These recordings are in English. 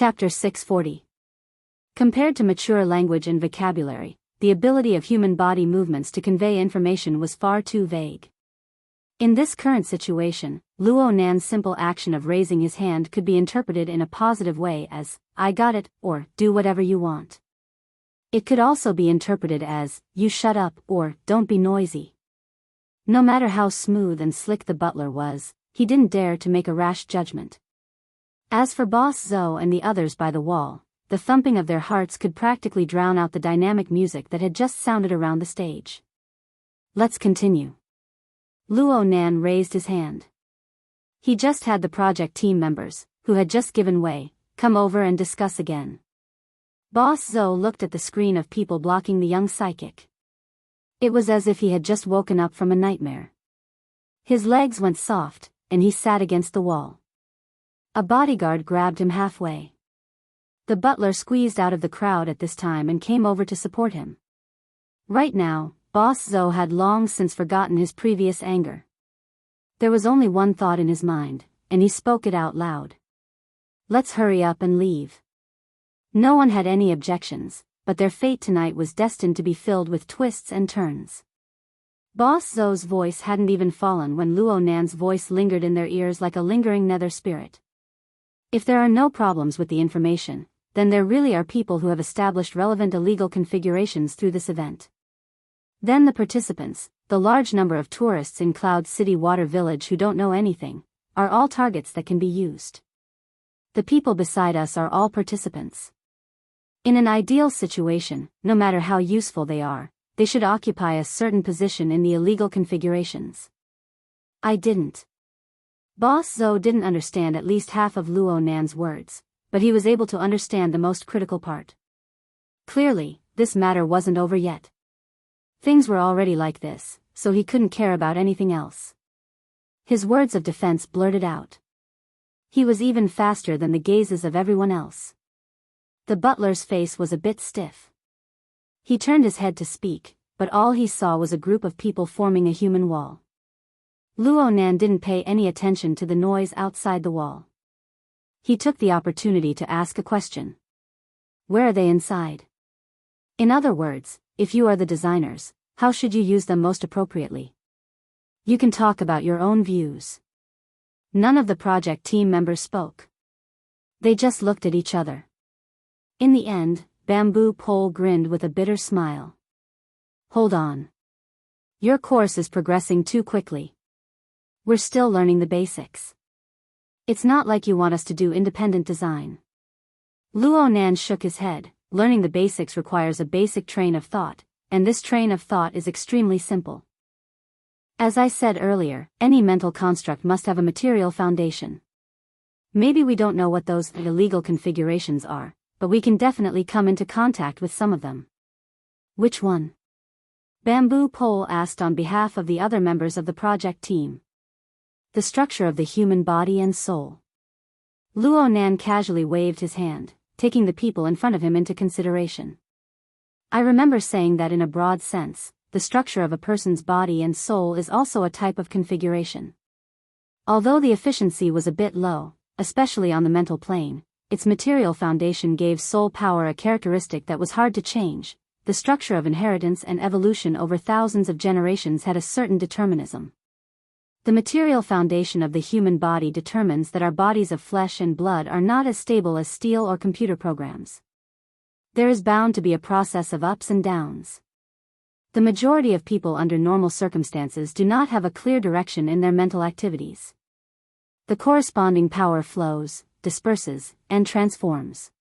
Chapter 640. Compared to mature language and vocabulary, the ability of human body movements to convey information was far too vague. In this current situation, Luo Nan's simple action of raising his hand could be interpreted in a positive way as, "I got it," or "do whatever you want." It could also be interpreted as, "You shut up," or "don't be noisy." No matter how smooth and slick the butler was, he didn't dare to make a rash judgment. As for Boss Zhou and the others by the wall, the thumping of their hearts could practically drown out the dynamic music that had just sounded around the stage. "Let's continue." Luo Nan raised his hand. He just had the project team members, who had just given way, come over and discuss again. Boss Zhou looked at the screen of people blocking the young psychic. It was as if he had just woken up from a nightmare. His legs went soft, and he sat against the wall. A bodyguard grabbed him halfway. The butler squeezed out of the crowd at this time and came over to support him. Right now, Boss Zhou had long since forgotten his previous anger. There was only one thought in his mind, and he spoke it out loud. "Let's hurry up and leave." No one had any objections, but their fate tonight was destined to be filled with twists and turns. Boss Zhou's voice hadn't even fallen when Luo Nan's voice lingered in their ears like a lingering nether spirit. If there are no problems with the information, then there really are people who have established relevant illegal configurations through this event. Then the participants, the large number of tourists in Cloud City Water Village who don't know anything, are all targets that can be used. The people beside us are all participants. In an ideal situation, no matter how useful they should occupy a certain position in the illegal configurations. I didn't. Boss Zhou didn't understand at least half of Luo Nan's words, but he was able to understand the most critical part. Clearly, this matter wasn't over yet. Things were already like this, so he couldn't care about anything else. His words of defense blurted out. He was even faster than the gazes of everyone else. The butler's face was a bit stiff. He turned his head to speak, but all he saw was a group of people forming a human wall. Luo Nan didn't pay any attention to the noise outside the wall. He took the opportunity to ask a question. Where are they inside? In other words, if you are the designers, how should you use them most appropriately? You can talk about your own views. None of the project team members spoke. They just looked at each other. In the end, Bamboo Pole grinned with a bitter smile. Hold on. Your course is progressing too quickly. We're still learning the basics. It's not like you want us to do independent design. Luo Nan shook his head. Learning the basics requires a basic train of thought, and this train of thought is extremely simple. As I said earlier, any mental construct must have a material foundation. Maybe we don't know what those illegal configurations are, but we can definitely come into contact with some of them. Which one? Bamboo Pole asked on behalf of the other members of the project team. The structure of the human body and soul. Luo Nan casually waved his hand, taking the people in front of him into consideration. I remember saying that in a broad sense, the structure of a person's body and soul is also a type of configuration. Although the efficiency was a bit low, especially on the mental plane, its material foundation gave soul power a characteristic that was hard to change. The structure of inheritance and evolution over thousands of generations had a certain determinism. The material foundation of the human body determines that our bodies of flesh and blood are not as stable as steel or computer programs. There is bound to be a process of ups and downs. The majority of people under normal circumstances do not have a clear direction in their mental activities. The corresponding power flows, disperses, and transforms.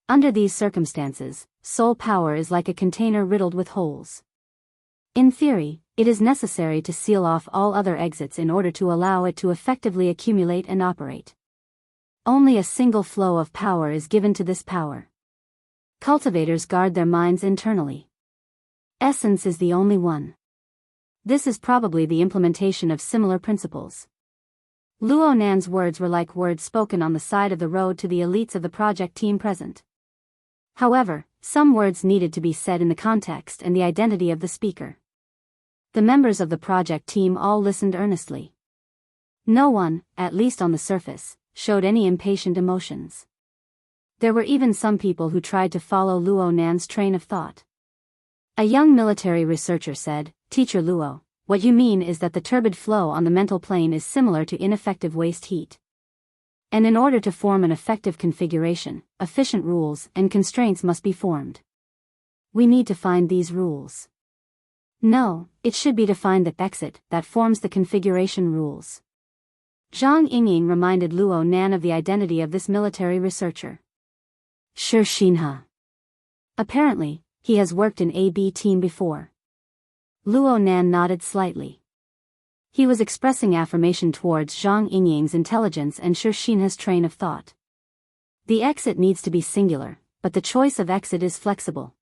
Under these circumstances, soul power is like a container riddled with holes. In theory, it is necessary to seal off all other exits in order to allow it to effectively accumulate and operate. Only a single flow of power is given to this power. Cultivators guard their minds internally. Essence is the only one. This is probably the implementation of similar principles. Luo Nan's words were like words spoken on the side of the road to the elites of the project team present. However, some words needed to be said in the context and the identity of the speaker. The members of the project team all listened earnestly. No one, at least on the surface, showed any impatient emotions. There were even some people who tried to follow Luo Nan's train of thought. A young military researcher said, "Teacher Luo, what you mean is that the turbid flow on the mental plane is similar to ineffective waste heat. And in order to form an effective configuration, efficient rules and constraints must be formed. We need to find these rules." No, it should be to find the exit that forms the configuration rules. Zhang Yingying reminded Luo Nan of the identity of this military researcher. Shi Xinhe. Apparently, he has worked in AB team before. Luo Nan nodded slightly. He was expressing affirmation towards Zhang Yingying's intelligence and Shi Xinhe's train of thought. The exit needs to be singular, but the choice of exit is flexible.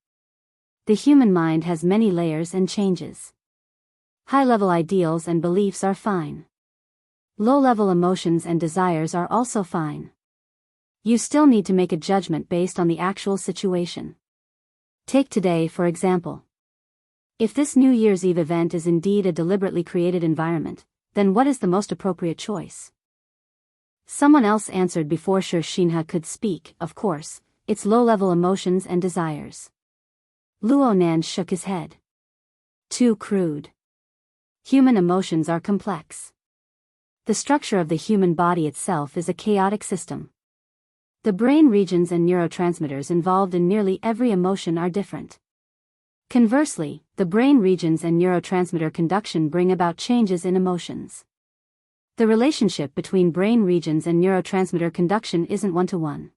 The human mind has many layers and changes. High-level ideals and beliefs are fine. Low-level emotions and desires are also fine. You still need to make a judgment based on the actual situation. Take today for example. If this New Year's Eve event is indeed a deliberately created environment, then what is the most appropriate choice? Someone else answered before Shi Xinhe could speak, of course, it's low-level emotions and desires. Luo Nan shook his head. Too crude. Human emotions are complex. The structure of the human body itself is a chaotic system. The brain regions and neurotransmitters involved in nearly every emotion are different. Conversely, the brain regions and neurotransmitter conduction bring about changes in emotions. The relationship between brain regions and neurotransmitter conduction isn't one-to-one.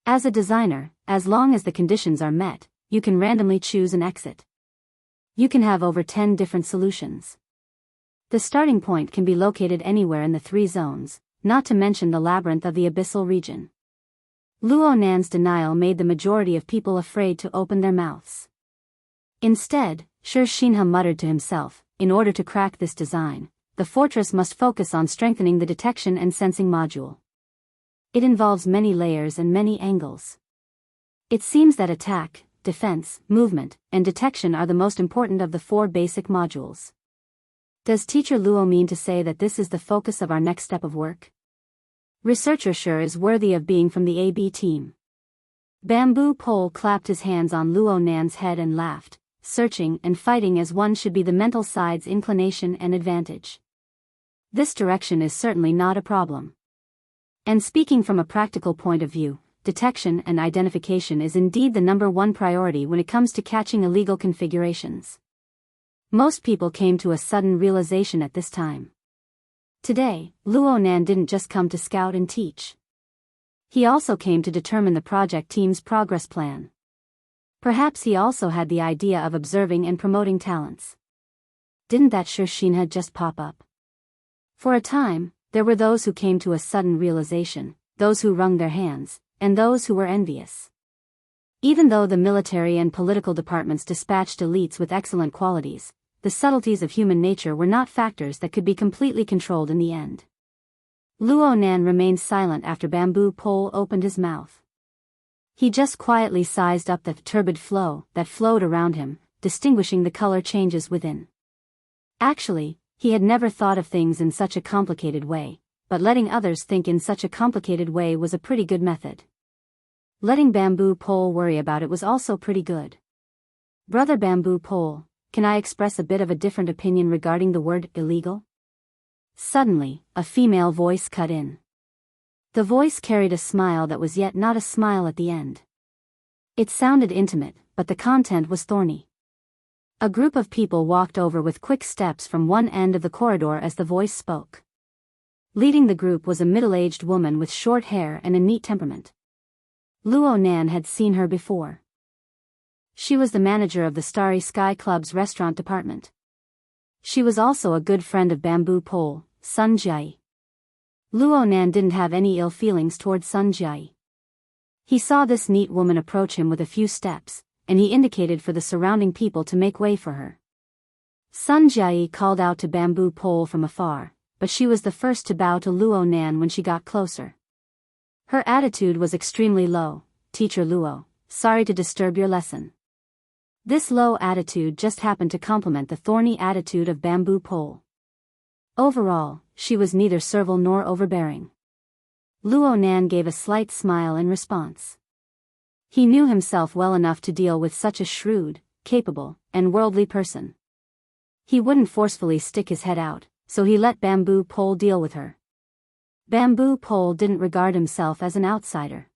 As a designer, as long as the conditions are met, you can randomly choose an exit. You can have over 10 different solutions. The starting point can be located anywhere in the 3 zones, not to mention the labyrinth of the abyssal region. Luo Nan's denial made the majority of people afraid to open their mouths. Instead, Shi Xinhe muttered to himself, in order to crack this design, the fortress must focus on strengthening the detection and sensing module. It involves many layers and many angles. It seems that attack, defense, movement, and detection are the most important of the 4 basic modules. Does Teacher Luo mean to say that this is the focus of our next step of work? Researcher sure is worthy of being from the AB team. Bamboo Pole clapped his hands on Luo Nan's head and laughed, searching and fighting as one should be the mental side's inclination and advantage. This direction is certainly not a problem. And speaking from a practical point of view, detection and identification is indeed the #1 priority when it comes to catching illegal configurations. Most people came to a sudden realization at this time. Today, Luo Nan didn't just come to scout and teach. He also came to determine the project team's progress plan. Perhaps he also had the idea of observing and promoting talents. Didn't that Shi Xinhe just pop up? For a time, there were those who came to a sudden realization, those who wrung their hands, and those who were envious. Even though the military and political departments dispatched elites with excellent qualities, the subtleties of human nature were not factors that could be completely controlled in the end. Luo Nan remained silent after Bamboo Pole opened his mouth. He just quietly sized up the turbid flow that flowed around him, distinguishing the color changes within. Actually, he had never thought of things in such a complicated way, but letting others think in such a complicated way was a pretty good method. Letting Bamboo Pole worry about it was also pretty good. Brother Bamboo Pole, can I express a bit of a different opinion regarding the word illegal? Suddenly, a female voice cut in. The voice carried a smile that was yet not a smile at the end. It sounded intimate, but the content was thorny. A group of people walked over with quick steps from one end of the corridor as the voice spoke. Leading the group was a middle-aged woman with short hair and a neat temperament. Luo Nan had seen her before. She was the manager of the Starry Sky Club's restaurant department. She was also a good friend of Bamboo Pole, Sun Jiai. Luo Nan didn't have any ill feelings towards Sun Jiai. He saw this neat woman approach him with a few steps, and he indicated for the surrounding people to make way for her. Sun Jiai called out to Bamboo Pole from afar, but she was the first to bow to Luo Nan when she got closer. Her attitude was extremely low. "Teacher Luo, sorry to disturb your lesson." This low attitude just happened to complement the thorny attitude of Bamboo Pole. Overall, she was neither servile nor overbearing. Luo Nan gave a slight smile in response. He knew himself well enough to deal with such a shrewd, capable, and worldly person. He wouldn't forcefully stick his head out, so he let Bamboo Pole deal with her. Bamboo Pole didn't regard himself as an outsider.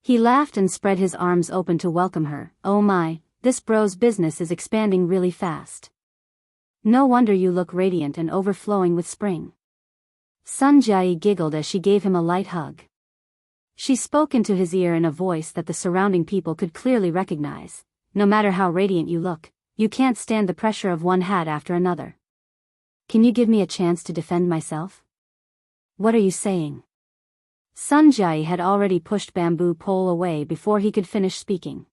He laughed and spread his arms open to welcome her. Oh my, this bro's business is expanding really fast. No wonder you look radiant and overflowing with spring. Sun Jiayi giggled as she gave him a light hug. She spoke into his ear in a voice that the surrounding people could clearly recognize. No matter how radiant you look, you can't stand the pressure of one hat after another. Can you give me a chance to defend myself? What are you saying? Sun Jiayi had already pushed Bamboo Pole away before he could finish speaking.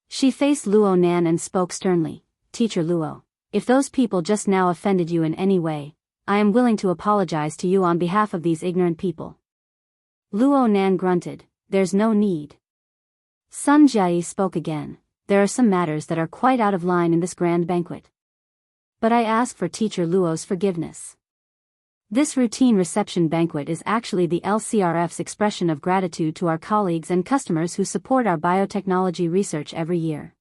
She faced Luo Nan and spoke sternly. Teacher Luo, if those people just now offended you in any way, I am willing to apologize to you on behalf of these ignorant people. Luo Nan grunted, there's no need. Sun Jiayi spoke again, there are some matters that are quite out of line in this grand banquet. But I ask for Teacher Luo's forgiveness. This routine reception banquet is actually the LCRF's expression of gratitude to our colleagues and customers who support our biotechnology research every year.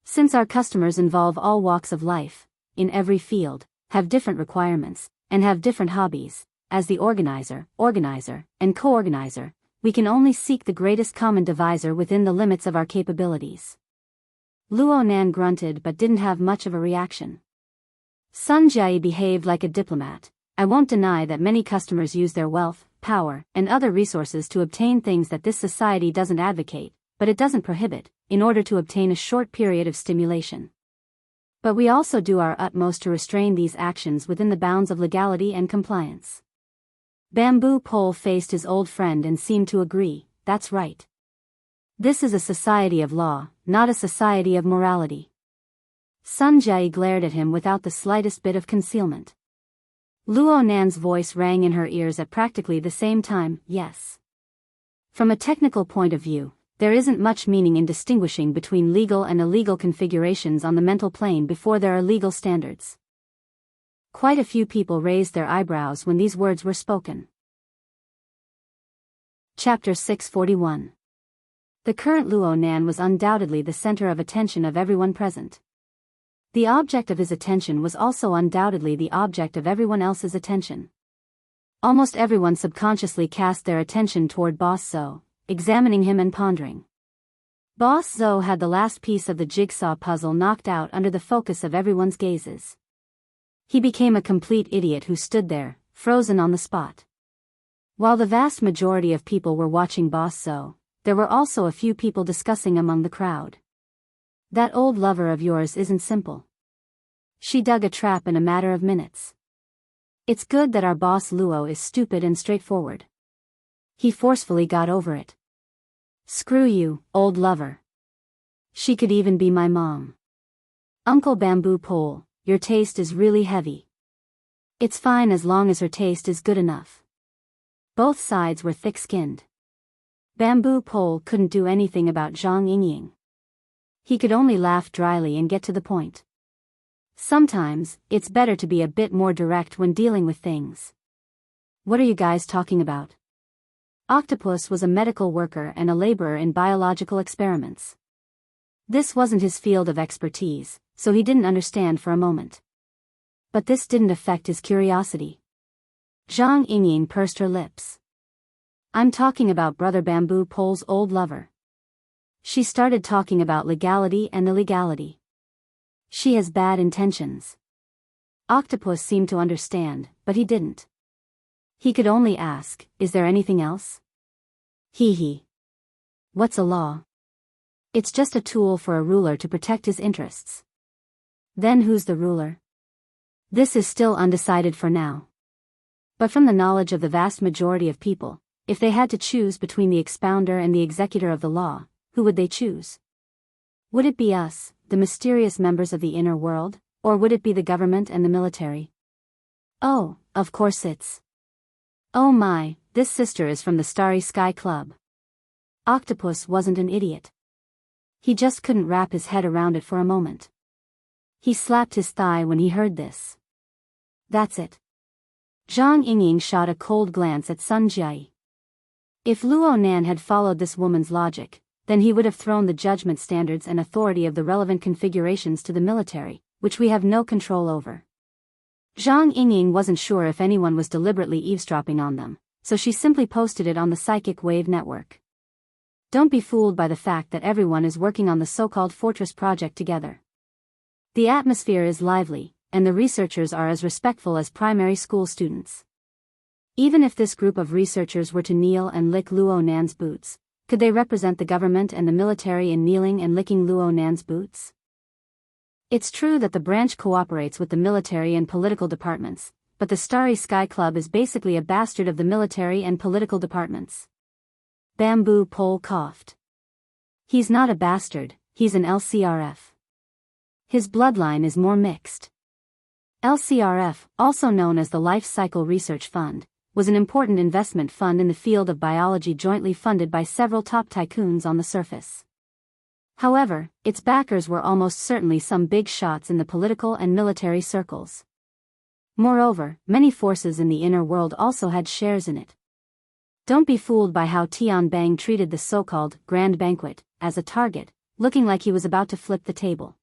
Since our customers involve all walks of life, in every field, have different requirements, and have different hobbies, as the organizer, and co-organizer, we can only seek the greatest common divisor within the limits of our capabilities. Luo Nan grunted but didn't have much of a reaction. Sun Jiayi behaved like a diplomat. I won't deny that many customers use their wealth, power, and other resources to obtain things that this society doesn't advocate, but it doesn't prohibit, in order to obtain a short period of stimulation. But we also do our utmost to restrain these actions within the bounds of legality and compliance. Bamboo Pole faced his old friend and seemed to agree, that's right. This is a society of law, not a society of morality. Sun Jiayi glared at him without the slightest bit of concealment. Luo Nan's voice rang in her ears at practically the same time, yes. From a technical point of view, there isn't much meaning in distinguishing between legal and illegal configurations on the mental plane before there are legal standards. Quite a few people raised their eyebrows when these words were spoken. Chapter 641. The current Luo Nan was undoubtedly the center of attention of everyone present. The object of his attention was also undoubtedly the object of everyone else's attention. Almost everyone subconsciously cast their attention toward Boss Zhou, examining him and pondering. Boss Zhou had the last piece of the jigsaw puzzle knocked out under the focus of everyone's gazes. He became a complete idiot who stood there, frozen on the spot. While the vast majority of people were watching Boss Zhou, there were also a few people discussing among the crowd. That old lover of yours isn't simple. She dug a trap in a matter of minutes. It's good that our boss Luo is stupid and straightforward. He forcefully got over it. Screw you, old lover. She could even be my mom. Uncle Bamboo Pole, your taste is really heavy. It's fine as long as her taste is good enough. Both sides were thick-skinned. Bamboo Pole couldn't do anything about Zhang Yingying. He could only laugh dryly and get to the point. Sometimes, it's better to be a bit more direct when dealing with things. What are you guys talking about? Octopus was a medical worker and a laborer in biological experiments. This wasn't his field of expertise, so he didn't understand for a moment. But this didn't affect his curiosity. Zhang Yingying pursed her lips. I'm talking about Brother Bamboo Pole's old lover. She started talking about legality and illegality. She has bad intentions. Octopus seemed to understand, but he didn't. He could only ask, is there anything else? Hee. What's a law? It's just a tool for a ruler to protect his interests. Then who's the ruler? This is still undecided for now. But from the knowledge of the vast majority of people, if they had to choose between the expounder and the executor of the law, who would they choose? Would it be us, the mysterious members of the inner world, or would it be the government and the military? Oh, of course it's. Oh my, this sister is from the Starry Sky Club. Octopus wasn't an idiot. He just couldn't wrap his head around it for a moment. He slapped his thigh when he heard this. That's it. Zhang Yingying shot a cold glance at Sun Jiayi. If Luo Nan had followed this woman's logic, then he would have thrown the judgment standards and authority of the relevant configurations to the military, which we have no control over. Zhang Yingying wasn't sure if anyone was deliberately eavesdropping on them, so she simply posted it on the psychic wave network. Don't be fooled by the fact that everyone is working on the so-called Fortress project together. The atmosphere is lively, and the researchers are as respectful as primary school students. Even if this group of researchers were to kneel and lick Luo Nan's boots, could they represent the government and the military in kneeling and licking Luo Nan's boots? It's true that the branch cooperates with the military and political departments, but the Starry Sky Club is basically a bastard of the military and political departments. Bamboo Pole coughed. He's not a bastard, he's an LCRF. His bloodline is more mixed. LCRF, also known as the Life Cycle Research Fund, was an important investment fund in the field of biology jointly funded by several top tycoons on the surface. However, its backers were almost certainly some big shots in the political and military circles. Moreover, many forces in the inner world also had shares in it. Don't be fooled by how Tian Bang treated the so-called Grand Banquet as a target, looking like he was about to flip the table.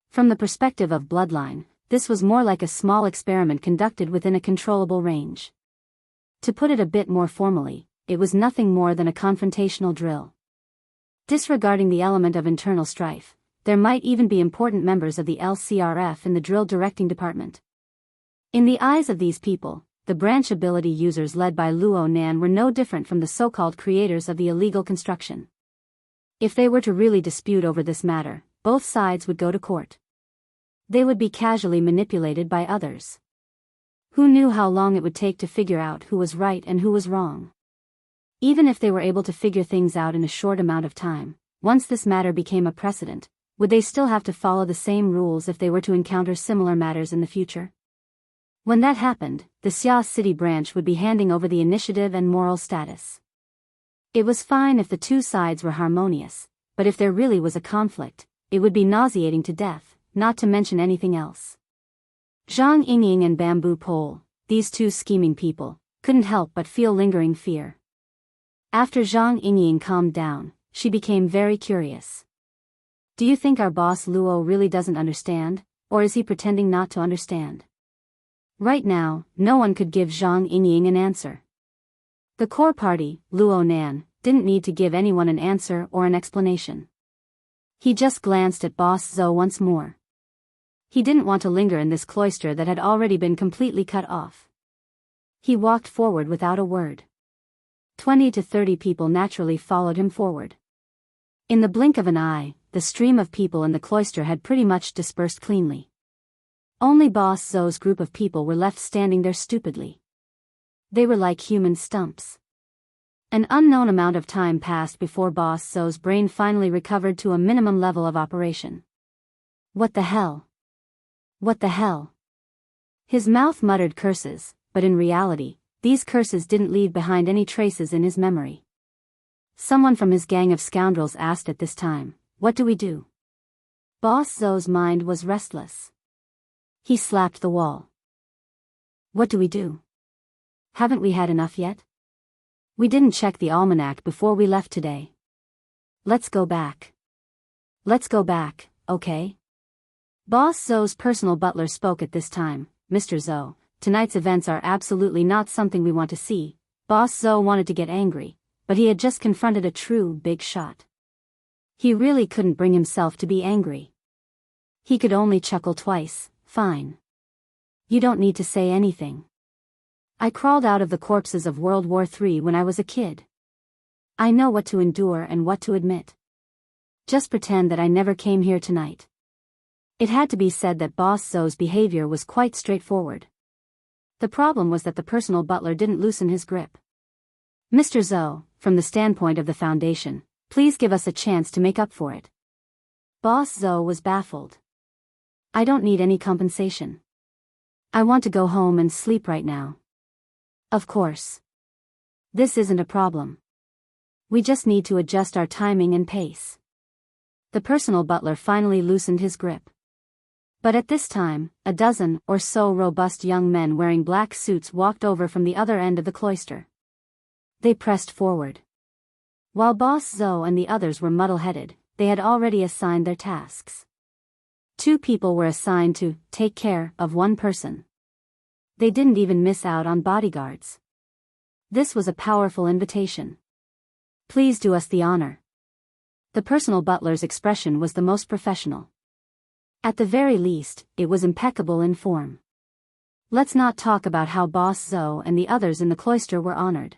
From the perspective of bloodline, this was more like a small experiment conducted within a controllable range. To put it a bit more formally, it was nothing more than a confrontational drill. Disregarding the element of internal strife, there might even be important members of the LCRF in the drill directing department. In the eyes of these people, the branch ability users led by Luo Nan were no different from the so-called creators of the illegal construction. If they were to really dispute over this matter, both sides would go to court. They would be casually manipulated by others. Who knew how long it would take to figure out who was right and who was wrong? Even if they were able to figure things out in a short amount of time, once this matter became a precedent, would they still have to follow the same rules if they were to encounter similar matters in the future? When that happened, the Xia City branch would be handing over the initiative and moral status. It was fine if the two sides were harmonious, but if there really was a conflict, it would be nauseating to death, not to mention anything else. Zhang Yingying and Bamboo Pole, these two scheming people, couldn't help but feel lingering fear. After Zhang Yingying calmed down, she became very curious. Do you think our boss Luo really doesn't understand, or is he pretending not to understand? Right now, no one could give Zhang Yingying an answer. The core party, Luo Nan, didn't need to give anyone an answer or an explanation. He just glanced at Boss Zhou once more. He didn't want to linger in this cloister that had already been completely cut off. He walked forward without a word. 20 to 30 people naturally followed him forward. In the blink of an eye, the stream of people in the cloister had pretty much dispersed cleanly. Only Boss Zhou's group of people were left standing there stupidly. They were like human stumps. An unknown amount of time passed before Boss Zhou's brain finally recovered to a minimum level of operation. What the hell? What the hell? His mouth muttered curses, but in reality, these curses didn't leave behind any traces in his memory. Someone from his gang of scoundrels asked at this time, "What do we do?" Boss Zhou's mind was restless. He slapped the wall. What do we do? Haven't we had enough yet? We didn't check the almanac before we left today. Let's go back. Let's go back, okay? Boss Zhou's personal butler spoke at this time. Mr. Zhou, tonight's events are absolutely not something we want to see. Boss Zhou wanted to get angry, but he had just confronted a true big shot. He really couldn't bring himself to be angry. He could only chuckle twice. Fine. You don't need to say anything. I crawled out of the corpses of World War III when I was a kid. I know what to endure and what to admit. Just pretend that I never came here tonight. It had to be said that Boss Zhou's behavior was quite straightforward. The problem was that the personal butler didn't loosen his grip. Mr. Zhou, from the standpoint of the Foundation, please give us a chance to make up for it. Boss Zhou was baffled. I don't need any compensation. I want to go home and sleep right now. Of course. This isn't a problem. We just need to adjust our timing and pace. The personal butler finally loosened his grip. But at this time, a dozen or so robust young men wearing black suits walked over from the other end of the cloister. They pressed forward. While Boss Zhou and the others were muddle-headed, they had already assigned their tasks. 2 people were assigned to take care of 1 person. They didn't even miss out on bodyguards. This was a powerful invitation. Please do us the honor. The personal butler's expression was the most professional. At the very least, it was impeccable in form. Let's not talk about how Boss Zhou and the others in the cloister were honored.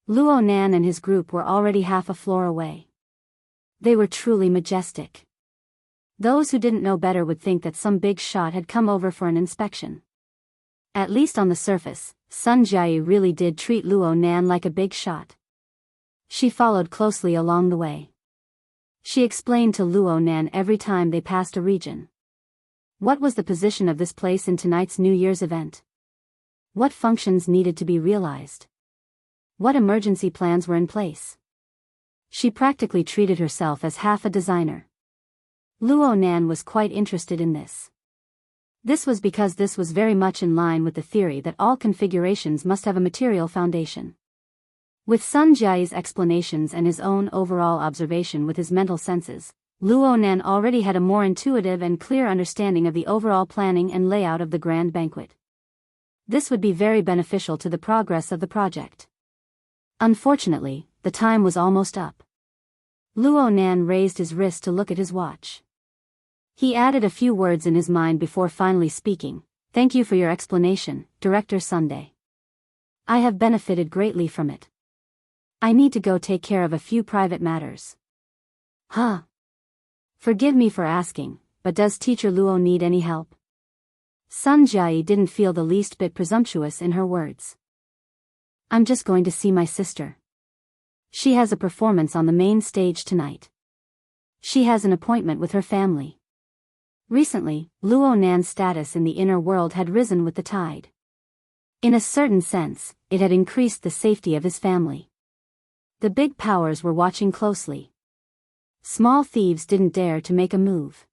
Luo Nan and his group were already half a floor away. They were truly majestic. Those who didn't know better would think that some big shot had come over for an inspection. At least on the surface, Sun Jiayi really did treat Luo Nan like a big shot. She followed closely along the way. She explained to Luo Nan every time they passed a region. What was the position of this place in tonight's New Year's event? What functions needed to be realized? What emergency plans were in place? She practically treated herself as half a designer. Luo Nan was quite interested in this. This was because this was very much in line with the theory that all configurations must have a material foundation. With Sun Jiayi's explanations and his own overall observation with his mental senses, Luo Nan already had a more intuitive and clear understanding of the overall planning and layout of the grand banquet. This would be very beneficial to the progress of the project. Unfortunately, the time was almost up. Luo Nan raised his wrist to look at his watch. He added a few words in his mind before finally speaking. Thank you for your explanation, Director Sunday. I have benefited greatly from it. I need to go take care of a few private matters. Huh? Forgive me for asking, but does Teacher Luo need any help? Sun Jiayi didn't feel the least bit presumptuous in her words. I'm just going to see my sister. She has a performance on the main stage tonight. She has an appointment with her family. Recently, Luo Nan's status in the inner world had risen with the tide. In a certain sense, it had increased the safety of his family. The big powers were watching closely. Small thieves didn't dare to make a move.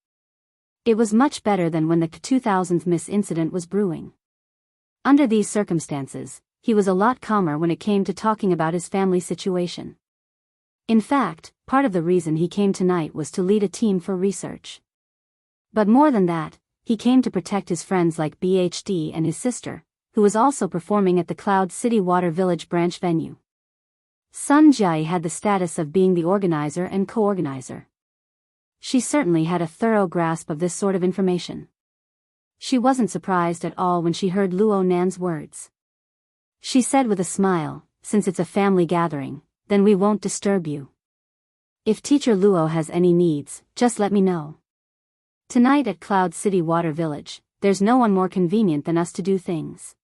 It was much better than when the 2000th Miss incident was brewing. Under these circumstances, he was a lot calmer when it came to talking about his family situation. In fact, part of the reason he came tonight was to lead a team for research. But more than that, he came to protect his friends like BHD and his sister, who was also performing at the Cloud City Water Village branch venue. Sun Jiayi had the status of being the organizer and co-organizer. She certainly had a thorough grasp of this sort of information. She wasn't surprised at all when she heard Luo Nan's words. She said with a smile, since it's a family gathering, then we won't disturb you. If Teacher Luo has any needs, just let me know. Tonight at Cloud City Water Village, there's no one more convenient than us to do things.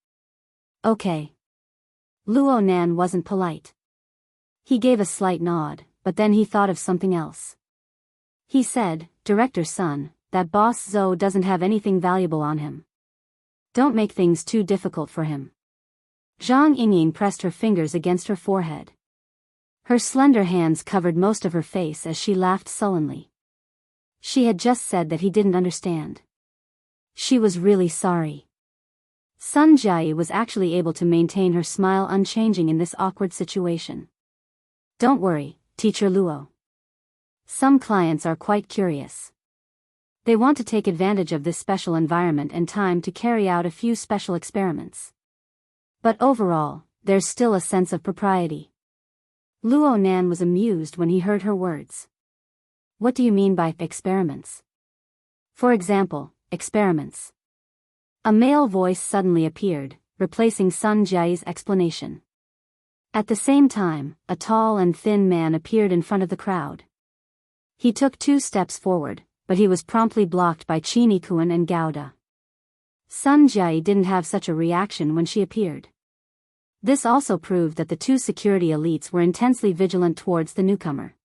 Okay. Luo Nan wasn't polite. He gave a slight nod, but then he thought of something else. He said, Director Sun, that Boss Zhou doesn't have anything valuable on him. Don't make things too difficult for him. Zhang Yingying pressed her fingers against her forehead. Her slender hands covered most of her face as she laughed sullenly. She had just said that he didn't understand. She was really sorry. Sun Jiayi was actually able to maintain her smile unchanging in this awkward situation. Don't worry, Teacher Luo. Some clients are quite curious. They want to take advantage of this special environment and time to carry out a few special experiments. But overall, there's still a sense of propriety. Luo Nan was amused when he heard her words. What do you mean by experiments? For example, experiments. A male voice suddenly appeared, replacing Sun Jiayi's explanation. At the same time, a tall and thin man appeared in front of the crowd. He took 2 steps forward, but he was promptly blocked by Qini Kuan and Gouda. Sun Jiayi didn't have such a reaction when she appeared. This also proved that the 2 security elites were intensely vigilant towards the newcomer.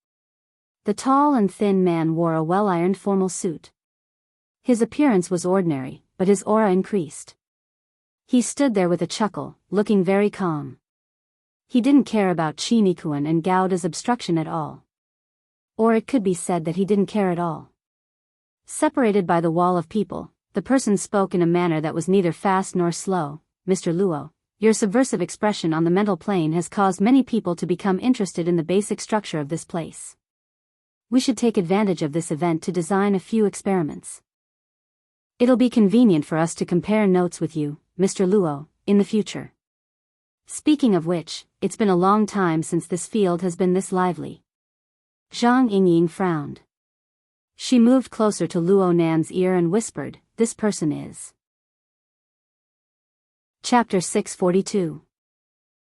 The tall and thin man wore a well-ironed formal suit. His appearance was ordinary, but his aura increased. He stood there with a chuckle, looking very calm. He didn't care about Qini Kuan and Gouda's obstruction at all. Or it could be said that he didn't care at all. Separated by the wall of people, the person spoke in a manner that was neither fast nor slow. Mr. Luo, Your subversive expression on the mental plane has caused many people to become interested in the basic structure of this place. We should take advantage of this event to design a few experiments. It'll be convenient for us to compare notes with you, Mr. Luo, in the future. Speaking of which, it's been a long time since this field has been this lively. Zhang Yingying frowned. She moved closer to Luo Nan's ear and whispered, "This person is." Chapter 642.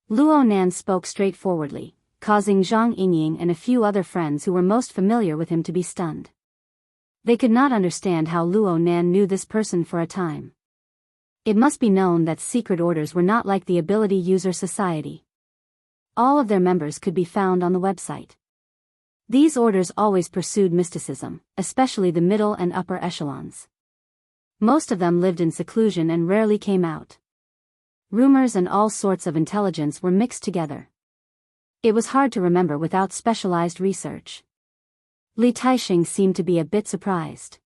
Luo Nan spoke straightforwardly, causing Zhang Yingying and a few other friends who were most familiar with him to be stunned. They could not understand how Luo Nan knew this person for a time. It must be known that secret orders were not like the Ability User Society. All of their members could be found on the website. These orders always pursued mysticism, especially the middle and upper echelons. Most of them lived in seclusion and rarely came out. Rumors and all sorts of intelligence were mixed together. It was hard to remember without specialized research. Li Taixing seemed to be a bit surprised.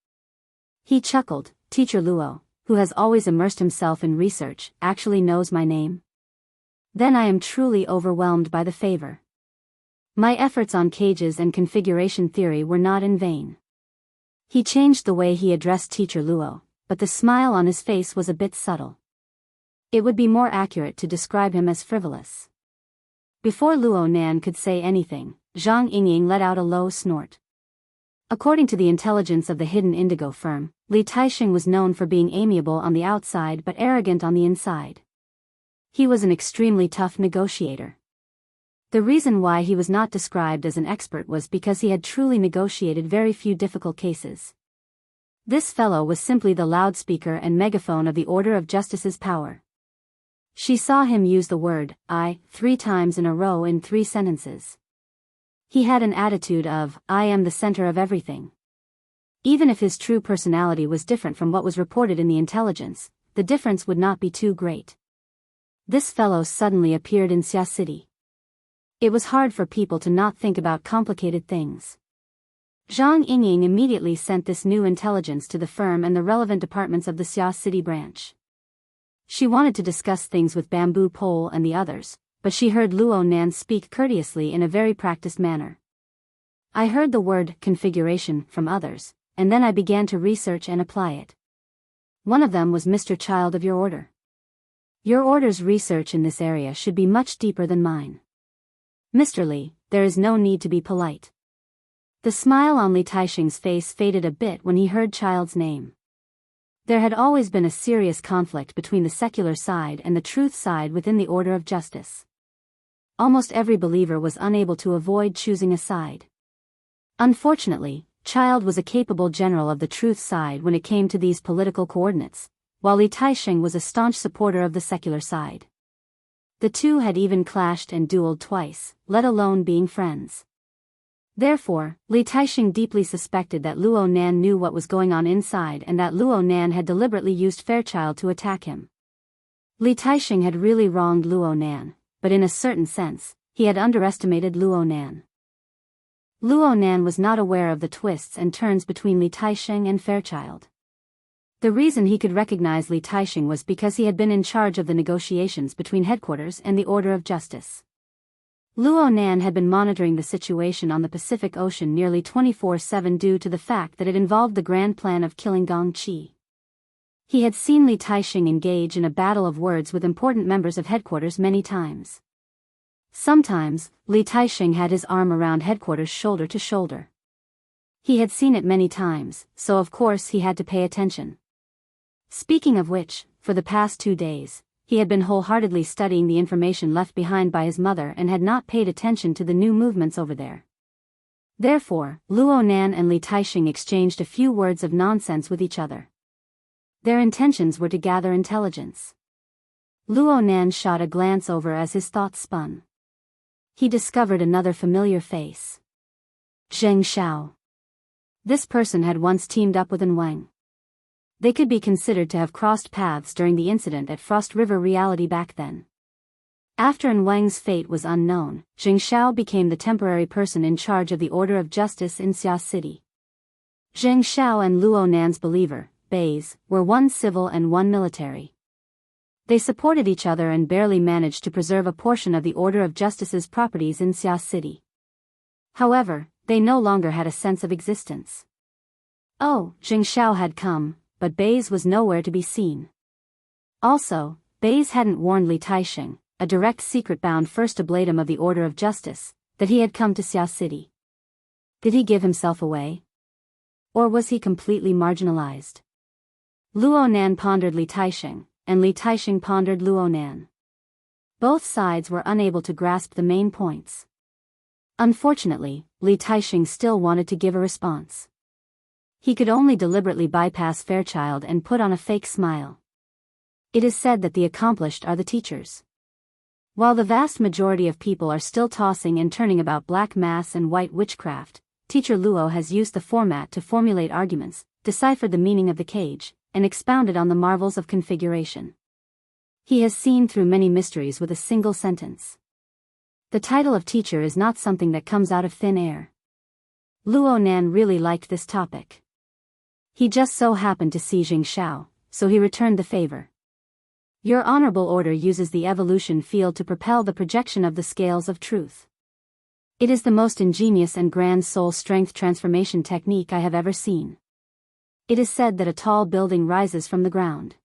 He chuckled, "Teacher Luo, who has always immersed himself in research, actually knows my name? Then I am truly overwhelmed by the favor. My efforts on cages and configuration theory were not in vain." He changed the way he addressed Teacher Luo, but the smile on his face was a bit subtle. It would be more accurate to describe him as frivolous. Before Luo Nan could say anything, Zhang Yingying let out a low snort. According to the intelligence of the hidden indigo firm, Li Taixing was known for being amiable on the outside but arrogant on the inside. He was an extremely tough negotiator. The reason why he was not described as an expert was because he had truly negotiated very few difficult cases. This fellow was simply the loudspeaker and megaphone of the Order of Justice's power. She saw him use the word "I" 3 times in a row in 3 sentences. He had an attitude of, "I am the center of everything." Even if his true personality was different from what was reported in the intelligence, the difference would not be too great. This fellow suddenly appeared in Xia City. It was hard for people to not think about complicated things. Zhang Yingying immediately sent this new intelligence to the firm and the relevant departments of the Xia City branch. She wanted to discuss things with Bamboo Pole and the others, but she heard Luo Nan speak courteously in a very practiced manner. "I heard the word configuration from others, and then I began to research and apply it. One of them was Mr. Child of your order. Your order's research in this area should be much deeper than mine. Mr. Li, there is no need to be polite." The smile on Li Taixing's face faded a bit when he heard Child's name. There had always been a serious conflict between the secular side and the truth side within the Order of Justice. Almost every believer was unable to avoid choosing a side. Unfortunately, Child was a capable general of the truth side when it came to these political coordinates, while Li Taixing was a staunch supporter of the secular side. The two had even clashed and dueled twice, let alone being friends. Therefore, Li Taixing deeply suspected that Luo Nan knew what was going on inside and that Luo Nan had deliberately used Fairchild to attack him. Li Taixing had really wronged Luo Nan, but in a certain sense, he had underestimated Luo Nan. Luo Nan was not aware of the twists and turns between Li Taixing and Fairchild. The reason he could recognize Li Taixing was because he had been in charge of the negotiations between headquarters and the Order of Justice. Luo Nan had been monitoring the situation on the Pacific Ocean nearly 24/7 due to the fact that it involved the grand plan of killing Gong Qi. He had seen Li Taixing engage in a battle of words with important members of headquarters many times. Sometimes, Li Taixing had his arm around headquarters shoulder to shoulder. He had seen it many times, so of course he had to pay attention. Speaking of which, for the past 2 days, he had been wholeheartedly studying the information left behind by his mother and had not paid attention to the new movements over there. Therefore, Luo Nan and Li Taixing exchanged a few words of nonsense with each other. Their intentions were to gather intelligence. Luo Nan shot a glance over as his thoughts spun. He discovered another familiar face. Zheng Xiao. This person had once teamed up with An Wang. They could be considered to have crossed paths during the incident at Frost River Reality back then. After An Wang's fate was unknown, Zheng Xiao became the temporary person in charge of the Order of Justice in Xia City. Zheng Xiao and Luo Nan's believer, Bays, were one civil and one military. They supported each other and barely managed to preserve a portion of the Order of Justice's properties in Xia City. However, they no longer had a sense of existence. Oh, Jing Xiao had come, but Baize was nowhere to be seen. Also, Baize hadn't warned Li Taixing, a direct secret-bound first ablatum of the Order of Justice, that he had come to Xia City. Did he give himself away? Or was he completely marginalized? Luo Nan pondered Li Taixing, and Li Taixing pondered Luo Nan. Both sides were unable to grasp the main points. Unfortunately, Li Taixing still wanted to give a response. He could only deliberately bypass Fairchild and put on a fake smile. It is said that the accomplished are the teachers. While the vast majority of people are still tossing and turning about black mass and white witchcraft, Teacher Luo has used the format to formulate arguments, deciphered the meaning of the cage, and expounded on the marvels of configuration. He has seen through many mysteries with a single sentence. The title of teacher is not something that comes out of thin air. Luo Nan really liked this topic. He just so happened to see Jing Xiao, so he returned the favor. Your Honorable Order uses the evolution field to propel the projection of the scales of truth. It is the most ingenious and grand soul strength transformation technique I have ever seen. It is said that a tall building rises from the ground.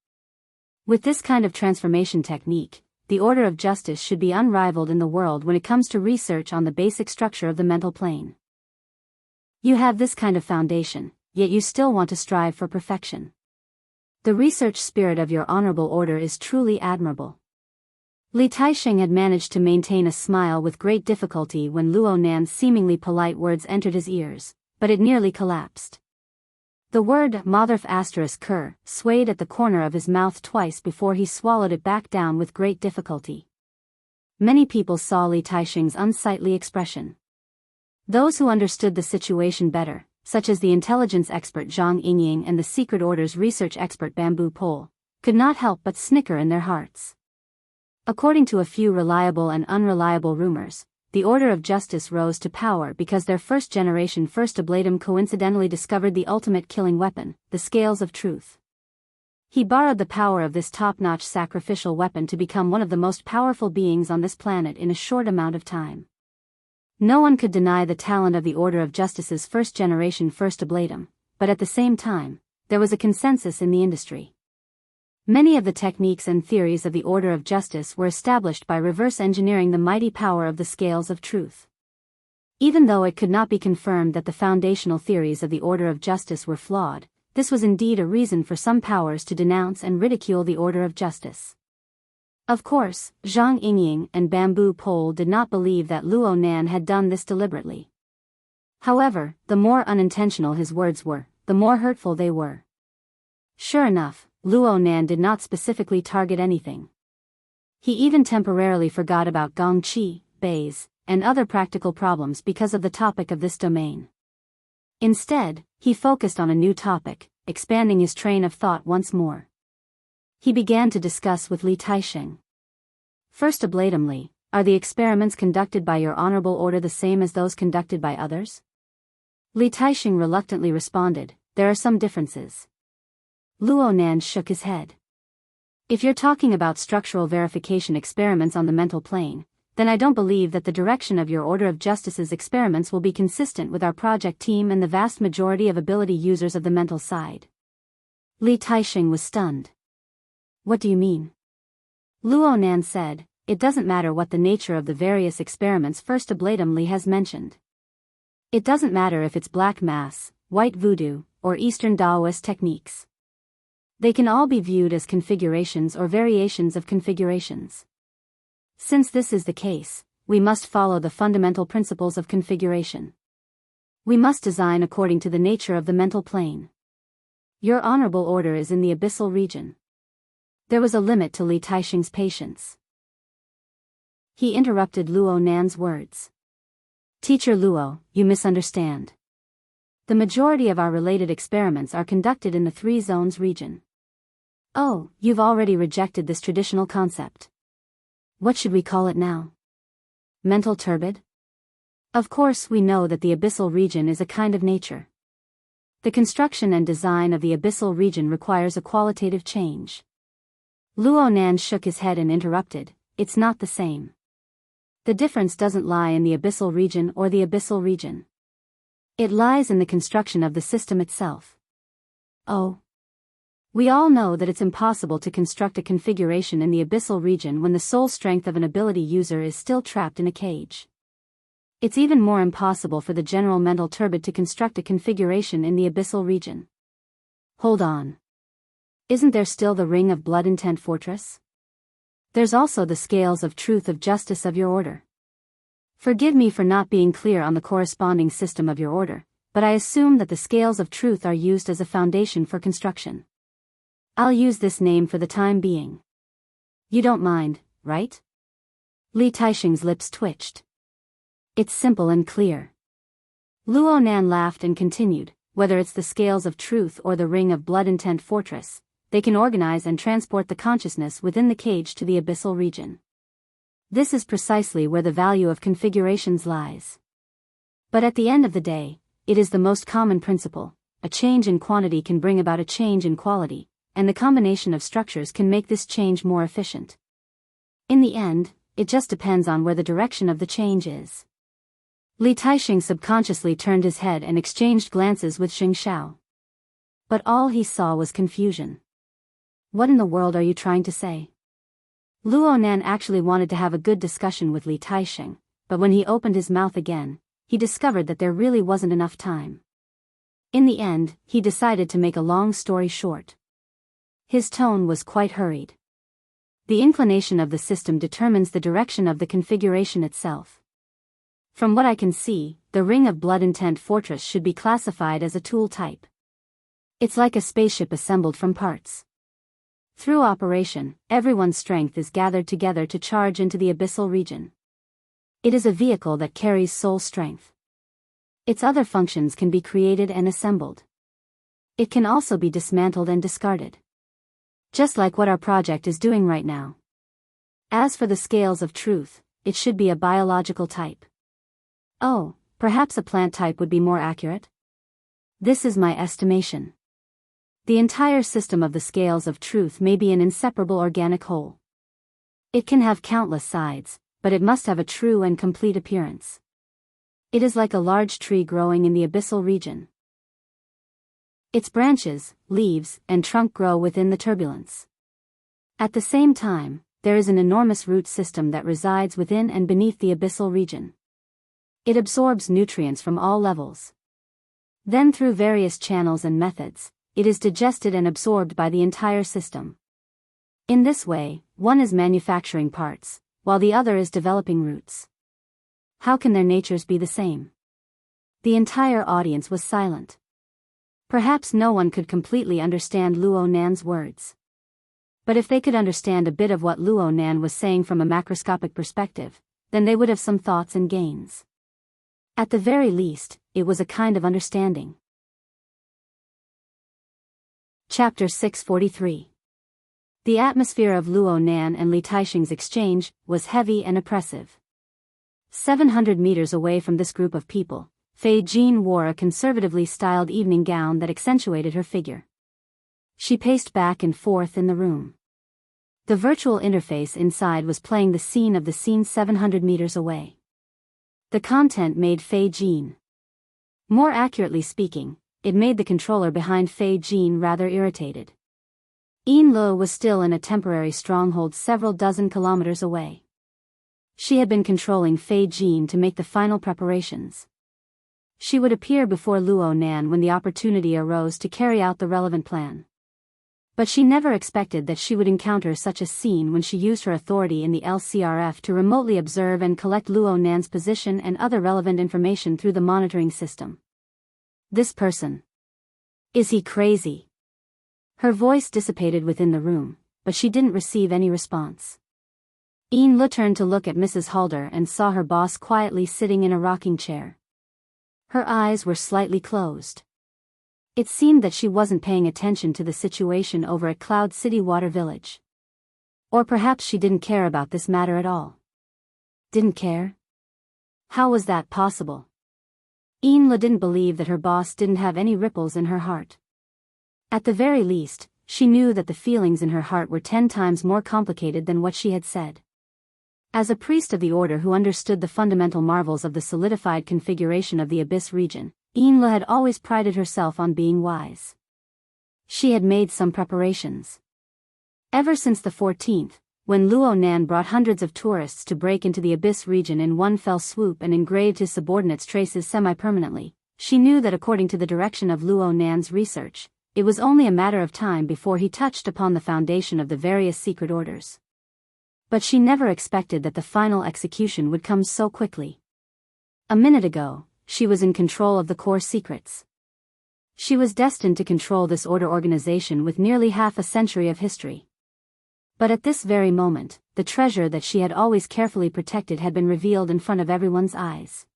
With this kind of transformation technique, the Order of Justice should be unrivaled in the world when it comes to research on the basic structure of the mental plane. You have this kind of foundation, yet you still want to strive for perfection. The research spirit of your Honorable Order is truly admirable. Li Taixing had managed to maintain a smile with great difficulty when Luo Nan's seemingly polite words entered his ears, but it nearly collapsed. The word **** swayed at the corner of his mouth twice before he swallowed it back down with great difficulty. Many people saw Li Taixing's unsightly expression. Those who understood the situation better, such as the intelligence expert Zhang Yingying and the Secret Order's research expert Bamboo Pole, could not help but snicker in their hearts. According to a few reliable and unreliable rumors, the Order of Justice rose to power because their first-generation first ablatum coincidentally discovered the ultimate killing weapon, the Scales of Truth. He borrowed the power of this top-notch sacrificial weapon to become one of the most powerful beings on this planet in a short amount of time. No one could deny the talent of the Order of Justice's first-generation first ablatum, but at the same time, there was a consensus in the industry. Many of the techniques and theories of the Order of Justice were established by reverse engineering the mighty power of the Scales of Truth. Even though it could not be confirmed that the foundational theories of the Order of Justice were flawed, this was indeed a reason for some powers to denounce and ridicule the Order of Justice. Of course, Zhang Yingying and Bamboo Pole did not believe that Luo Nan had done this deliberately. However, the more unintentional his words were, the more hurtful they were. Sure enough, Luo Nan did not specifically target anything. He even temporarily forgot about Gongqi, Baize, and other practical problems because of the topic of this domain. Instead, he focused on a new topic, expanding his train of thought once more. He began to discuss with Li Taixing. First ablatumly, are the experiments conducted by your Honorable Order the same as those conducted by others? Li Taixing reluctantly responded, there are some differences. Luo Nan shook his head. If you're talking about structural verification experiments on the mental plane, then I don't believe that the direction of your Order of Justice's experiments will be consistent with our project team and the vast majority of ability users of the mental side. Li Taixing was stunned. What do you mean? Luo Nan said, it doesn't matter what the nature of the various experiments first ablatumly has mentioned. It doesn't matter if it's black mass, white voodoo, or Eastern Taoist techniques. They can all be viewed as configurations or variations of configurations. Since this is the case, we must follow the fundamental principles of configuration. We must design according to the nature of the mental plane. Your Honorable Order is in the abyssal region. There was a limit to Li Taixing's patience. He interrupted Luo Nan's words. Teacher Luo, you misunderstand. The majority of our related experiments are conducted in the Three Zones region. Oh, you've already rejected this traditional concept. What should we call it now? Mental turbid? Of course we know that the abyssal region is a kind of nature. The construction and design of the abyssal region requires a qualitative change. Luo Nan shook his head and interrupted, "It's not the same. The difference doesn't lie in the abyssal region or the abyssal region. It lies in the construction of the system itself." Oh. We all know that it's impossible to construct a configuration in the abyssal region when the soul strength of an ability user is still trapped in a cage. It's even more impossible for the general mental turbid to construct a configuration in the abyssal region. Hold on. Isn't there still the Ring of Blood Intent Fortress? There's also the Scales of Truth of Justice of your order. Forgive me for not being clear on the corresponding system of your order, but I assume that the Scales of Truth are used as a foundation for construction. I'll use this name for the time being. You don't mind, right? Li Taixing's lips twitched. It's simple and clear. Luo Nan laughed and continued, "Whether it's the Scales of Truth or the Ring of Blood Intent Fortress, they can organize and transport the consciousness within the cage to the abyssal region. This is precisely where the value of configurations lies. But at the end of the day, it is the most common principle. A change in quantity can bring about a change in quality, and the combination of structures can make this change more efficient. In the end, it just depends on where the direction of the change is." Li Taixing subconsciously turned his head and exchanged glances with Xing Xiao. But all he saw was confusion. What in the world are you trying to say? Luo Nan actually wanted to have a good discussion with Li Taixing, but when he opened his mouth again, he discovered that there really wasn't enough time. In the end, he decided to make a long story short. His tone was quite hurried. The inclination of the system determines the direction of the configuration itself. From what I can see, the Ring of Blood Intent Fortress should be classified as a tool type. It's like a spaceship assembled from parts. Through operation, everyone's strength is gathered together to charge into the abyssal region. It is a vehicle that carries soul strength. Its other functions can be created and assembled. It can also be dismantled and discarded. Just like what our project is doing right now. As for the Scales of Truth, it should be a biological type. Oh, perhaps a plant type would be more accurate? This is my estimation. The entire system of the Scales of Truth may be an inseparable organic whole. It can have countless sides, but it must have a true and complete appearance. It is like a large tree growing in the abyssal region. Its branches, leaves, and trunk grow within the turbulence. At the same time, there is an enormous root system that resides within and beneath the abyssal region. It absorbs nutrients from all levels. Then through various channels and methods, it is digested and absorbed by the entire system. In this way, one is manufacturing parts, while the other is developing roots. How can their natures be the same? The entire audience was silent. Perhaps no one could completely understand Luo Nan's words. But if they could understand a bit of what Luo Nan was saying from a macroscopic perspective, then they would have some thoughts and gains. At the very least, it was a kind of understanding. Chapter 643. The atmosphere of Luo Nan and Li Taixing's exchange was heavy and oppressive. 700 meters away from this group of people, Fei Jin wore a conservatively styled evening gown that accentuated her figure. She paced back and forth in the room. The virtual interface inside was playing the scene of the scene 700 meters away. The content made Fei Jin. More accurately speaking, it made the controller behind Fei Jin rather irritated. Yin Luo was still in a temporary stronghold several dozen kilometers away. She had been controlling Fei Jin to make the final preparations. She would appear before Luo Nan when the opportunity arose to carry out the relevant plan. But she never expected that she would encounter such a scene when she used her authority in the LCRF to remotely observe and collect Luo Nan's position and other relevant information through the monitoring system. This person. Is he crazy? Her voice dissipated within the room, but she didn't receive any response. Yin Lu turned to look at Mrs. Halder and saw her boss quietly sitting in a rocking chair. Her eyes were slightly closed. It seemed that she wasn't paying attention to the situation over at Cloud City Water Village. Or perhaps she didn't care about this matter at all. Didn't care? How was that possible? Yin Lu didn't believe that her boss didn't have any ripples in her heart. At the very least, she knew that the feelings in her heart were 10 times more complicated than what she had said. As a priest of the order who understood the fundamental marvels of the solidified configuration of the Abyss region, Enla had always prided herself on being wise. She had made some preparations. Ever since the 14th, when Luo Nan brought hundreds of tourists to break into the Abyss region in one fell swoop and engraved his subordinates' traces semi-permanently, she knew that according to the direction of Luo Nan's research, it was only a matter of time before he touched upon the foundation of the various secret orders. But she never expected that the final execution would come so quickly. A minute ago, she was in control of the core secrets. She was destined to control this order organization with nearly half a century of history. But at this very moment, the treasure that she had always carefully protected had been revealed in front of everyone's eyes.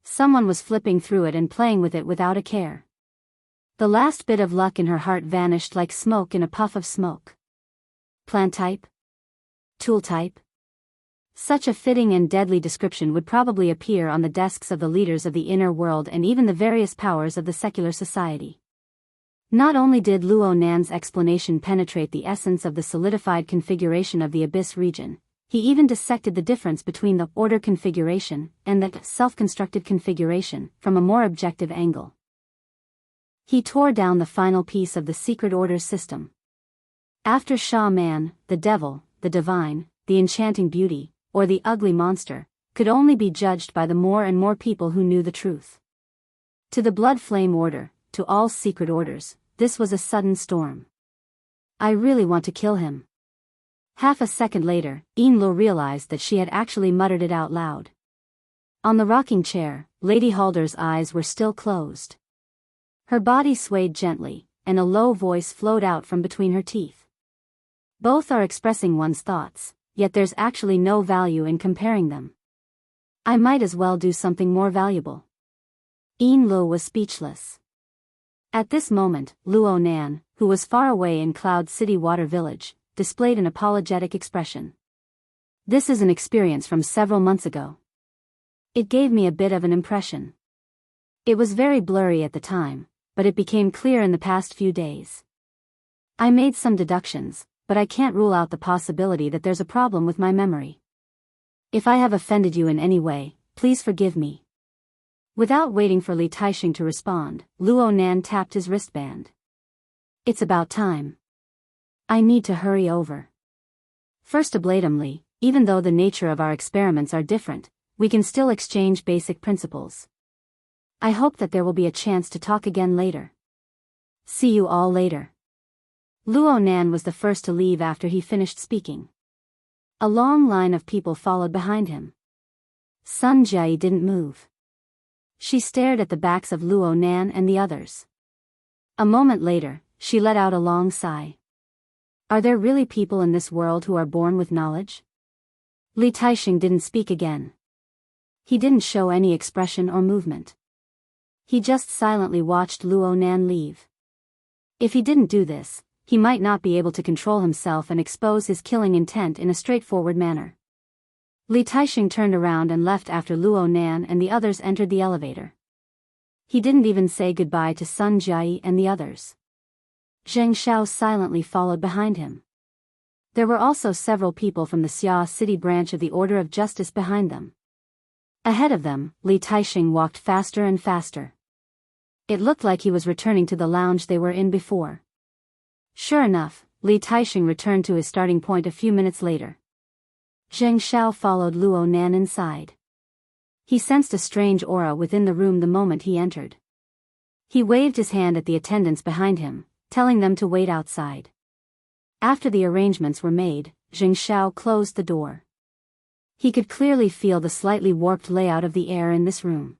Someone was flipping through it and playing with it without a care. The last bit of luck in her heart vanished like smoke in a puff of smoke. Plant type? Tool type? Such a fitting and deadly description would probably appear on the desks of the leaders of the inner world and even the various powers of the secular society. Not only did Luo Nan's explanation penetrate the essence of the solidified configuration of the Abyss region, he even dissected the difference between the order configuration and the self-constructed configuration from a more objective angle. He tore down the final piece of the secret order system. After Shaman, the devil, the divine, the enchanting beauty, or the ugly monster, could only be judged by the more and more people who knew the truth. To the blood flame order, to all secret orders, this was a sudden storm. I really want to kill him. Half a second later, Enlo realized that she had actually muttered it out loud. On the rocking chair, Lady Halder's eyes were still closed. Her body swayed gently, and a low voice flowed out from between her teeth. Both are expressing one's thoughts, yet there's actually no value in comparing them. I might as well do something more valuable. Enlo was speechless. At this moment, Luo Nan, who was far away in Cloud City Water Village, displayed an apologetic expression. This is an experience from several months ago. It gave me a bit of an impression. It was very blurry at the time, but it became clear in the past few days. I made some deductions, but I can't rule out the possibility that there's a problem with my memory. If I have offended you in any way, please forgive me. Without waiting for Li Taixing to respond, Luo Nan tapped his wristband. It's about time. I need to hurry over. First oblatumly, even though the nature of our experiments are different, we can still exchange basic principles. I hope that there will be a chance to talk again later. See you all later. Luo Nan was the first to leave after he finished speaking. A long line of people followed behind him. Sun Jie didn't move. She stared at the backs of Luo Nan and the others. A moment later, she let out a long sigh. Are there really people in this world who are born with knowledge? Li Taixing didn't speak again. He didn't show any expression or movement. He just silently watched Luo Nan leave. If he didn't do this, he might not be able to control himself and expose his killing intent in a straightforward manner. Li Taixing turned around and left after Luo Nan and the others entered the elevator. He didn't even say goodbye to Sun Jie and the others. Zheng Xiao silently followed behind him. There were also several people from the Xia City branch of the Order of Justice behind them. Ahead of them, Li Taixing walked faster and faster. It looked like he was returning to the lounge they were in before. Sure enough, Li Taixing returned to his starting point a few minutes later. Zheng Xiao followed Luo Nan inside. He sensed a strange aura within the room the moment he entered. He waved his hand at the attendants behind him, telling them to wait outside. After the arrangements were made, Zheng Xiao closed the door. He could clearly feel the slightly warped layout of the air in this room.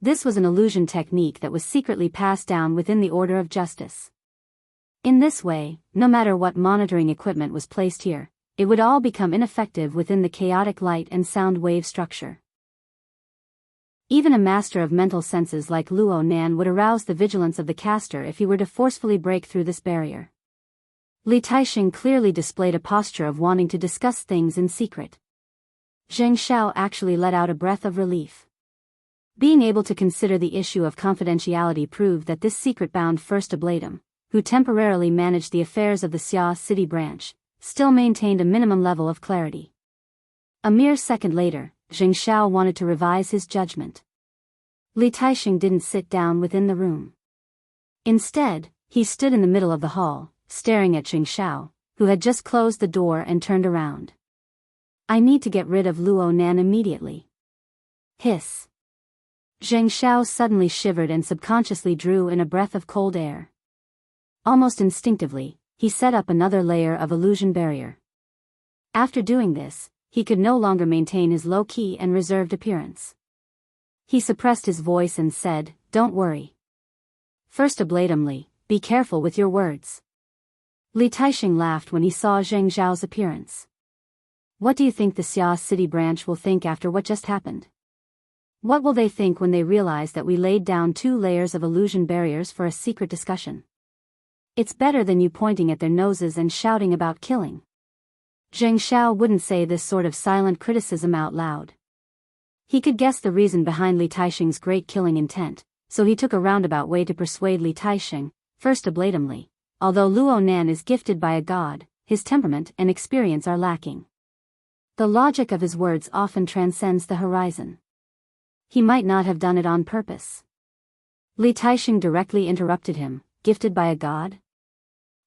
This was an illusion technique that was secretly passed down within the Order of Justice. In this way, no matter what monitoring equipment was placed here, it would all become ineffective within the chaotic light and sound wave structure. Even a master of mental senses like Luo Nan would arouse the vigilance of the caster if he were to forcefully break through this barrier. Li Taixing clearly displayed a posture of wanting to discuss things in secret. Zheng Xiao actually let out a breath of relief. Being able to consider the issue of confidentiality proved that this secret-bound first oblatum, who temporarily managed the affairs of the Xia City branch, still maintained a minimum level of clarity. A mere second later, Zheng Xiao wanted to revise his judgment. Li Taixing didn't sit down within the room. Instead, he stood in the middle of the hall, staring at Zheng Xiao, who had just closed the door and turned around. I need to get rid of Luo Nan immediately. Hiss. Zheng Xiao suddenly shivered and subconsciously drew in a breath of cold air. Almost instinctively, he set up another layer of illusion barrier. After doing this, he could no longer maintain his low-key and reserved appearance. He suppressed his voice and said, "Don't worry. First blatantly, be careful with your words." Li Taixing laughed when he saw Zheng Xiao's appearance. What do you think the Xia City branch will think after what just happened? What will they think when they realize that we laid down 2 layers of illusion barriers for a secret discussion? It's better than you pointing at their noses and shouting about killing. Zheng Xiao wouldn't say this sort of silent criticism out loud. He could guess the reason behind Li Taixing's great killing intent, so he took a roundabout way to persuade Li Taixing, first blatantly. Although Luo Nan is gifted by a god, his temperament and experience are lacking. The logic of his words often transcends the horizon. He might not have done it on purpose. Li Taixing directly interrupted him, gifted by a god?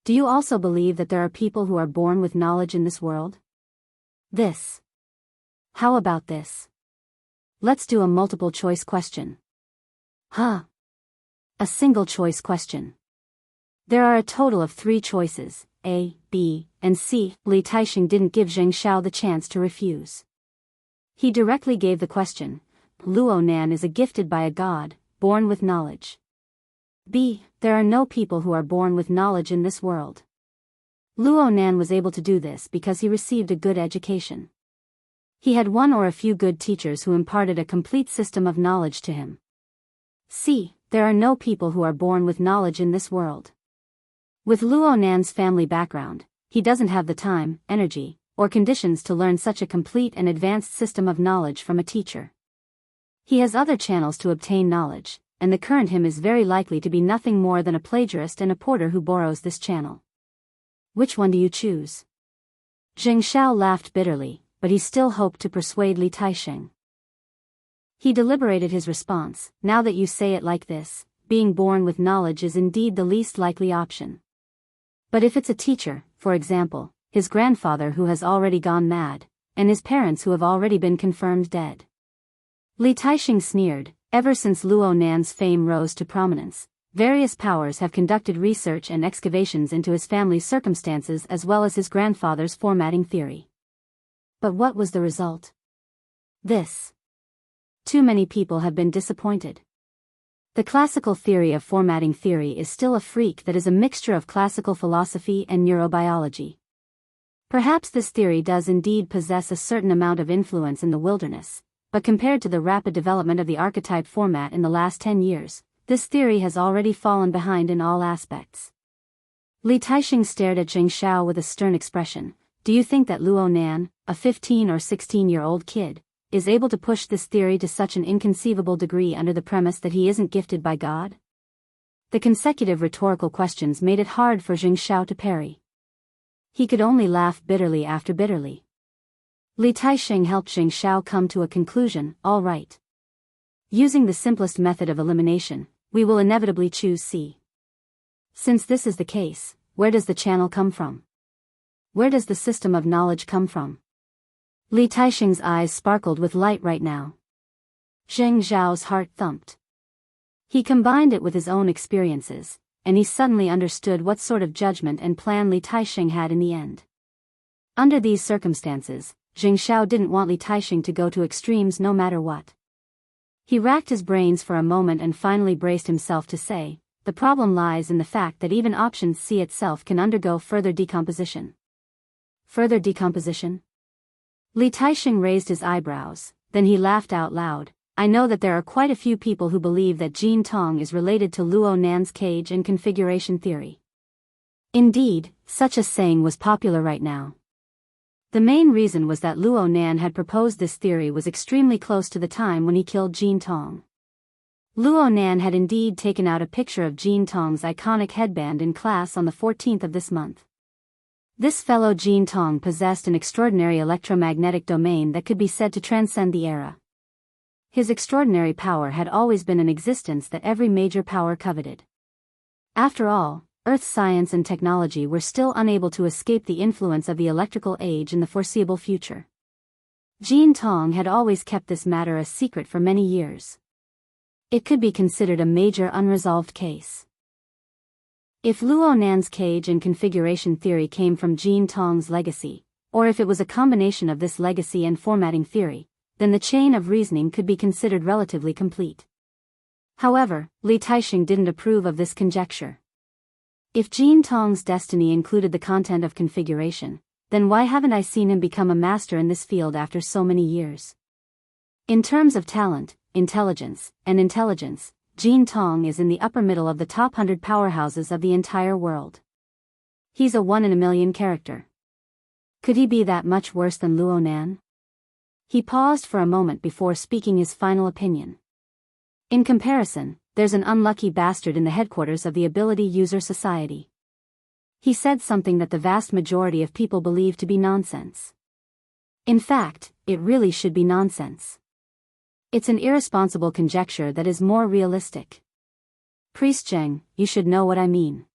Do you also believe that there are people who are born with knowledge in this world? This. How about this? Let's do a multiple choice question. Huh? A single choice question. There are a total of 3 choices, A, B, and C. Li Taixing didn't give Zheng Xiao the chance to refuse. He directly gave the question. Luo Nan is gifted by a god, born with knowledge. B. There are no people who are born with knowledge in this world. Luo Nan was able to do this because he received a good education. He had one or a few good teachers who imparted a complete system of knowledge to him. C. There are no people who are born with knowledge in this world. With Luo Nan's family background, he doesn't have the time, energy, or conditions to learn such a complete and advanced system of knowledge from a teacher. He has other channels to obtain knowledge, and the current him is very likely to be nothing more than a plagiarist and a porter who borrows this channel. Which one do you choose? Zheng Xiao laughed bitterly, but he still hoped to persuade Li Taixing. He deliberated his response. Now that you say it like this, being born with knowledge is indeed the least likely option. But if it's a teacher, for example, his grandfather who has already gone mad, and his parents who have already been confirmed dead. Li Taixing sneered. Ever since Luo Nan's fame rose to prominence, various powers have conducted research and excavations into his family's circumstances as well as his grandfather's formatting theory. But what was the result? This. Too many people have been disappointed. The classical theory of formatting theory is still a freak that is a mixture of classical philosophy and neurobiology. Perhaps this theory does indeed possess a certain amount of influence in the wilderness, but compared to the rapid development of the archetype format in the last 10 years, this theory has already fallen behind in all aspects. Li Taixing stared at Zheng Xiao with a stern expression. Do you think that Luo Nan, a 15 or 16-year-old kid, is able to push this theory to such an inconceivable degree under the premise that he isn't gifted by God? The consecutive rhetorical questions made it hard for Zheng Xiao to parry. He could only laugh bitterly after bitterly. Li Taixing helped Zheng Xiao come to a conclusion. All right. Using the simplest method of elimination, we will inevitably choose C. Since this is the case, where does the channel come from? Where does the system of knowledge come from? Li Taixing's eyes sparkled with light right now. Zheng Xiao's heart thumped. He combined it with his own experiences, and he suddenly understood what sort of judgment and plan Li Taixing had in the end. Under these circumstances, Zheng Xiao didn't want Li Taixing to go to extremes no matter what. He racked his brains for a moment and finally braced himself to say, the problem lies in the fact that even option C itself can undergo further decomposition. Further decomposition? Li Taixing raised his eyebrows, then he laughed out loud. I know that there are quite a few people who believe that Jin Tong is related to Luo Nan's cage and configuration theory. Indeed, such a saying was popular right now. The main reason was that Luo Nan had proposed this theory was extremely close to the time when he killed Jin Tong. Luo Nan had indeed taken out a picture of Jean Tong's iconic headband in class on the 14th of this month. This fellow Jean Tong possessed an extraordinary electromagnetic domain that could be said to transcend the era. His extraordinary power had always been an existence that every major power coveted. After all, Earth's science and technology were still unable to escape the influence of the electrical age in the foreseeable future. Jean Tong had always kept this matter a secret for many years. It could be considered a major unresolved case. If Luo Nan's cage and configuration theory came from Jean Tong's legacy, or if it was a combination of this legacy and formatting theory, then the chain of reasoning could be considered relatively complete. However, Li Taixing didn't approve of this conjecture. If Jean Tong's destiny included the content of configuration, then why haven't I seen him become a master in this field after so many years? In terms of talent, intelligence, Jean Tong is in the upper middle of the top 100 powerhouses of the entire world. He's a one-in-a-million character. Could he be that much worse than Luo Nan? He paused for a moment before speaking his final opinion. In comparison, there's an unlucky bastard in the headquarters of the Ability User Society. He said something that the vast majority of people believe to be nonsense. In fact, it really should be nonsense. It's an irresponsible conjecture that is more realistic. Priest Zheng, you should know what I mean.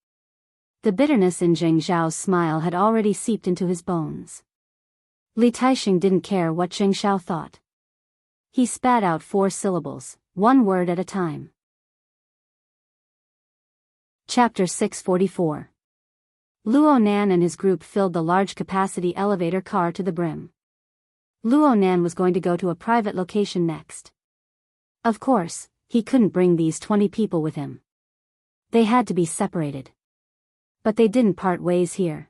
The bitterness in Zheng Zhao's smile had already seeped into his bones. Li Taixing didn't care what Zheng Zhao thought. He spat out 4 syllables, one word at a time. Chapter 644. Luo Nan and his group filled the large-capacity elevator car to the brim. Luo Nan was going to go to a private location next. Of course, he couldn't bring these 20 people with him. They had to be separated. But they didn't part ways here.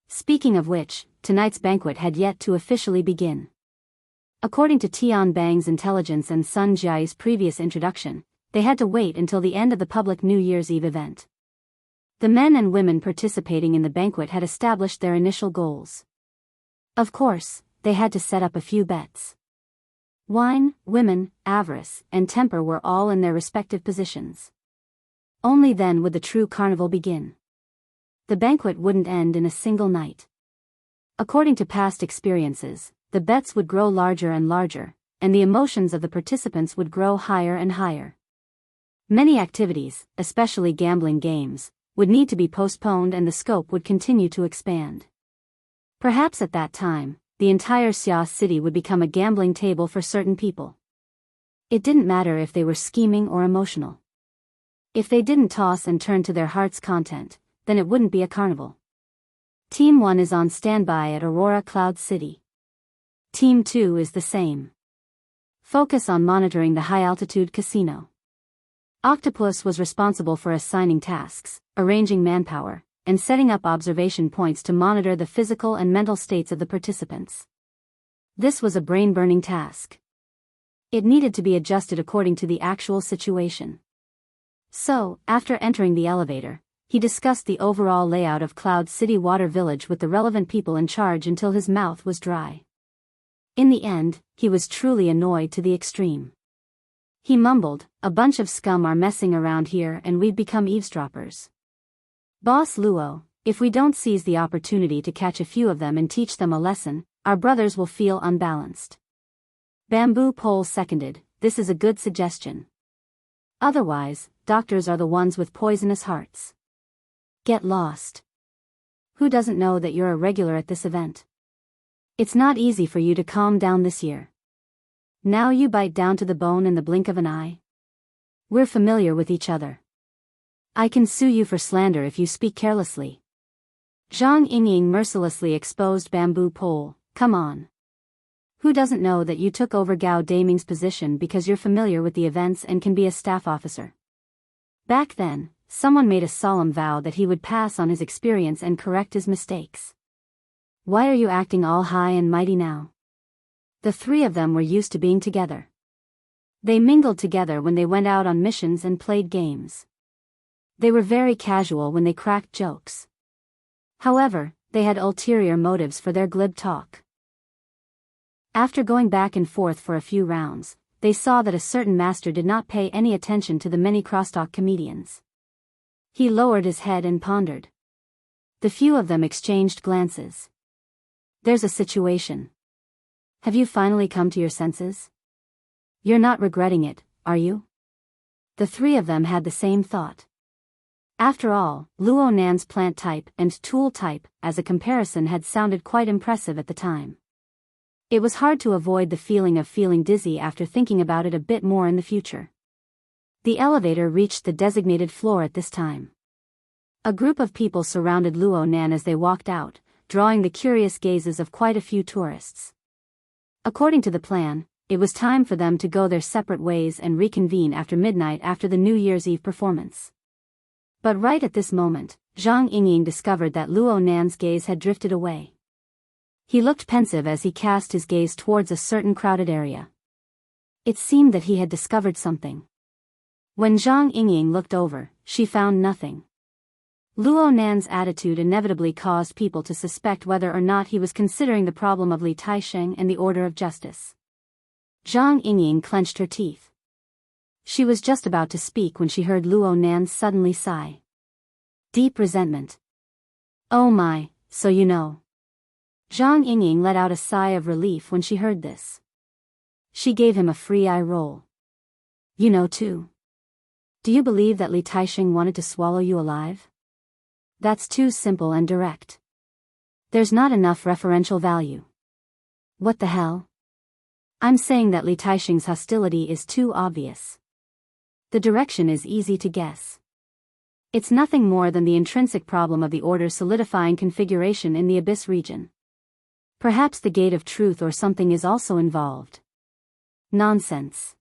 Speaking of which, tonight's banquet had yet to officially begin. According to Tian Bang's intelligence and Sun Jiai's previous introduction, they had to wait until the end of the public New Year's Eve event. The men and women participating in the banquet had established their initial goals. Of course, they had to set up a few bets. Wine, women, avarice, and temper were all in their respective positions. Only then would the true carnival begin. The banquet wouldn't end in a single night. According to past experiences, the bets would grow larger and larger, and the emotions of the participants would grow higher and higher. Many activities, especially gambling games, would need to be postponed and the scope would continue to expand. Perhaps at that time, the entire Xia city would become a gambling table for certain people. It didn't matter if they were scheming or emotional. If they didn't toss and turn to their heart's content, then it wouldn't be a carnival. Team 1 is on standby at Aurora Cloud City. Team 2 is the same. Focus on monitoring the high-altitude casino. Octopus was responsible for assigning tasks, arranging manpower, and setting up observation points to monitor the physical and mental states of the participants. This was a brain-burning task. It needed to be adjusted according to the actual situation. So, after entering the elevator, he discussed the overall layout of Cloud City Water Village with the relevant people in charge until his mouth was dry. In the end, he was truly annoyed to the extreme. He mumbled, "A bunch of scum are messing around here and we've become eavesdroppers. Boss Luo, if we don't seize the opportunity to catch a few of them and teach them a lesson, our brothers will feel unbalanced." Bamboo Pole seconded, "This is a good suggestion. Otherwise, doctors are the ones with poisonous hearts. Get lost. Who doesn't know that you're a regular at this event? It's not easy for you to calm down this year. Now you bite down to the bone in the blink of an eye. We're familiar with each other. I can sue you for slander if you speak carelessly." Zhang Yingying mercilessly exposed Bamboo Pole, "Come on. Who doesn't know that you took over Gao Daming's position because you're familiar with the events and can be a staff officer? Back then, someone made a solemn vow that he would pass on his experience and correct his mistakes. Why are you acting all high and mighty now?" The 3 of them were used to being together. They mingled together when they went out on missions and played games. They were very casual when they cracked jokes. However, they had ulterior motives for their glib talk. After going back and forth for a few rounds, they saw that a certain master did not pay any attention to the many crosstalk comedians. He lowered his head and pondered. The few of them exchanged glances. There's a situation. Have you finally come to your senses? You're not regretting it, are you? The three of them had the same thought. After all, Luo Nan's plant type and tool type, as a comparison, had sounded quite impressive at the time. It was hard to avoid the feeling of feeling dizzy after thinking about it a bit more in the future. The elevator reached the designated floor at this time. A group of people surrounded Luo Nan as they walked out, drawing the curious gazes of quite a few tourists. According to the plan, it was time for them to go their separate ways and reconvene after midnight after the New Year's Eve performance. But right at this moment, Zhang Yingying discovered that Luo Nan's gaze had drifted away. He looked pensive as he cast his gaze towards a certain crowded area. It seemed that he had discovered something. When Zhang Yingying looked over, she found nothing. Luo Nan's attitude inevitably caused people to suspect whether or not he was considering the problem of Li Taisheng and the Order of Justice. Zhang Yingying clenched her teeth. She was just about to speak when she heard Luo Nan suddenly sigh. Deep resentment. Oh my, so you know. Zhang Yingying let out a sigh of relief when she heard this. She gave him a free eye roll. You know too. Do you believe that Li Taisheng wanted to swallow you alive? That's too simple and direct. There's not enough referential value. What the hell? I'm saying that Li Taisheng's hostility is too obvious. The direction is easy to guess. It's nothing more than the intrinsic problem of the Order's solidifying configuration in the Abyss region. Perhaps the Gate of Truth or something is also involved. Nonsense.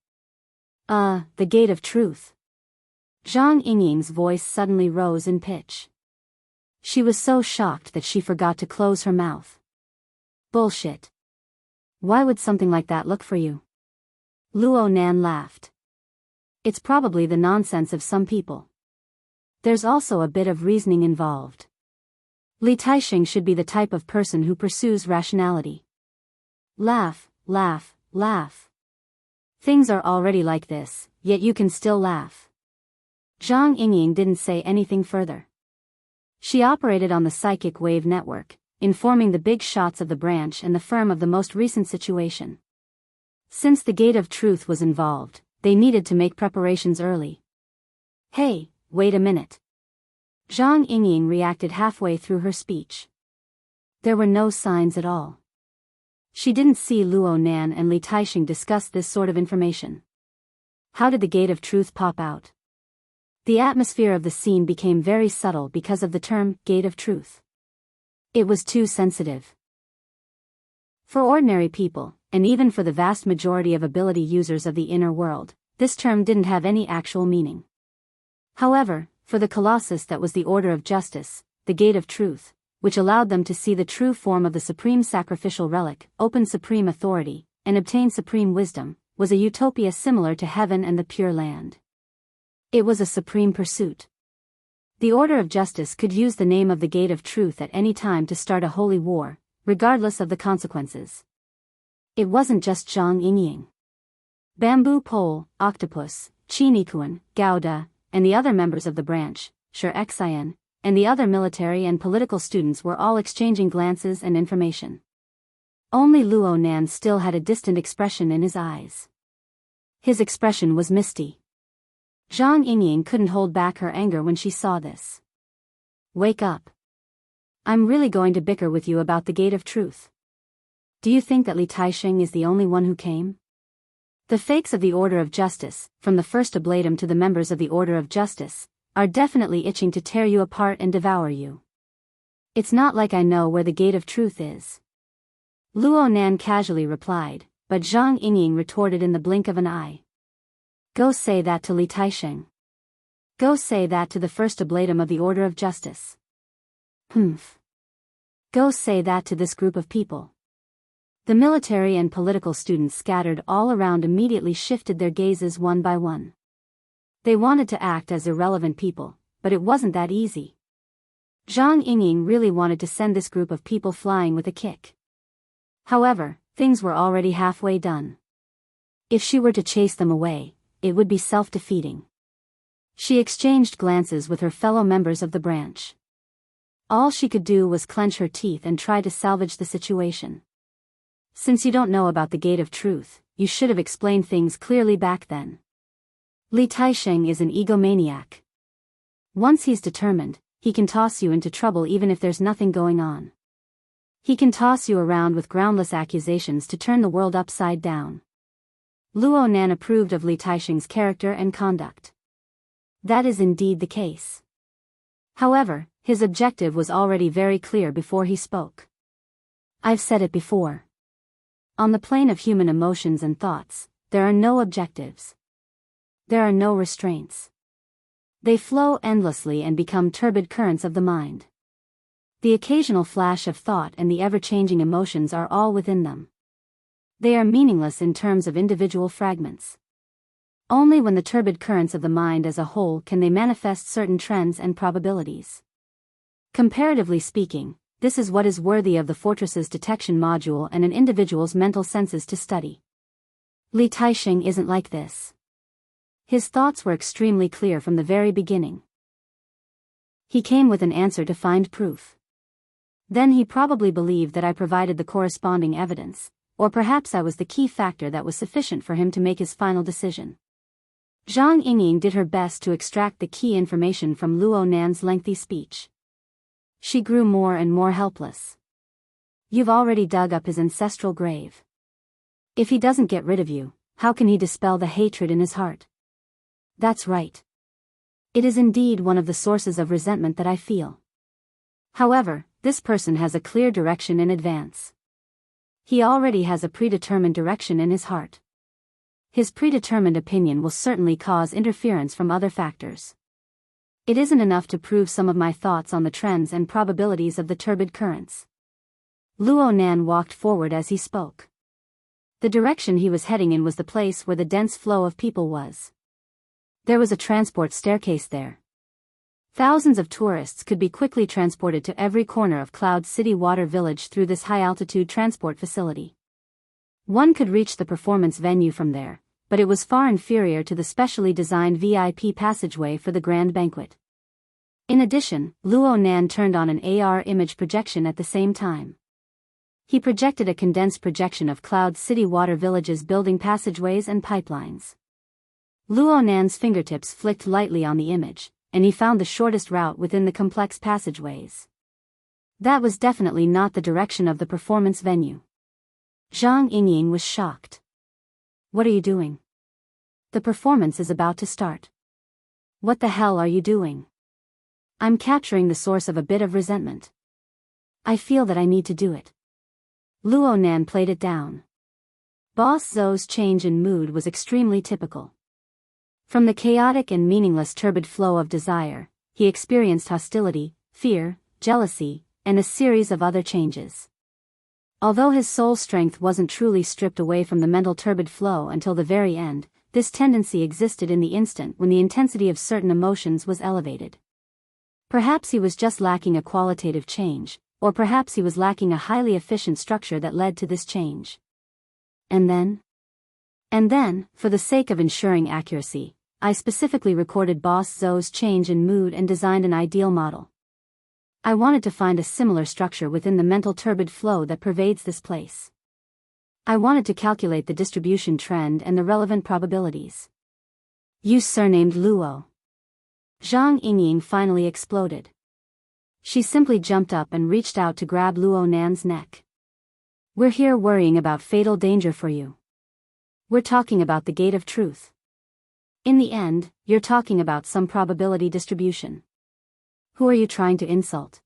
The Gate of Truth. Zhang Yingying's voice suddenly rose in pitch. She was so shocked that she forgot to close her mouth. Bullshit. Why would something like that look for you? Luo Nan laughed. It's probably the nonsense of some people. There's also a bit of reasoning involved. Li Taisheng should be the type of person who pursues rationality. Laugh, laugh, laugh. Things are already like this, yet you can still laugh. Zhang Yingying didn't say anything further. She operated on the psychic wave network, informing the big shots of the branch and the firm of the most recent situation. Since the Gate of Truth was involved, they needed to make preparations early. Hey, wait a minute. Zhang Yingying reacted halfway through her speech. There were no signs at all. She didn't see Luo Nan and Li Taisheng discuss this sort of information. How did the Gate of Truth pop out? The atmosphere of the scene became very subtle because of the term, Gate of Truth. It was too sensitive. For ordinary people, and even for the vast majority of ability users of the inner world, this term didn't have any actual meaning. However, for the Colossus that was the Order of Justice, the Gate of Truth, which allowed them to see the true form of the supreme sacrificial relic, open supreme authority, and obtain supreme wisdom, was a utopia similar to heaven and the Pure Land. It was a supreme pursuit. The Order of Justice could use the name of the Gate of Truth at any time to start a holy war, regardless of the consequences. It wasn't just Zhang Yingying. Bamboo Pole, Octopus, Chinikuan, Gouda, and the other members of the branch, Sher Xian, and the other military and political students were all exchanging glances and information. Only Luo Nan still had a distant expression in his eyes. His expression was misty. Zhang Yingying couldn't hold back her anger when she saw this. Wake up. I'm really going to bicker with you about the Gate of Truth. Do you think that Li Taisheng is the only one who came? The fakes of the Order of Justice, from the first oblatum to the members of the Order of Justice, are definitely itching to tear you apart and devour you. It's not like I know where the Gate of Truth is. Luo Nan casually replied, but Zhang Yingying retorted in the blink of an eye. Go say that to Li Taisheng. Go say that to the first oblatum of the Order of Justice. Humph. Go say that to this group of people. The military and political students scattered all around immediately shifted their gazes one by one. They wanted to act as irrelevant people, but it wasn't that easy. Zhang Yingying really wanted to send this group of people flying with a kick. However, things were already halfway done. If she were to chase them away, it would be self-defeating. She exchanged glances with her fellow members of the branch. All she could do was clench her teeth and try to salvage the situation. Since you don't know about the Gate of Truth, you should have explained things clearly back then. Li Taisheng is an egomaniac. Once he's determined, he can toss you into trouble even if there's nothing going on. He can toss you around with groundless accusations to turn the world upside down. Luo Nan approved of Li Taisheng's character and conduct. That is indeed the case. However, his objective was already very clear before he spoke. I've said it before. On the plane of human emotions and thoughts, there are no objectives. There are no restraints. They flow endlessly and become turbid currents of the mind. The occasional flash of thought and the ever-changing emotions are all within them. They are meaningless in terms of individual fragments. Only when the turbid currents of the mind as a whole can they manifest certain trends and probabilities. Comparatively speaking, this is what is worthy of the Fortress's detection module and an individual's mental senses to study. Li Taisheng isn't like this. His thoughts were extremely clear from the very beginning. He came with an answer to find proof. Then he probably believed that I provided the corresponding evidence, or perhaps I was the key factor that was sufficient for him to make his final decision. Zhang Yingying did her best to extract the key information from Luo Nan's lengthy speech. She grew more and more helpless. You've already dug up his ancestral grave. If he doesn't get rid of you, how can he dispel the hatred in his heart? That's right. It is indeed one of the sources of resentment that I feel. However, this person has a clear direction in advance. He already has a predetermined direction in his heart. His predetermined opinion will certainly cause interference from other factors. It isn't enough to prove some of my thoughts on the trends and probabilities of the turbid currents. Luo Nan walked forward as he spoke. The direction he was heading in was the place where the dense flow of people was. There was a transport staircase there. Thousands of tourists could be quickly transported to every corner of Cloud City Water Village through this high-altitude transport facility. One could reach the performance venue from there, but it was far inferior to the specially designed VIP passageway for the grand banquet. In addition, Luo Nan turned on an AR image projection at the same time. He projected a condensed projection of Cloud City Water Village's building passageways and pipelines. Luo Nan's fingertips flicked lightly on the image, and he found the shortest route within the complex passageways. That was definitely not the direction of the performance venue. Zhang Yingying was shocked. What are you doing? The performance is about to start. What the hell are you doing? I'm capturing the source of a bit of resentment. I feel that I need to do it. Luo Nan played it down. Boss Zhou's change in mood was extremely typical. From the chaotic and meaningless turbid flow of desire, he experienced hostility, fear, jealousy, and a series of other changes. Although his soul strength wasn't truly stripped away from the mental turbid flow until the very end, this tendency existed in the instant when the intensity of certain emotions was elevated. Perhaps he was just lacking a qualitative change, or perhaps he was lacking a highly efficient structure that led to this change. And then, for the sake of ensuring accuracy, I specifically recorded Boss Zhou's change in mood and designed an ideal model. I wanted to find a similar structure within the mental turbid flow that pervades this place. I wanted to calculate the distribution trend and the relevant probabilities. You surnamed Luo. Zhang Yingying finally exploded. She simply jumped up and reached out to grab Luo Nan's neck. We're here worrying about fatal danger for you. We're talking about the Gate of Truth. In the end, you're talking about some probability distribution. Who are you trying to insult?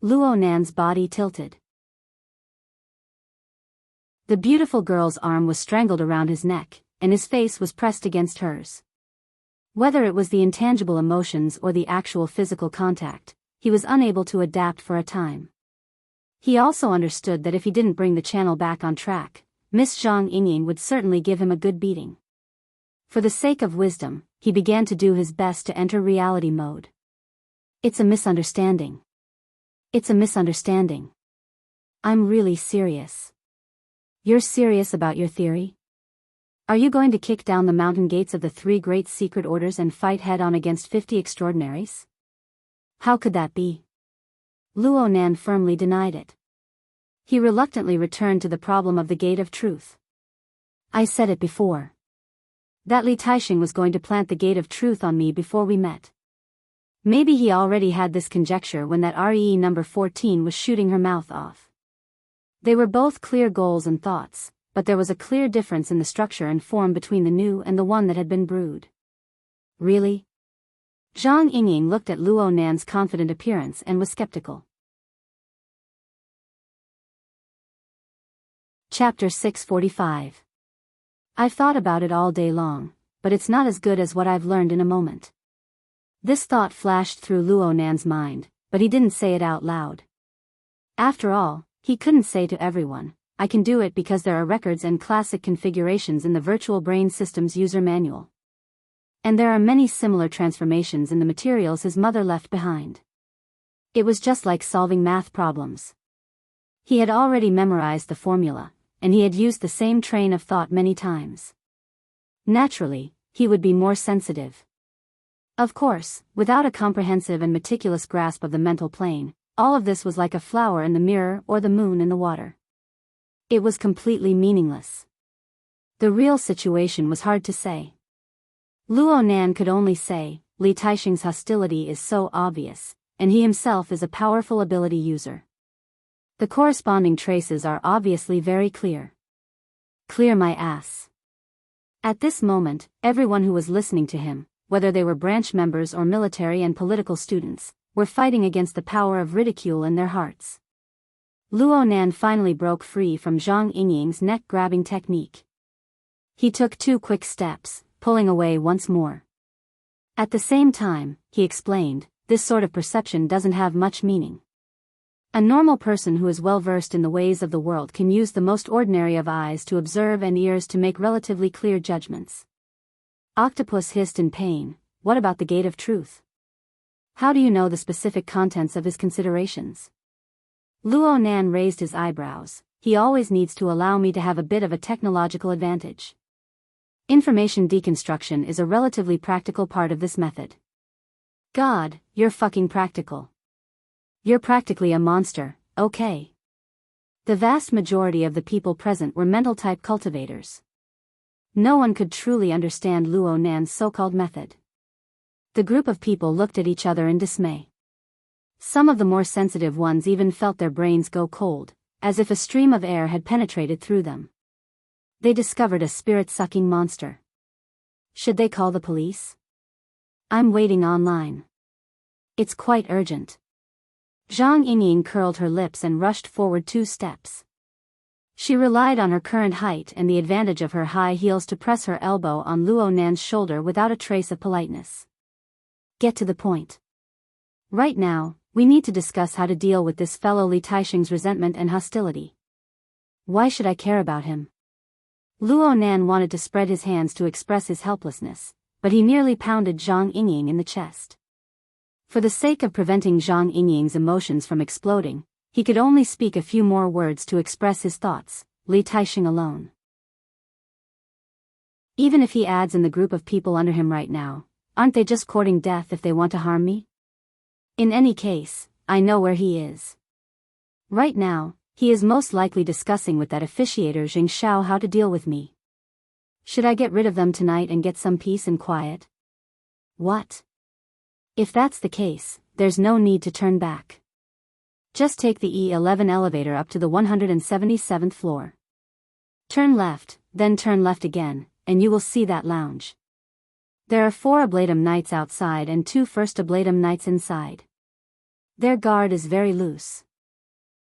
Luo Nan's body tilted. The beautiful girl's arm was strangled around his neck, and his face was pressed against hers. Whether it was the intangible emotions or the actual physical contact, he was unable to adapt for a time. He also understood that if he didn't bring the channel back on track, Miss Zhang Yingying would certainly give him a good beating. For the sake of wisdom, he began to do his best to enter reality mode. It's a misunderstanding. It's a misunderstanding. I'm really serious. You're serious about your theory? Are you going to kick down the mountain gates of the 3 great secret orders and fight head-on against 50 extraordinaries? How could that be? Luo Nan firmly denied it. He reluctantly returned to the problem of the Gate of Truth. I said it before. That Li Taixing was going to plant the Gate of Truth on me before we met. Maybe he already had this conjecture when that REE number 14 was shooting her mouth off. They were both clear goals and thoughts, but there was a clear difference in the structure and form between the new and the one that had been brewed. Really? Zhang Yingying looked at Luo Nan's confident appearance and was skeptical. Chapter 645. I've thought about it all day long, but it's not as good as what I've learned in a moment. This thought flashed through Luo Nan's mind, but he didn't say it out loud. After all, he couldn't say to everyone, I can do it because there are records and classic configurations in the Virtual Brain System's user manual. And there are many similar transformations in the materials his mother left behind. It was just like solving math problems. He had already memorized the formula, and he had used the same train of thought many times. Naturally, he would be more sensitive. Of course, without a comprehensive and meticulous grasp of the mental plane, all of this was like a flower in the mirror or the moon in the water. It was completely meaningless. The real situation was hard to say. Luo Nan could only say, Li Taixing's hostility is so obvious, and he himself is a powerful ability user. The corresponding traces are obviously very clear. Clear my ass. At this moment, everyone who was listening to him, whether they were branch members or military and political students, were fighting against the power of ridicule in their hearts. Luo Nan finally broke free from Zhang Yingying's neck-grabbing technique. He took 2 quick steps, pulling away once more. At the same time, he explained, this sort of perception doesn't have much meaning. A normal person who is well-versed in the ways of the world can use the most ordinary of eyes to observe and ears to make relatively clear judgments. Octopus hissed in pain, what about the Gate of Truth? How do you know the specific contents of his considerations? Luo Nan raised his eyebrows. He always needs to allow me to have a bit of a technological advantage. Information deconstruction is a relatively practical part of this method. God, you're fucking practical. You're practically a monster, okay? The vast majority of the people present were mental-type cultivators. No one could truly understand Luo Nan's so-called method. The group of people looked at each other in dismay. Some of the more sensitive ones even felt their brains go cold, as if a stream of air had penetrated through them. They discovered a spirit-sucking monster. Should they call the police? I'm waiting online. It's quite urgent. Zhang Yingying curled her lips and rushed forward 2 steps. She relied on her current height and the advantage of her high heels to press her elbow on Luo Nan's shoulder without a trace of politeness. Get to the point. Right now, we need to discuss how to deal with this fellow Li Taixing's resentment and hostility. Why should I care about him? Luo Nan wanted to spread his hands to express his helplessness, but he nearly pounded Zhang Yingying in the chest. For the sake of preventing Zhang Yingying's emotions from exploding, he could only speak a few more words to express his thoughts, Li Taixing alone. Even if he adds in the group of people under him right now, aren't they just courting death if they want to harm me? In any case, I know where he is. Right now, he is most likely discussing with that officiator Jing Xiao how to deal with me. Should I get rid of them tonight and get some peace and quiet? What? If that's the case, there's no need to turn back. Just take the E11 elevator up to the 177th floor. Turn left, then turn left again, and you will see that lounge. There are 4 Ablatum Knights outside and 2 First Ablatum Knights inside. Their guard is very loose.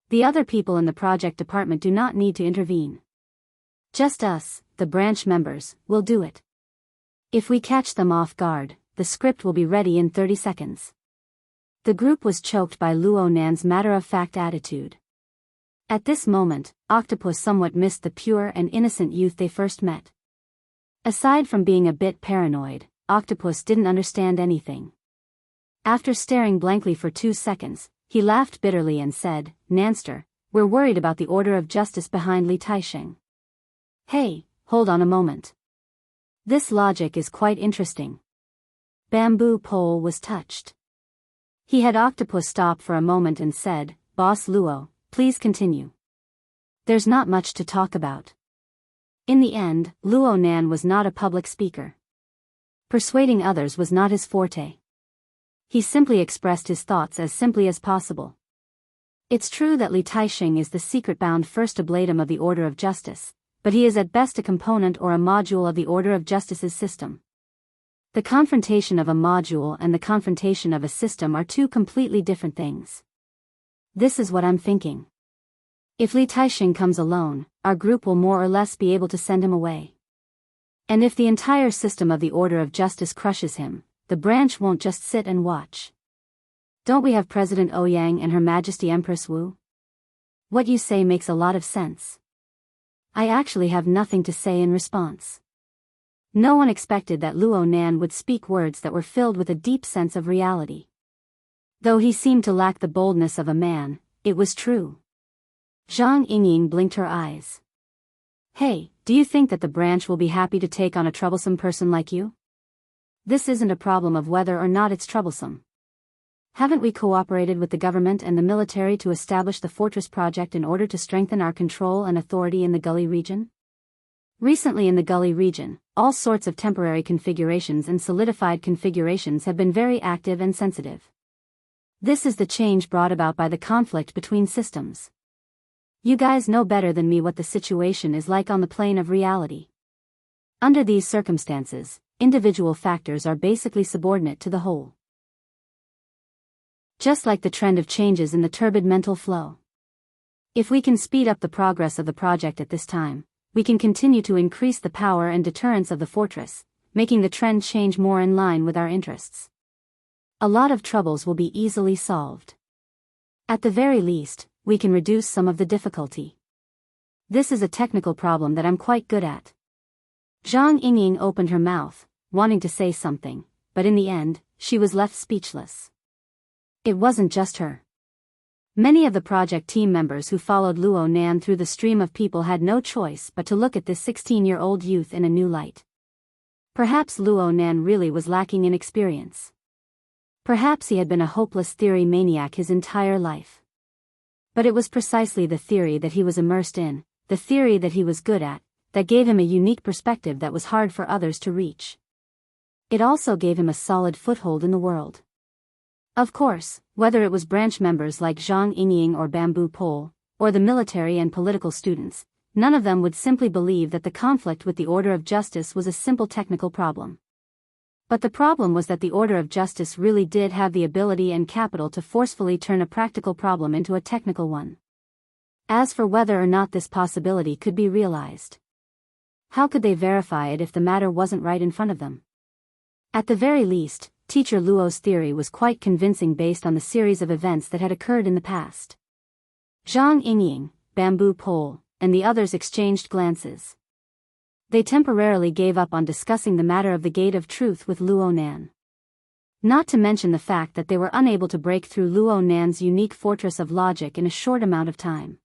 The other people in the project department do not need to intervene. Just us, the branch members, will do it. If we catch them off guard, the script will be ready in 30 seconds. The group was choked by Luo Nan's matter-of-fact attitude. At this moment, Octopus somewhat missed the pure and innocent youth they first met. Aside from being a bit paranoid, Octopus didn't understand anything. After staring blankly for 2 seconds, he laughed bitterly and said, Nanster, we're worried about the order of justice behind Li Taixing. Hey, hold on a moment. This logic is quite interesting. Bamboo Pole was touched. He had Octopus stop for a moment and said, "Boss Luo, please continue. There's not much to talk about." In the end, Luo Nan was not a public speaker. Persuading others was not his forte. He simply expressed his thoughts as simply as possible. It's true that Li Taixing is the secret-bound first oblatum of the Order of Justice, but he is at best a component or a module of the Order of Justice's system. The confrontation of a module and the confrontation of a system are two completely different things. This is what I'm thinking. If Li Taixing comes alone, our group will more or less be able to send him away. And if the entire system of the Order of Justice crushes him, the branch won't just sit and watch. Don't we have President Ouyang and Her Majesty Empress Wu? What you say makes a lot of sense. I actually have nothing to say in response. No one expected that Luo Nan would speak words that were filled with a deep sense of reality. Though he seemed to lack the boldness of a man, it was true. Zhang Yingying blinked her eyes. Hey, do you think that the branch will be happy to take on a troublesome person like you? This isn't a problem of whether or not it's troublesome. Haven't we cooperated with the government and the military to establish the fortress project in order to strengthen our control and authority in the Gully region? Recently in the Gully region, all sorts of temporary configurations and solidified configurations have been very active and sensitive. This is the change brought about by the conflict between systems. You guys know better than me what the situation is like on the plane of reality. Under these circumstances, individual factors are basically subordinate to the whole. Just like the trend of changes in the turbid mental flow. If we can speed up the progress of the project at this time, we can continue to increase the power and deterrence of the fortress, making the trend change more in line with our interests. A lot of troubles will be easily solved. At the very least, we can reduce some of the difficulty. This is a technical problem that I'm quite good at. Zhang Yingying opened her mouth, wanting to say something, but in the end, she was left speechless. It wasn't just her. Many of the project team members who followed Luo Nan through the stream of people had no choice but to look at this 16-year-old youth in a new light. Perhaps Luo Nan really was lacking in experience. Perhaps he had been a hopeless theory maniac his entire life. But it was precisely the theory that he was immersed in, the theory that he was good at, that gave him a unique perspective that was hard for others to reach. It also gave him a solid foothold in the world. Of course, whether it was branch members like Zhang Yingying or Bamboo Pole, or the military and political students, none of them would simply believe that the conflict with the Order of Justice was a simple technical problem. But the problem was that the Order of Justice really did have the ability and capital to forcefully turn a practical problem into a technical one. As for whether or not this possibility could be realized, how could they verify it if the matter wasn't right in front of them? At the very least, Teacher Luo's theory was quite convincing based on the series of events that had occurred in the past. Zhang Yingying, Bamboo Pole, and the others exchanged glances. They temporarily gave up on discussing the matter of the Gate of Truth with Luo Nan. Not to mention the fact that they were unable to break through Luo Nan's unique fortress of logic in a short amount of time.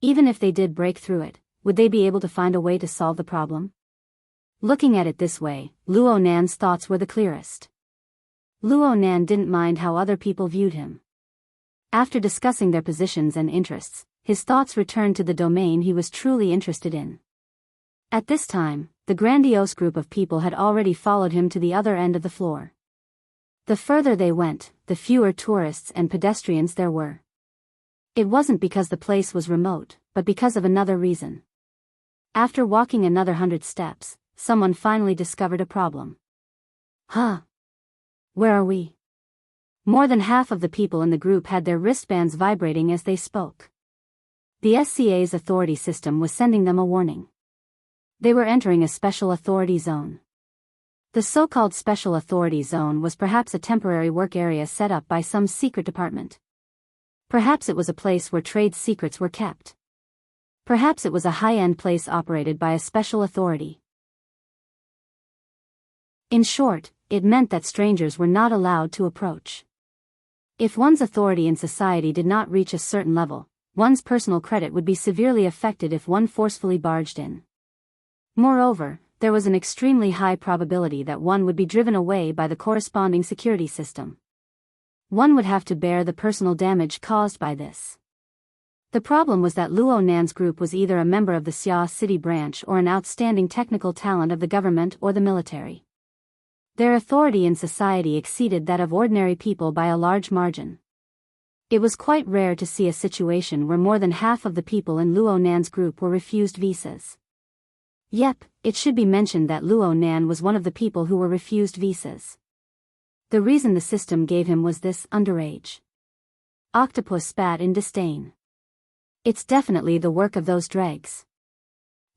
Even if they did break through it, would they be able to find a way to solve the problem? Looking at it this way, Luo Nan's thoughts were the clearest. Luo Nan didn't mind how other people viewed him. After discussing their positions and interests, his thoughts returned to the domain he was truly interested in. At this time, the grandiose group of people had already followed him to the other end of the floor. The further they went, the fewer tourists and pedestrians there were. It wasn't because the place was remote, but because of another reason. After walking another 100 steps, someone finally discovered a problem. Huh? Where are we? More than half of the people in the group had their wristbands vibrating as they spoke. The SCA's authority system was sending them a warning. They were entering a special authority zone. The so-called special authority zone was perhaps a temporary work area set up by some secret department. Perhaps it was a place where trade secrets were kept. Perhaps it was a high-end place operated by a special authority. In short, it meant that strangers were not allowed to approach. If one's authority in society did not reach a certain level, one's personal credit would be severely affected if one forcefully barged in. Moreover, there was an extremely high probability that one would be driven away by the corresponding security system. One would have to bear the personal damage caused by this. The problem was that Luo Nan's group was either a member of the Xia City branch or an outstanding technical talent of the government or the military. Their authority in society exceeded that of ordinary people by a large margin. It was quite rare to see a situation where more than half of the people in Luo Nan's group were refused visas. Yep, it should be mentioned that Luo Nan was one of the people who were refused visas. The reason the system gave him was this: underage. Octopus spat in disdain. It's definitely the work of those dregs.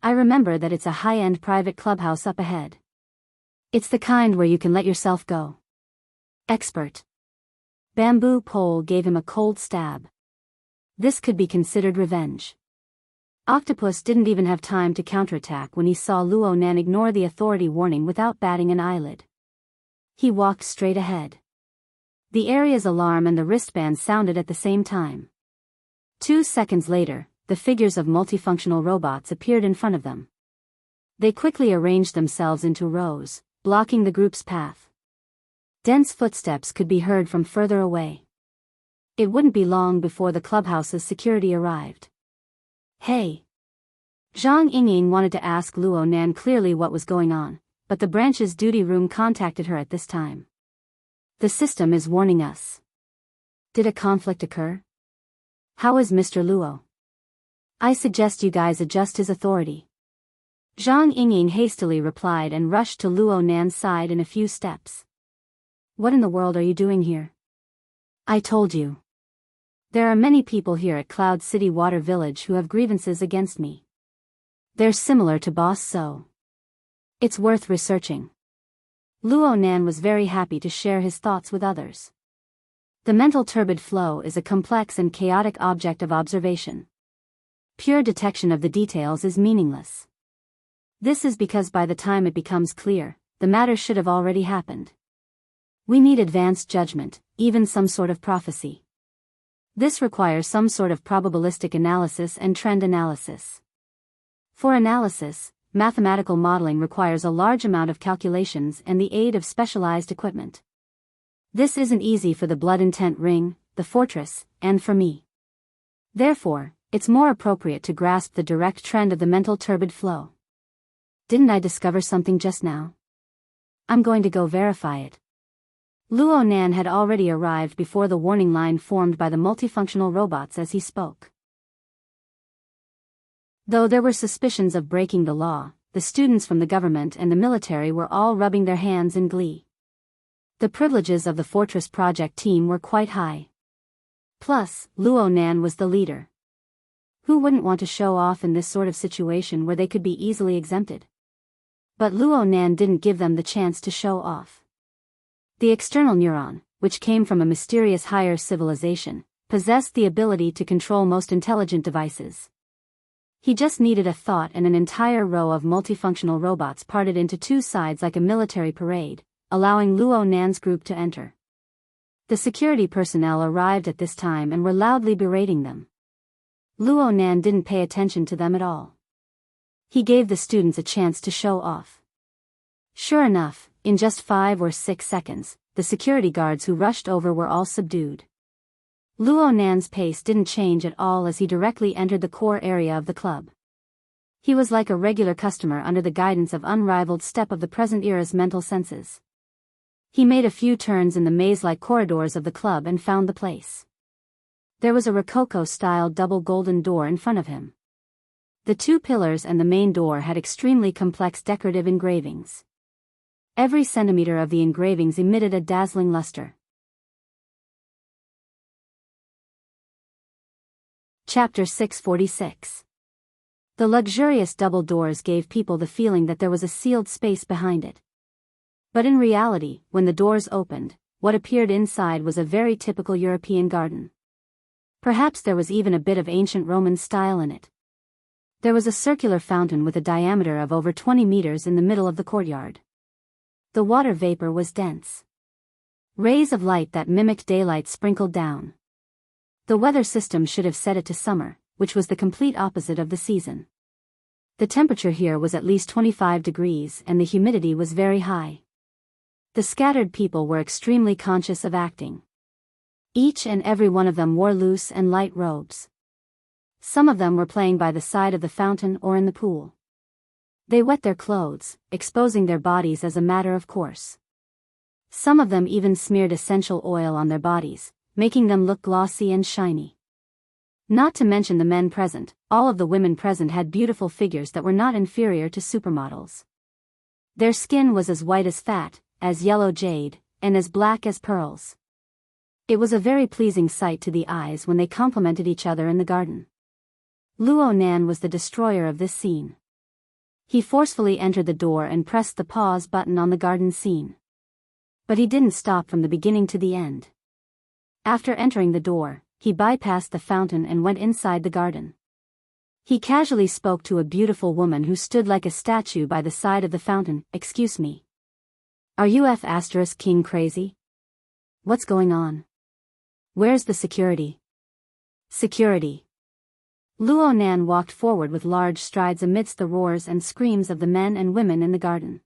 I remember that it's a high-end private clubhouse up ahead. It's the kind where you can let yourself go. Expert. Bamboo pole gave him a cold stab. This could be considered revenge. Octopus didn't even have time to counterattack when he saw Luo Nan ignore the authority warning without batting an eyelid. He walked straight ahead. The area's alarm and the wristband sounded at the same time. 2 seconds later, the figures of multifunctional robots appeared in front of them. They quickly arranged themselves into rows, blocking the group's path. Dense footsteps could be heard from further away. It wouldn't be long before the clubhouse's security arrived. Hey! Zhang Yingying wanted to ask Luo Nan clearly what was going on, but the branch's duty room contacted her at this time. The system is warning us. Did a conflict occur? How is Mr. Luo? I suggest you guys adjust his authority. Zhang Yingying hastily replied and rushed to Luo Nan's side in a few steps. What in the world are you doing here? I told you. There are many people here at Cloud City Water Village who have grievances against me. They're similar to Boss So. It's worth researching. Luo Nan was very happy to share his thoughts with others. The mental turbid flow is a complex and chaotic object of observation. Pure detection of the details is meaningless. This is because by the time it becomes clear, the matter should have already happened. We need advanced judgment, even some sort of prophecy. This requires some sort of probabilistic analysis and trend analysis. For analysis, mathematical modeling requires a large amount of calculations and the aid of specialized equipment. This isn't easy for the Blood Intent Ring, the Fortress, and for me. Therefore, it's more appropriate to grasp the direct trend of the mental turbid flow. Didn't I discover something just now? I'm going to go verify it. Luo Nan had already arrived before the warning line formed by the multifunctional robots as he spoke. Though there were suspicions of breaking the law, the students from the government and the military were all rubbing their hands in glee. The privileges of the Fortress Project team were quite high. Plus, Luo Nan was the leader. Who wouldn't want to show off in this sort of situation where they could be easily exempted? But Luo Nan didn't give them the chance to show off. The external neuron, which came from a mysterious higher civilization, possessed the ability to control most intelligent devices. He just needed a thought and an entire row of multifunctional robots parted into two sides like a military parade, allowing Luo Nan's group to enter. The security personnel arrived at this time and were loudly berating them. Luo Nan didn't pay attention to them at all. He gave the students a chance to show off. Sure enough, in just 5 or 6 seconds, the security guards who rushed over were all subdued. Luo Nan's pace didn't change at all as he directly entered the core area of the club. He was like a regular customer under the guidance of unrivaled step of the present era's mental senses. He made a few turns in the maze-like corridors of the club and found the place. There was a Rococo-style double golden door in front of him. The 2 pillars and the main door had extremely complex decorative engravings. Every centimeter of the engravings emitted a dazzling luster. Chapter 646. The luxurious double doors gave people the feeling that there was a sealed space behind it. But in reality, when the doors opened, what appeared inside was a very typical European garden. Perhaps there was even a bit of ancient Roman style in it. There was a circular fountain with a diameter of over 20 meters in the middle of the courtyard. The water vapor was dense. Rays of light that mimicked daylight sprinkled down. The weather system should have set it to summer, which was the complete opposite of the season. The temperature here was at least 25 degrees and the humidity was very high. The scattered people were extremely conscious of acting. Each and every one of them wore loose and light robes. Some of them were playing by the side of the fountain or in the pool. They wet their clothes, exposing their bodies as a matter of course. Some of them even smeared essential oil on their bodies, making them look glossy and shiny. Not to mention the men present, all of the women present had beautiful figures that were not inferior to supermodels. Their skin was as white as fat, as yellow jade, and as black as pearls. It was a very pleasing sight to the eyes when they complimented each other in the garden. Luo Nan was the destroyer of this scene. He forcefully entered the door and pressed the pause button on the garden scene. But he didn't stop from the beginning to the end. After entering the door, he bypassed the fountain and went inside the garden. He casually spoke to a beautiful woman who stood like a statue by the side of the fountain. "Excuse me. Are you F***king crazy? What's going on? Where's the security?" "Security." Luo Nan walked forward with large strides amidst the roars and screams of the men and women in the garden.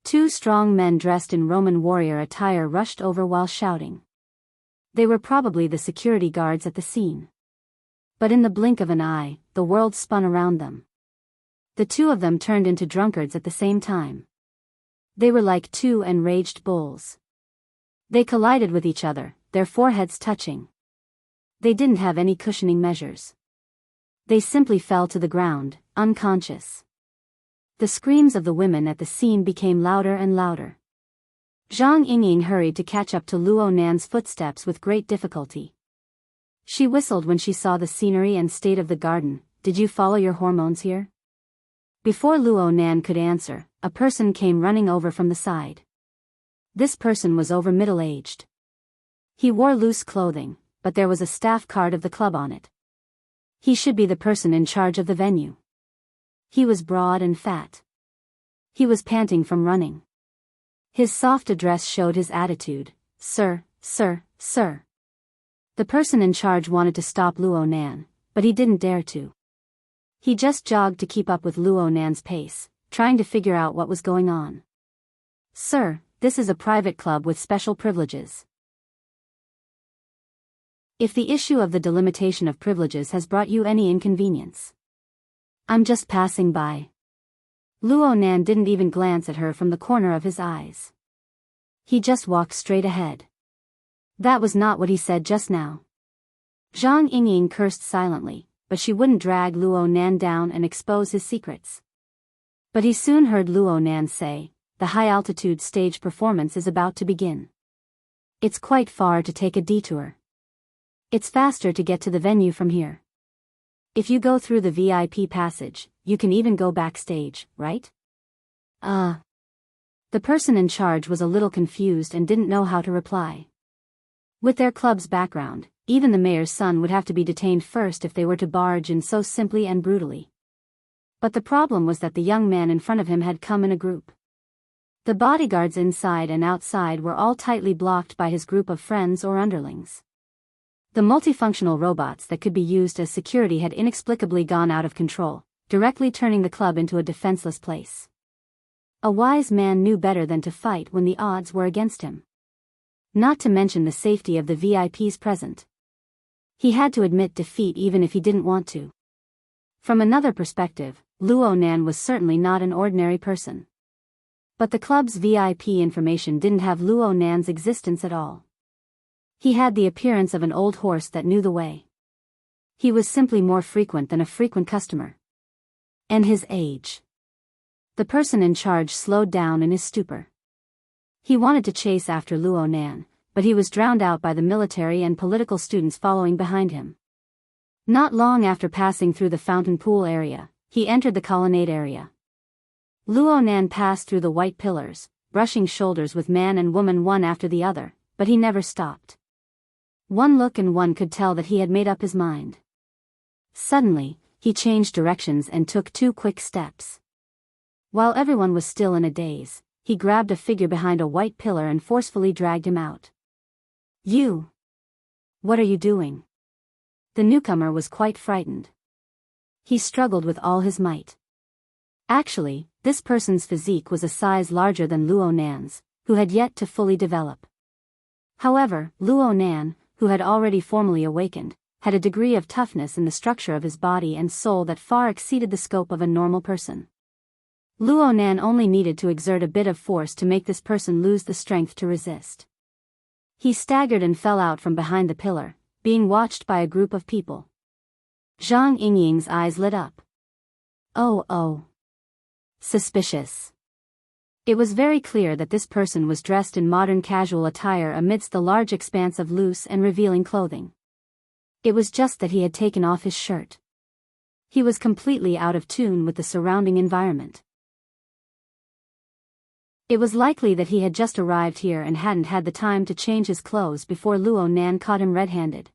Two strong men dressed in Roman warrior attire rushed over while shouting. They were probably the security guards at the scene. But in the blink of an eye, the world spun around them. The two of them turned into drunkards at the same time. They were like two enraged bulls. They collided with each other, their foreheads touching. They didn't have any cushioning measures. They simply fell to the ground, unconscious. The screams of the women at the scene became louder and louder. Zhang Yingying hurried to catch up to Luo Nan's footsteps with great difficulty. She whistled when she saw the scenery and state of the garden. "Did you follow your hormones here?" Before Luo Nan could answer, a person came running over from the side. This person was over middle-aged. He wore loose clothing, but there was a staff card of the club on it. He should be the person in charge of the venue. He was broad and fat. He was panting from running. His soft address showed his attitude. "Sir, sir, sir." The person in charge wanted to stop Luo Nan, but he didn't dare to. He just jogged to keep up with Luo Nan's pace, trying to figure out what was going on. "Sir, this is a private club with special privileges. If the issue of the delimitation of privileges has brought you any inconvenience. I'm just passing by." Luo Nan didn't even glance at her from the corner of his eyes. He just walked straight ahead. That was not what he said just now. Zhang Yingying cursed silently, but she wouldn't drag Luo Nan down and expose his secrets. But he soon heard Luo Nan say, "The high-altitude stage performance is about to begin. It's quite far to take a detour. It's faster to get to the venue from here. If you go through the VIP passage, you can even go backstage, right?" The person in charge was a little confused and didn't know how to reply. With their club's background, even the mayor's son would have to be detained first if they were to barge in so simply and brutally. But the problem was that the young man in front of him had come in a group. The bodyguards inside and outside were all tightly blocked by his group of friends or underlings. The multifunctional robots that could be used as security had inexplicably gone out of control, directly turning the club into a defenseless place. A wise man knew better than to fight when the odds were against him. Not to mention the safety of the VIPs present. He had to admit defeat even if he didn't want to. From another perspective, Luo Nan was certainly not an ordinary person. But the club's VIP information didn't have Luo Nan's existence at all. He had the appearance of an old horse that knew the way. He was simply more frequent than a frequent customer. And his age. The person in charge slowed down in his stupor. He wanted to chase after Luo Nan, but he was drowned out by the military and political students following behind him. Not long after passing through the fountain pool area, he entered the colonnade area. Luo Nan passed through the white pillars, brushing shoulders with man and woman one after the other, but he never stopped. One look and one could tell that he had made up his mind. Suddenly, he changed directions and took 2 quick steps. While everyone was still in a daze, he grabbed a figure behind a white pillar and forcefully dragged him out. "You! What are you doing?" The newcomer was quite frightened. He struggled with all his might. Actually, this person's physique was a size larger than Luo Nan's, who had yet to fully develop. However, Luo Nan, who had already formally awakened, had a degree of toughness in the structure of his body and soul that far exceeded the scope of a normal person. Luo Nan only needed to exert a bit of force to make this person lose the strength to resist. He staggered and fell out from behind the pillar, being watched by a group of people. Zhang Yingying's eyes lit up. Oh. Suspicious. It was very clear that this person was dressed in modern casual attire amidst the large expanse of loose and revealing clothing. It was just that he had taken off his shirt. He was completely out of tune with the surrounding environment. It was likely that he had just arrived here and hadn't had the time to change his clothes before Luo Nan caught him red-handed.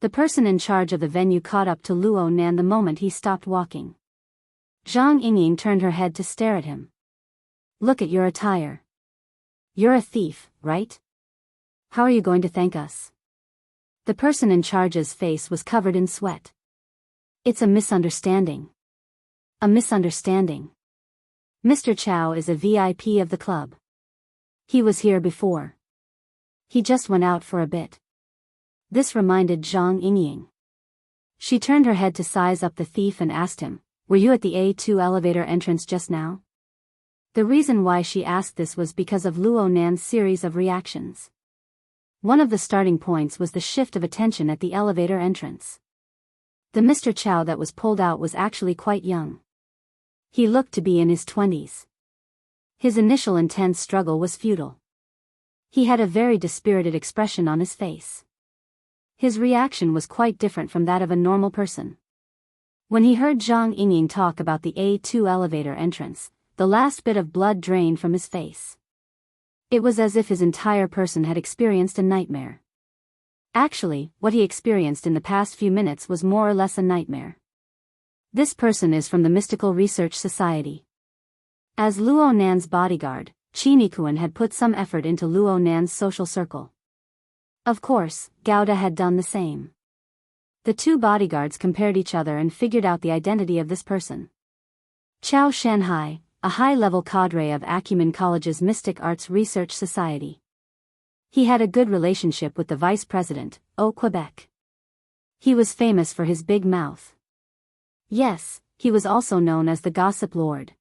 The person in charge of the venue caught up to Luo Nan the moment he stopped walking. Zhang Yingying turned her head to stare at him. Look at your attire. You're a thief, right? How are you going to thank us? The person in charge's face was covered in sweat. It's a misunderstanding. A misunderstanding. Mr. Chow is a VIP of the club. He was here before. He just went out for a bit. This reminded Zhang Yingying. She turned her head to size up the thief and asked him, "Were you at the A2 elevator entrance just now?" The reason why she asked this was because of Luo Nan's series of reactions. One of the starting points was the shift of attention at the elevator entrance. The Mr. Chow that was pulled out was actually quite young. He looked to be in his 20s. His initial intense struggle was futile. He had a very dispirited expression on his face. His reaction was quite different from that of a normal person. When he heard Zhang Yingying talk about the A2 elevator entrance, the last bit of blood drained from his face. It was as if his entire person had experienced a nightmare. Actually, what he experienced in the past few minutes was more or less a nightmare. This person is from the Mystical Research Society. As Luo Nan's bodyguard, Chinikuan had put some effort into Luo Nan's social circle. Of course, Gouda had done the same. The two bodyguards compared each other and figured out the identity of this person. Chao Shanhai, a high-level cadre of Acumen College's Mystic Arts Research Society. He had a good relationship with the vice president, au Quebec. He was famous for his big mouth. Yes, he was also known as the Gossip Lord.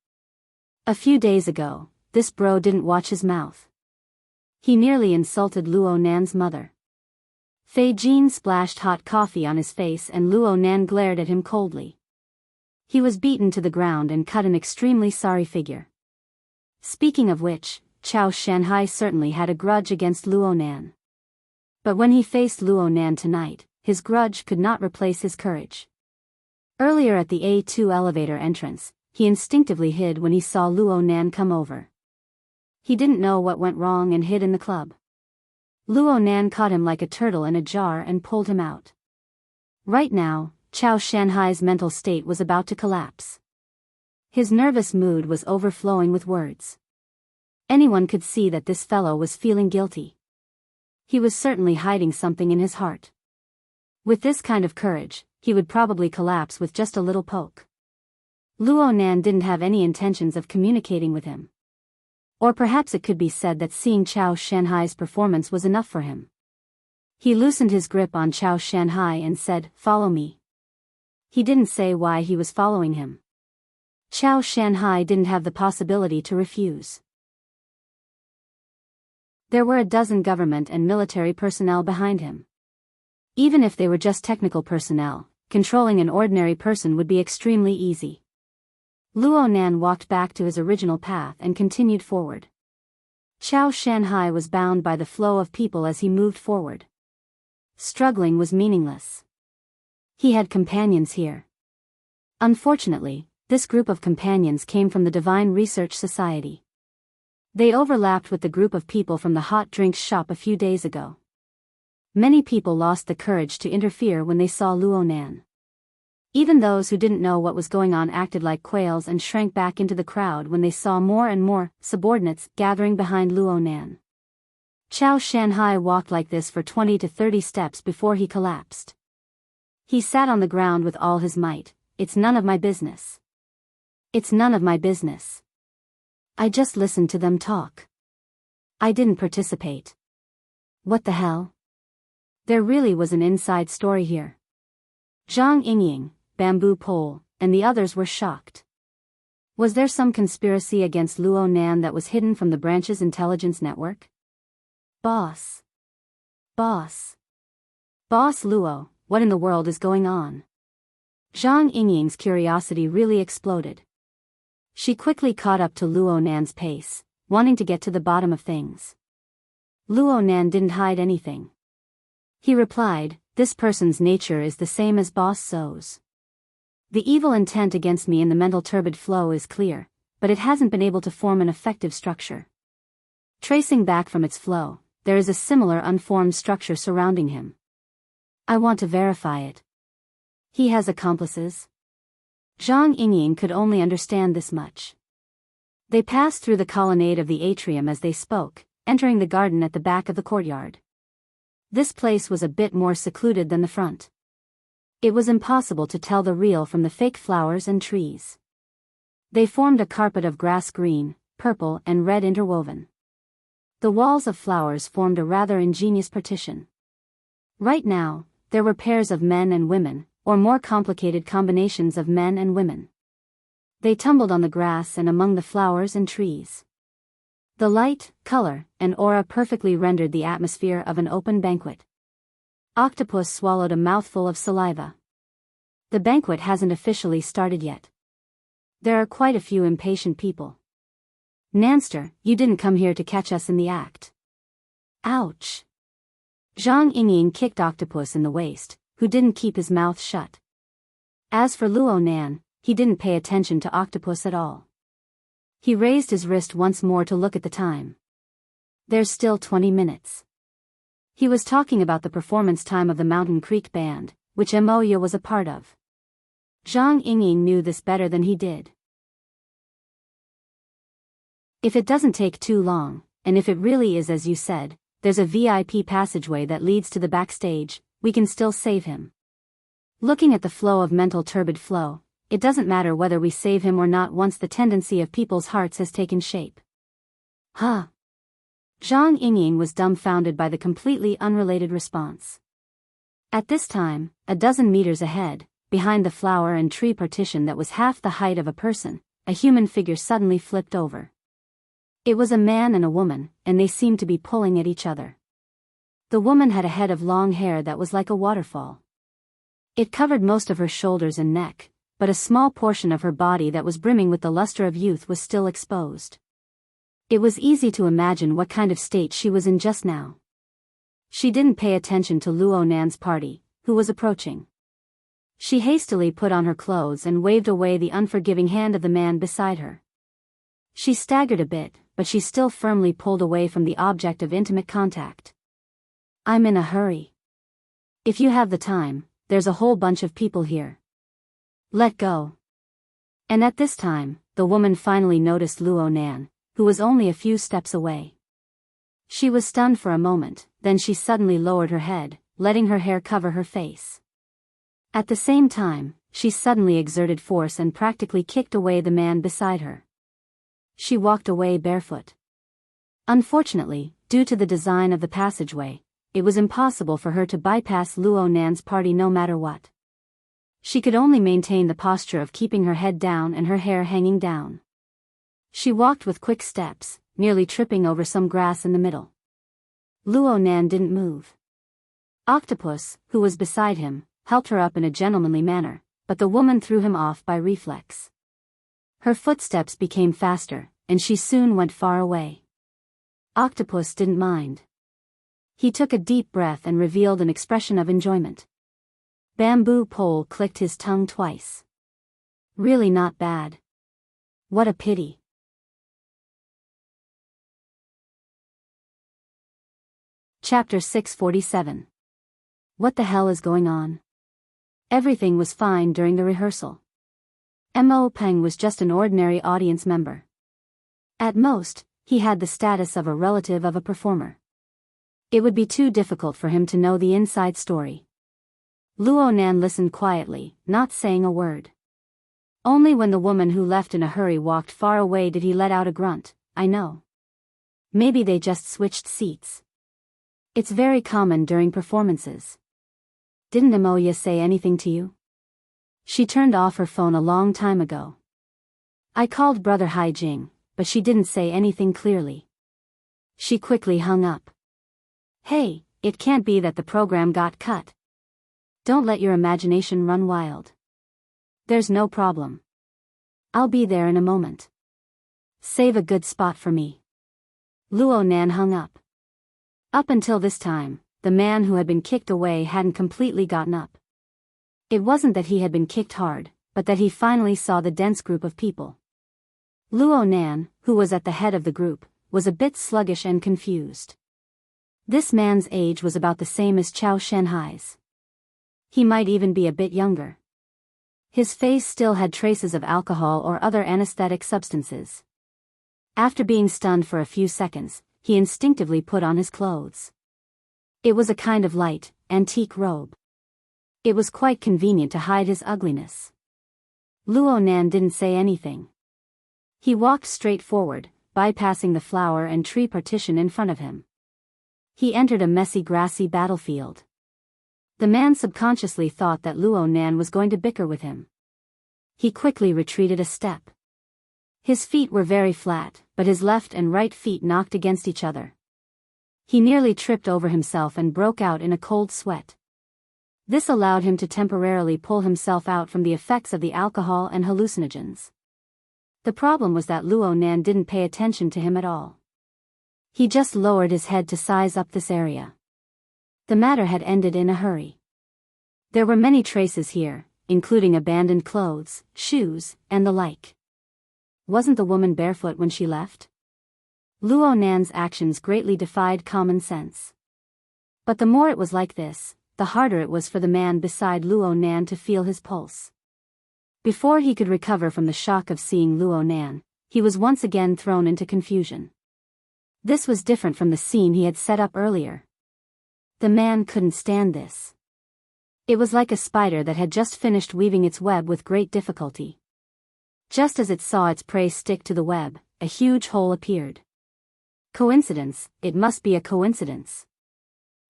A few days ago, this bro didn't watch his mouth. He nearly insulted Luo Nan's mother. Fei Jin splashed hot coffee on his face and Luo Nan glared at him coldly. He was beaten to the ground and cut an extremely sorry figure. Speaking of which, Chao Shanhai certainly had a grudge against Luo Nan. But when he faced Luo Nan tonight, his grudge could not replace his courage. Earlier at the A2 elevator entrance, he instinctively hid when he saw Luo Nan come over. He didn't know what went wrong and hid in the club. Luo Nan caught him like a turtle in a jar and pulled him out. Right now, Chao Shanhai's mental state was about to collapse. His nervous mood was overflowing with words. Anyone could see that this fellow was feeling guilty. He was certainly hiding something in his heart. With this kind of courage, he would probably collapse with just a little poke. Luo Nan didn't have any intentions of communicating with him. Or perhaps it could be said that seeing Chao Shanhai's performance was enough for him. He loosened his grip on Chao Shanhai and said, "Follow me." He didn't say why he was following him. Chao Shanhai didn't have the possibility to refuse. There were a dozen government and military personnel behind him. Even if they were just technical personnel, controlling an ordinary person would be extremely easy. Luo Nan walked back to his original path and continued forward. Chao Shanhai was bound by the flow of people as he moved forward. Struggling was meaningless. He had companions here. Unfortunately, this group of companions came from the Divine Research Society. They overlapped with the group of people from the hot drinks shop a few days ago. Many people lost the courage to interfere when they saw Luo Nan. Even those who didn't know what was going on acted like quails and shrank back into the crowd when they saw more and more subordinates gathering behind Luo Nan. Chao Shanhai walked like this for 20 to 30 steps before he collapsed. He sat on the ground with all his might. "It's none of my business." It's none of my business. I just listened to them talk. I didn't participate. What the hell? There really was an inside story here. Zhang Yingying, Bamboo Pole, and the others were shocked. Was there some conspiracy against Luo Nan that was hidden from the branch's intelligence network? Boss. Boss Luo, what in the world is going on? Zhang Yingying's curiosity really exploded. She quickly caught up to Luo Nan's pace, wanting to get to the bottom of things. Luo Nan didn't hide anything. He replied, "This person's nature is the same as Boss So's. The evil intent against me in the mental turbid flow is clear, but it hasn't been able to form an effective structure. Tracing back from its flow, there is a similar unformed structure surrounding him. I want to verify it. He has accomplices." Zhang Yingying could only understand this much. They passed through the colonnade of the atrium as they spoke, entering the garden at the back of the courtyard. This place was a bit more secluded than the front. It was impossible to tell the real from the fake flowers and trees. They formed a carpet of grass green, purple and red interwoven. The walls of flowers formed a rather ingenious partition. Right now, there were pairs of men and women, or more complicated combinations of men and women. They tumbled on the grass and among the flowers and trees. The light, color, and aura perfectly rendered the atmosphere of an open banquet. Octopus swallowed a mouthful of saliva. The banquet hasn't officially started yet. There are quite a few impatient people. Nanster, you didn't come here to catch us in the act. Ouch. Zhang Yingying kicked Octopus in the waist, who didn't keep his mouth shut. As for Luo Nan, he didn't pay attention to Octopus at all. He raised his wrist once more to look at the time. There's still 20 minutes. He was talking about the performance time of the Mountain Creek Band, which Moya was a part of. Zhang Yingying knew this better than he did. If it doesn't take too long, and if it really is as you said, there's a VIP passageway that leads to the backstage, we can still save him. Looking at the flow of mental turbid flow, it doesn't matter whether we save him or not once the tendency of people's hearts has taken shape. Huh? Zhang Yingying was dumbfounded by the completely unrelated response. At this time, a dozen meters ahead, behind the flower and tree partition that was half the height of a person, a human figure suddenly flipped over. It was a man and a woman, and they seemed to be pulling at each other. The woman had a head of long hair that was like a waterfall. It covered most of her shoulders and neck, but a small portion of her body that was brimming with the luster of youth was still exposed. It was easy to imagine what kind of state she was in just now. She didn't pay attention to Luo Nan's party, who was approaching. She hastily put on her clothes and waved away the unforgiving hand of the man beside her. She staggered a bit, but she still firmly pulled away from the object of intimate contact. I'm in a hurry. If you have the time, there's a whole bunch of people here. Let go. And at this time, the woman finally noticed Luo Nan, who was only a few steps away. She was stunned for a moment, then she suddenly lowered her head, letting her hair cover her face. At the same time, she suddenly exerted force and practically kicked away the man beside her. She walked away barefoot. Unfortunately, due to the design of the passageway, it was impossible for her to bypass Luo Nan's party no matter what. She could only maintain the posture of keeping her head down and her hair hanging down. She walked with quick steps, nearly tripping over some grass in the middle. Luo Nan didn't move. Octopus, who was beside him, helped her up in a gentlemanly manner, but the woman threw him off by reflex. Her footsteps became faster, and she soon went far away. Octopus didn't mind. He took a deep breath and revealed an expression of enjoyment. Bamboo Pole clicked his tongue twice. Really not bad. What a pity. Chapter 647. What the hell is going on? Everything was fine during the rehearsal. Mo Peng was just an ordinary audience member. At most, he had the status of a relative of a performer. It would be too difficult for him to know the inside story. Luo Nan listened quietly, not saying a word. Only when the woman who left in a hurry walked far away did he let out a grunt. I know. Maybe they just switched seats. It's very common during performances. Didn't Amoya say anything to you? She turned off her phone a long time ago. I called Brother Haijing, but she didn't say anything clearly. She quickly hung up. Hey, it can't be that the program got cut. Don't let your imagination run wild. There's no problem. I'll be there in a moment. Save a good spot for me. Luo Nan hung up. Up until this time, the man who had been kicked away hadn't completely gotten up. It wasn't that he had been kicked hard, but that he finally saw the dense group of people. Luo Nan, who was at the head of the group, was a bit sluggish and confused. This man's age was about the same as Chao Shenhai's. He might even be a bit younger. His face still had traces of alcohol or other anesthetic substances. After being stunned for a few seconds, he instinctively put on his clothes. It was a kind of light, antique robe. It was quite convenient to hide his ugliness. Luo Nan didn't say anything. He walked straight forward, bypassing the flower and tree partition in front of him. He entered a messy grassy battlefield. The man subconsciously thought that Luo Nan was going to bicker with him. He quickly retreated a step. His feet were very flat, but his left and right feet knocked against each other. He nearly tripped over himself and broke out in a cold sweat. This allowed him to temporarily pull himself out from the effects of the alcohol and hallucinogens. The problem was that Luo Nan didn't pay attention to him at all. He just lowered his head to size up this area. The matter had ended in a hurry. There were many traces here, including abandoned clothes, shoes, and the like. Wasn't the woman barefoot when she left? Luo Nan's actions greatly defied common sense. But the more it was like this, the harder it was for the man beside Luo Nan to feel his pulse. Before he could recover from the shock of seeing Luo Nan, he was once again thrown into confusion. This was different from the scene he had set up earlier. The man couldn't stand this. It was like a spider that had just finished weaving its web with great difficulty. Just as it saw its prey stick to the web, a huge hole appeared. Coincidence? It must be a coincidence.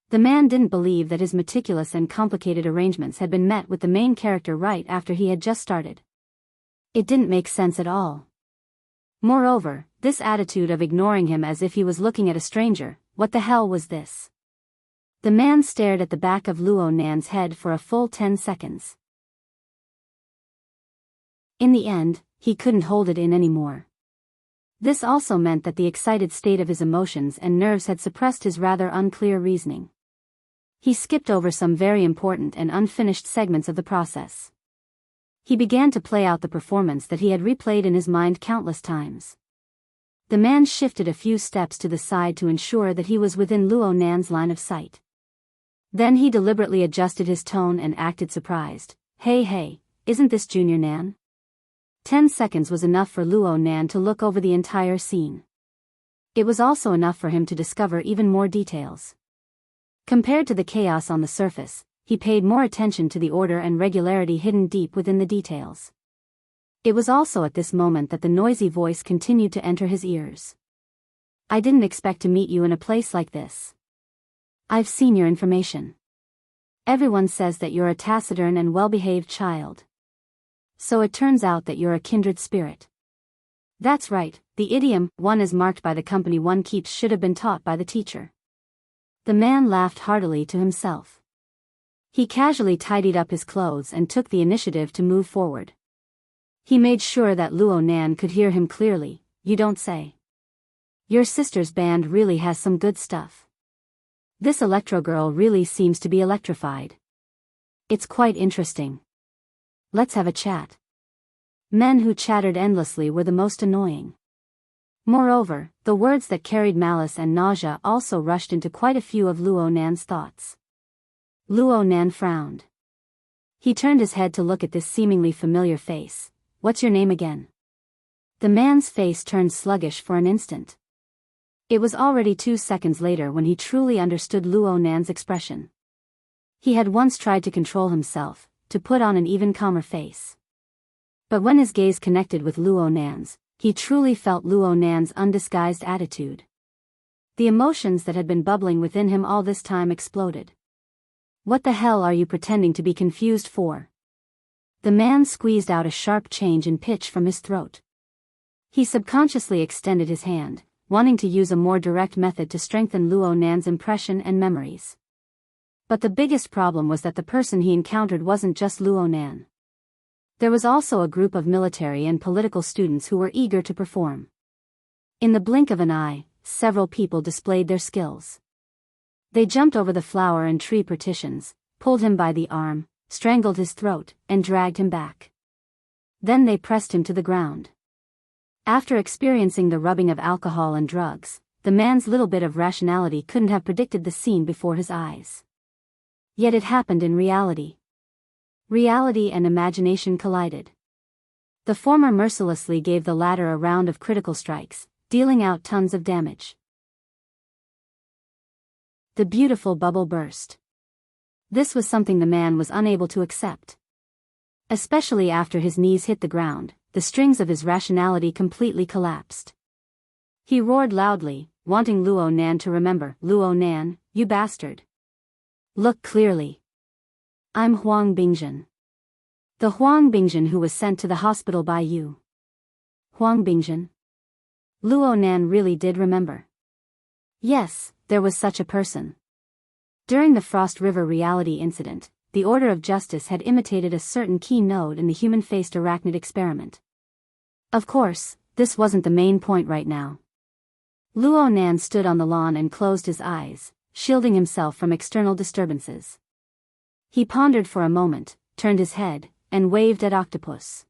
The man didn't believe that his meticulous and complicated arrangements had been met with the main character right after he had just started. It didn't make sense at all. Moreover, this attitude of ignoring him as if he was looking at a stranger, what the hell was this? The man stared at the back of Luo Nan's head for a full 10 seconds. In the end, he couldn't hold it in anymore. This also meant that the excited state of his emotions and nerves had suppressed his rather unclear reasoning. He skipped over some very important and unfinished segments of the process. He began to play out the performance that he had replayed in his mind countless times. The man shifted a few steps to the side to ensure that he was within Luo Nan's line of sight. Then he deliberately adjusted his tone and acted surprised. Hey, isn't this Junior Nan? 10 seconds was enough for Luo Nan to look over the entire scene. It was also enough for him to discover even more details. Compared to the chaos on the surface, he paid more attention to the order and regularity hidden deep within the details. It was also at this moment that the noisy voice continued to enter his ears. I didn't expect to meet you in a place like this. I've seen your information. Everyone says that you're a taciturn and well-behaved child. So it turns out that you're a kindred spirit. That's right, the idiom, one is marked by the company one keeps should have been taught by the teacher. The man laughed heartily to himself. He casually tidied up his clothes and took the initiative to move forward. He made sure that Luo Nan could hear him clearly. You don't say. Your sister's band really has some good stuff. This electro girl really seems to be electrified. It's quite interesting. Let's have a chat. Men who chattered endlessly were the most annoying. Moreover, the words that carried malice and nausea also rushed into quite a few of Luo Nan's thoughts. Luo Nan frowned. He turned his head to look at this seemingly familiar face. What's your name again? The man's face turned sluggish for an instant. It was already 2 seconds later when he truly understood Luo Nan's expression. He had once tried to control himself, to put on an even calmer face. But when his gaze connected with Luo Nan's, he truly felt Luo Nan's undisguised attitude. The emotions that had been bubbling within him all this time exploded. What the hell are you pretending to be confused for? The man squeezed out a sharp change in pitch from his throat. He subconsciously extended his hand, wanting to use a more direct method to strengthen Luo Nan's impression and memories. But the biggest problem was that the person he encountered wasn't just Luo Nan. There was also a group of military and political students who were eager to perform. In the blink of an eye, several people displayed their skills. They jumped over the flower and tree partitions, pulled him by the arm, strangled his throat, and dragged him back. Then they pressed him to the ground. After experiencing the rubbing of alcohol and drugs, the man's little bit of rationality couldn't have predicted the scene before his eyes. Yet it happened in reality. Reality and imagination collided. The former mercilessly gave the latter a round of critical strikes, dealing out tons of damage. The beautiful bubble burst. This was something the man was unable to accept. Especially after his knees hit the ground, the strings of his rationality completely collapsed. He roared loudly, wanting Luo Nan to remember. Luo Nan, you bastard. Look clearly. I'm Huang Bingjin. The Huang Bingjin who was sent to the hospital by you. Huang Bingjin? Luo Nan really did remember. Yes, there was such a person. During the Frost River reality incident, the Order of Justice had imitated a certain key node in the human-faced arachnid experiment. Of course, this wasn't the main point right now. Luo Nan stood on the lawn and closed his eyes, shielding himself from external disturbances. He pondered for a moment, turned his head, and waved at Octopus.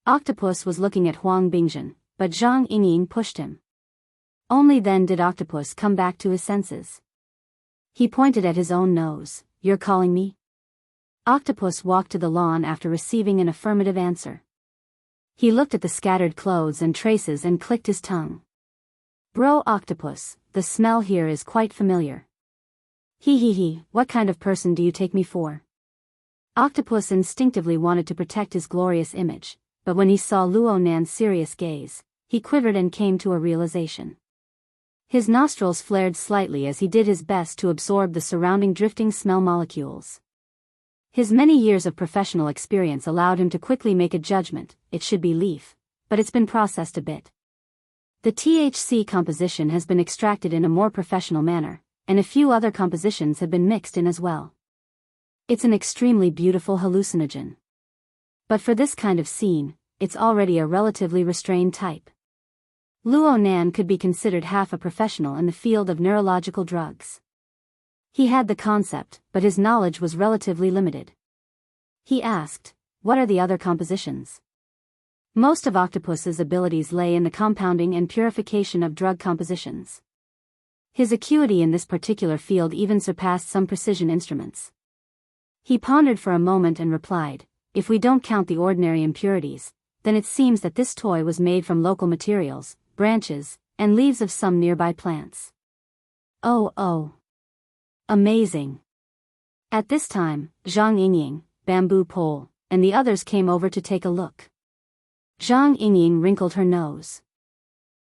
Octopus was looking at Huang Bingjin, but Zhang Yingying pushed him. Only then did Octopus come back to his senses. He pointed at his own nose. You're calling me? Octopus walked to the lawn after receiving an affirmative answer. He looked at the scattered clothes and traces and clicked his tongue. Bro Octopus, the smell here is quite familiar. He, what kind of person do you take me for? Octopus instinctively wanted to protect his glorious image, but when he saw Luo Nan's serious gaze, he quivered and came to a realization. His nostrils flared slightly as he did his best to absorb the surrounding drifting smell molecules. His many years of professional experience allowed him to quickly make a judgment. It should be leaf, but it's been processed a bit. The THC composition has been extracted in a more professional manner, and a few other compositions have been mixed in as well. It's an extremely beautiful hallucinogen. But for this kind of scene, it's already a relatively restrained type. Luo Nan could be considered half a professional in the field of neurological drugs. He had the concept, but his knowledge was relatively limited. He asked, what are the other compositions? Most of Octopus's abilities lay in the compounding and purification of drug compositions. His acuity in this particular field even surpassed some precision instruments. He pondered for a moment and replied, if we don't count the ordinary impurities, then it seems that this toy was made from local materials, branches, and leaves of some nearby plants. Oh. Amazing. At this time, Zhang Yingying, Bamboo Pole, and the others came over to take a look. Zhang Yingying wrinkled her nose.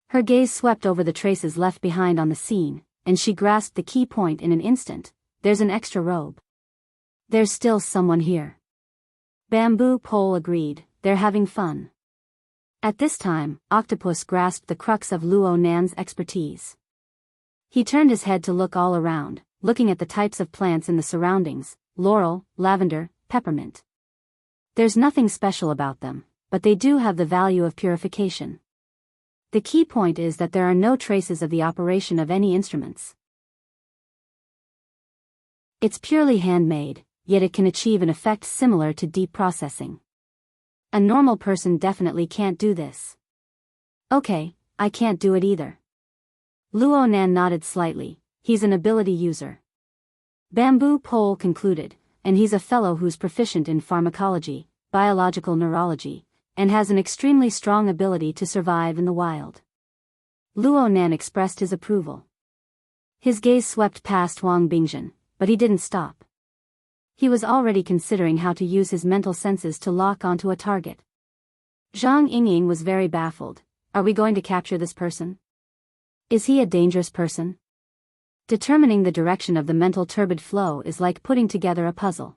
Her gaze swept over the traces left behind on the scene, and she grasped the key point in an instant. There's an extra robe. There's still someone here. Bamboo Pole agreed, they're having fun. At this time, Octopus grasped the crux of Luo Nan's expertise. He turned his head to look all around, looking at the types of plants in the surroundings, laurel, lavender, peppermint. There's nothing special about them, but they do have the value of purification. The key point is that there are no traces of the operation of any instruments. It's purely handmade, yet it can achieve an effect similar to deep processing. A normal person definitely can't do this. Okay, I can't do it either. Luo Nan nodded slightly. He's an ability user. Bamboo Pole concluded, and he's a fellow who's proficient in pharmacology, biological neurology, and has an extremely strong ability to survive in the wild. Luo Nan expressed his approval. His gaze swept past Huang Bingjin, but he didn't stop. He was already considering how to use his mental senses to lock onto a target. Zhang Yingying was very baffled. Are we going to capture this person? Is he a dangerous person? Determining the direction of the mental turbid flow is like putting together a puzzle.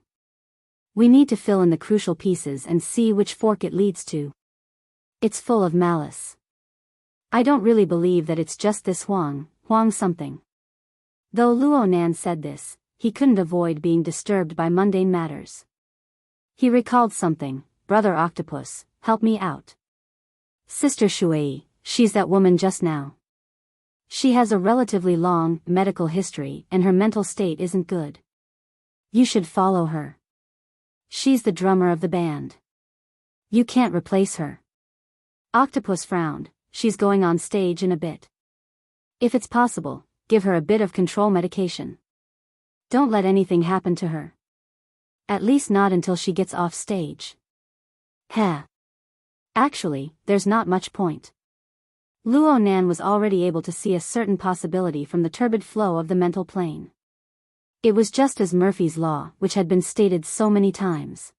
We need to fill in the crucial pieces and see which fork it leads to. It's full of malice. I don't really believe that it's just this Huang something. Though Luo Nan said this, he couldn't avoid being disturbed by mundane matters. He recalled something. Brother Octopus, help me out. Sister Shui, she's that woman just now. She has a relatively long medical history and her mental state isn't good. You should follow her. She's the drummer of the band. You can't replace her. Octopus frowned. She's going on stage in a bit. If it's possible, give her a bit of control medication. Don't let anything happen to her. At least not until she gets off stage. Heh. Actually, there's not much point. Luo Nan was already able to see a certain possibility from the turbid flow of the mental plane. It was just as Murphy's Law, which had been stated so many times.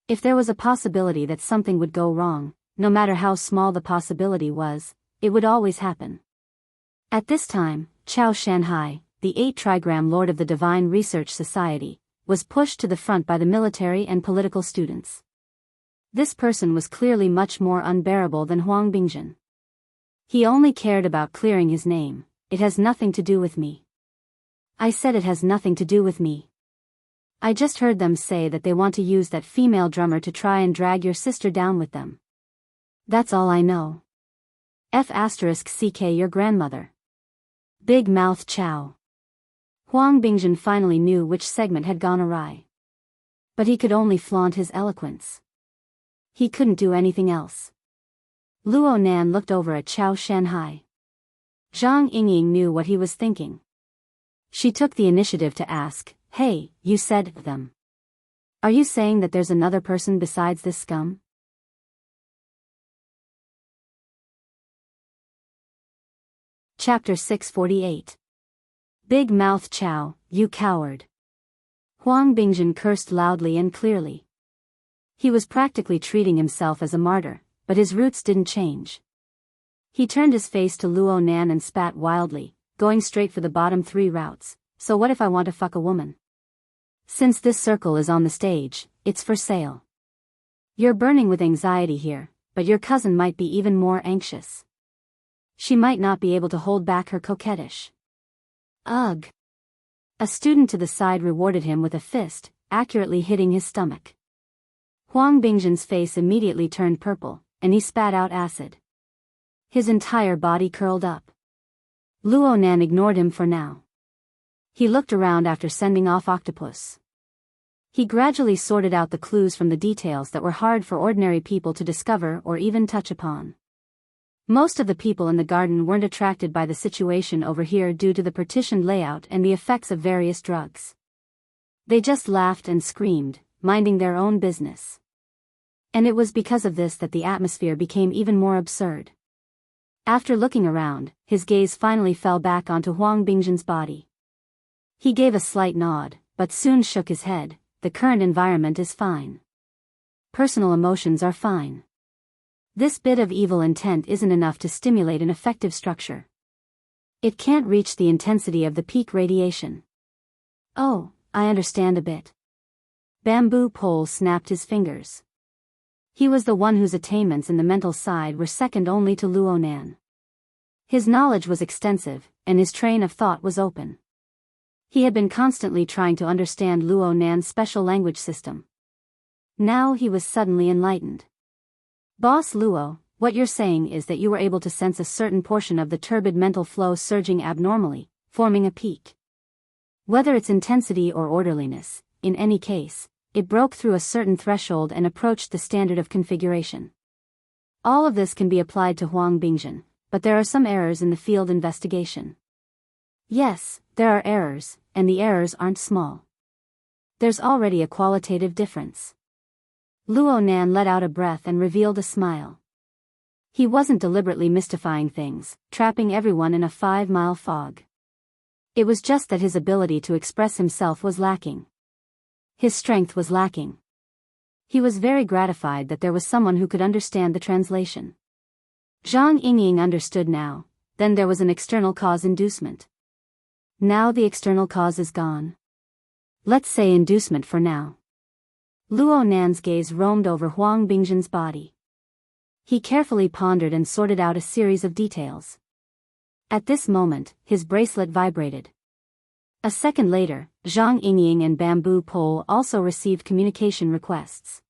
If there was a possibility that something would go wrong, no matter how small the possibility was, it would always happen. At this time, Chao Shanhai, the 8-trigram lord of the Divine Research Society, was pushed to the front by the military and political students. This person was clearly much more unbearable than Huang Bingjin. He only cared about clearing his name. It has nothing to do with me. I said it has nothing to do with me. I just heard them say that they want to use that female drummer to try and drag your sister down with them. That's all I know. F***ck your grandmother. Big Mouth Chow. Huang Bingjin finally knew which segment had gone awry. But he could only flaunt his eloquence. He couldn't do anything else. Luo Nan looked over at Chao Shanhai. Zhang Yingying knew what he was thinking. She took the initiative to ask, "Hey, you said them. Are you saying that there's another person besides this scum?" Chapter 648. Big Mouth Chow, you coward. Huang Bingjin cursed loudly and clearly. He was practically treating himself as a martyr, but his roots didn't change. He turned his face to Luo Nan and spat wildly, going straight for the bottom 3 routes. So what if I want to fuck a woman? Since this circle is on the stage, it's for sale. You're burning with anxiety here, but your cousin might be even more anxious. She might not be able to hold back her coquettish. Ugh. A student to the side rewarded him with a fist, accurately hitting his stomach. Huang Bingjin's face immediately turned purple, and he spat out acid. His entire body curled up. Luo Nan ignored him for now. He looked around after sending off Octopus. He gradually sorted out the clues from the details that were hard for ordinary people to discover or even touch upon. Most of the people in the garden weren't attracted by the situation over here due to the partitioned layout and the effects of various drugs. They just laughed and screamed, minding their own business. And it was because of this that the atmosphere became even more absurd. After looking around, his gaze finally fell back onto Huang Bingjin's body. He gave a slight nod, but soon shook his head. The current environment is fine. Personal emotions are fine. This bit of evil intent isn't enough to stimulate an effective structure. It can't reach the intensity of the peak radiation. Oh, I understand a bit. Bamboo Pole snapped his fingers. He was the one whose attainments in the mental side were second only to Luo Nan. His knowledge was extensive, and his train of thought was open. He had been constantly trying to understand Luo Nan's special language system. Now he was suddenly enlightened. Boss Luo, what you're saying is that you were able to sense a certain portion of the turbid mental flow surging abnormally, forming a peak. Whether it's intensity or orderliness, in any case, it broke through a certain threshold and approached the standard of configuration. All of this can be applied to Huang Bingjin, but there are some errors in the field investigation. Yes, there are errors, and the errors aren't small. There's already a qualitative difference. Luo Nan let out a breath and revealed a smile. He wasn't deliberately mystifying things, trapping everyone in a 5-mile fog. It was just that his ability to express himself was lacking. His strength was lacking. He was very gratified that there was someone who could understand the translation. Zhang Yingying understood now. Then there was an external cause inducement. Now the external cause is gone. Let's say inducement for now. Luo Nan's gaze roamed over Huang Bingzhen's body. He carefully pondered and sorted out a series of details. At this moment, his bracelet vibrated. A second later, Zhang Yingying and Bamboo Pole also received communication requests.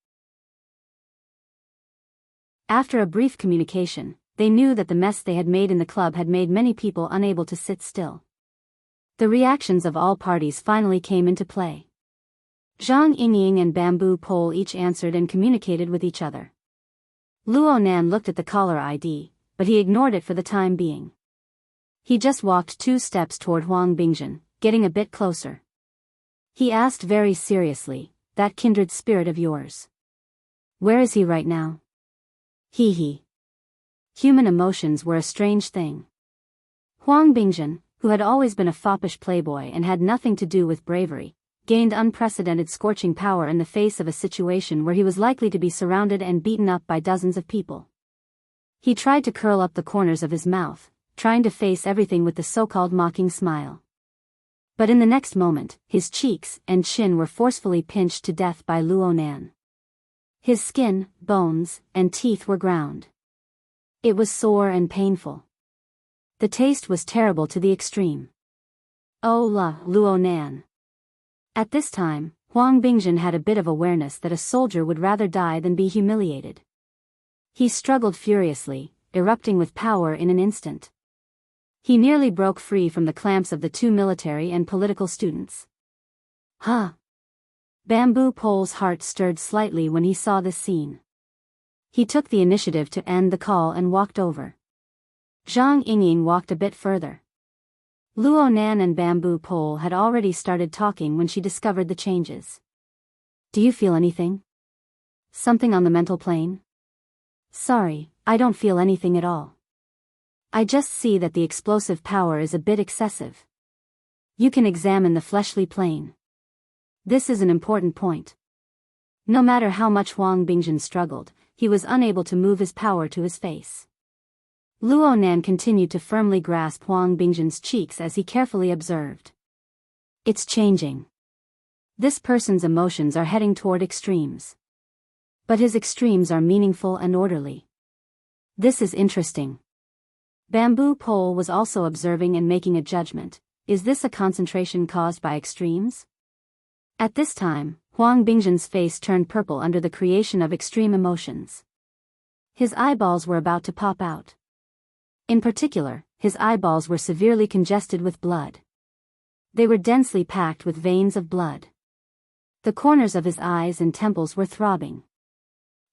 After a brief communication, they knew that the mess they had made in the club had made many people unable to sit still. The reactions of all parties finally came into play. Zhang Yingying and Bamboo Pole each answered and communicated with each other. Luo Nan looked at the caller ID, but he ignored it for the time being. He just walked 2 steps toward Huang Bingzhen, getting a bit closer. He asked very seriously, "That kindred spirit of yours. Where is he right now?" He. Human emotions were a strange thing. Huang Bingzhen, who had always been a foppish playboy and had nothing to do with bravery, gained unprecedented scorching power in the face of a situation where he was likely to be surrounded and beaten up by dozens of people. He tried to curl up the corners of his mouth, trying to face everything with the so-called mocking smile. But in the next moment, his cheeks and chin were forcefully pinched to death by Luo Nan. His skin, bones, and teeth were ground. It was sore and painful. The taste was terrible to the extreme. Oh la, Luo Nan. At this time, Huang Bingzhen had a bit of awareness that a soldier would rather die than be humiliated. He struggled furiously, erupting with power in an instant. He nearly broke free from the clamps of the 2 military and political students. Huh! Bamboo Pole's heart stirred slightly when he saw this scene. He took the initiative to end the call and walked over. Zhang Yingying walked a bit further. Luo Nan and Bamboo Pole had already started talking when she discovered the changes. "Do you feel anything? Something on the mental plane?" "Sorry, I don't feel anything at all. I just see that the explosive power is a bit excessive. You can examine the fleshly plane. This is an important point." No matter how much Huang Bingzhen struggled, he was unable to move his power to his face. Luo Nan continued to firmly grasp Huang Bingzhen's cheeks as he carefully observed. "It's changing. This person's emotions are heading toward extremes. But his extremes are meaningful and orderly. This is interesting." Bamboo Pole was also observing and making a judgment. Is this a concentration caused by extremes? At this time, Huang Bingzhen's face turned purple under the creation of extreme emotions. His eyeballs were about to pop out. In particular, his eyeballs were severely congested with blood. They were densely packed with veins of blood. The corners of his eyes and temples were throbbing.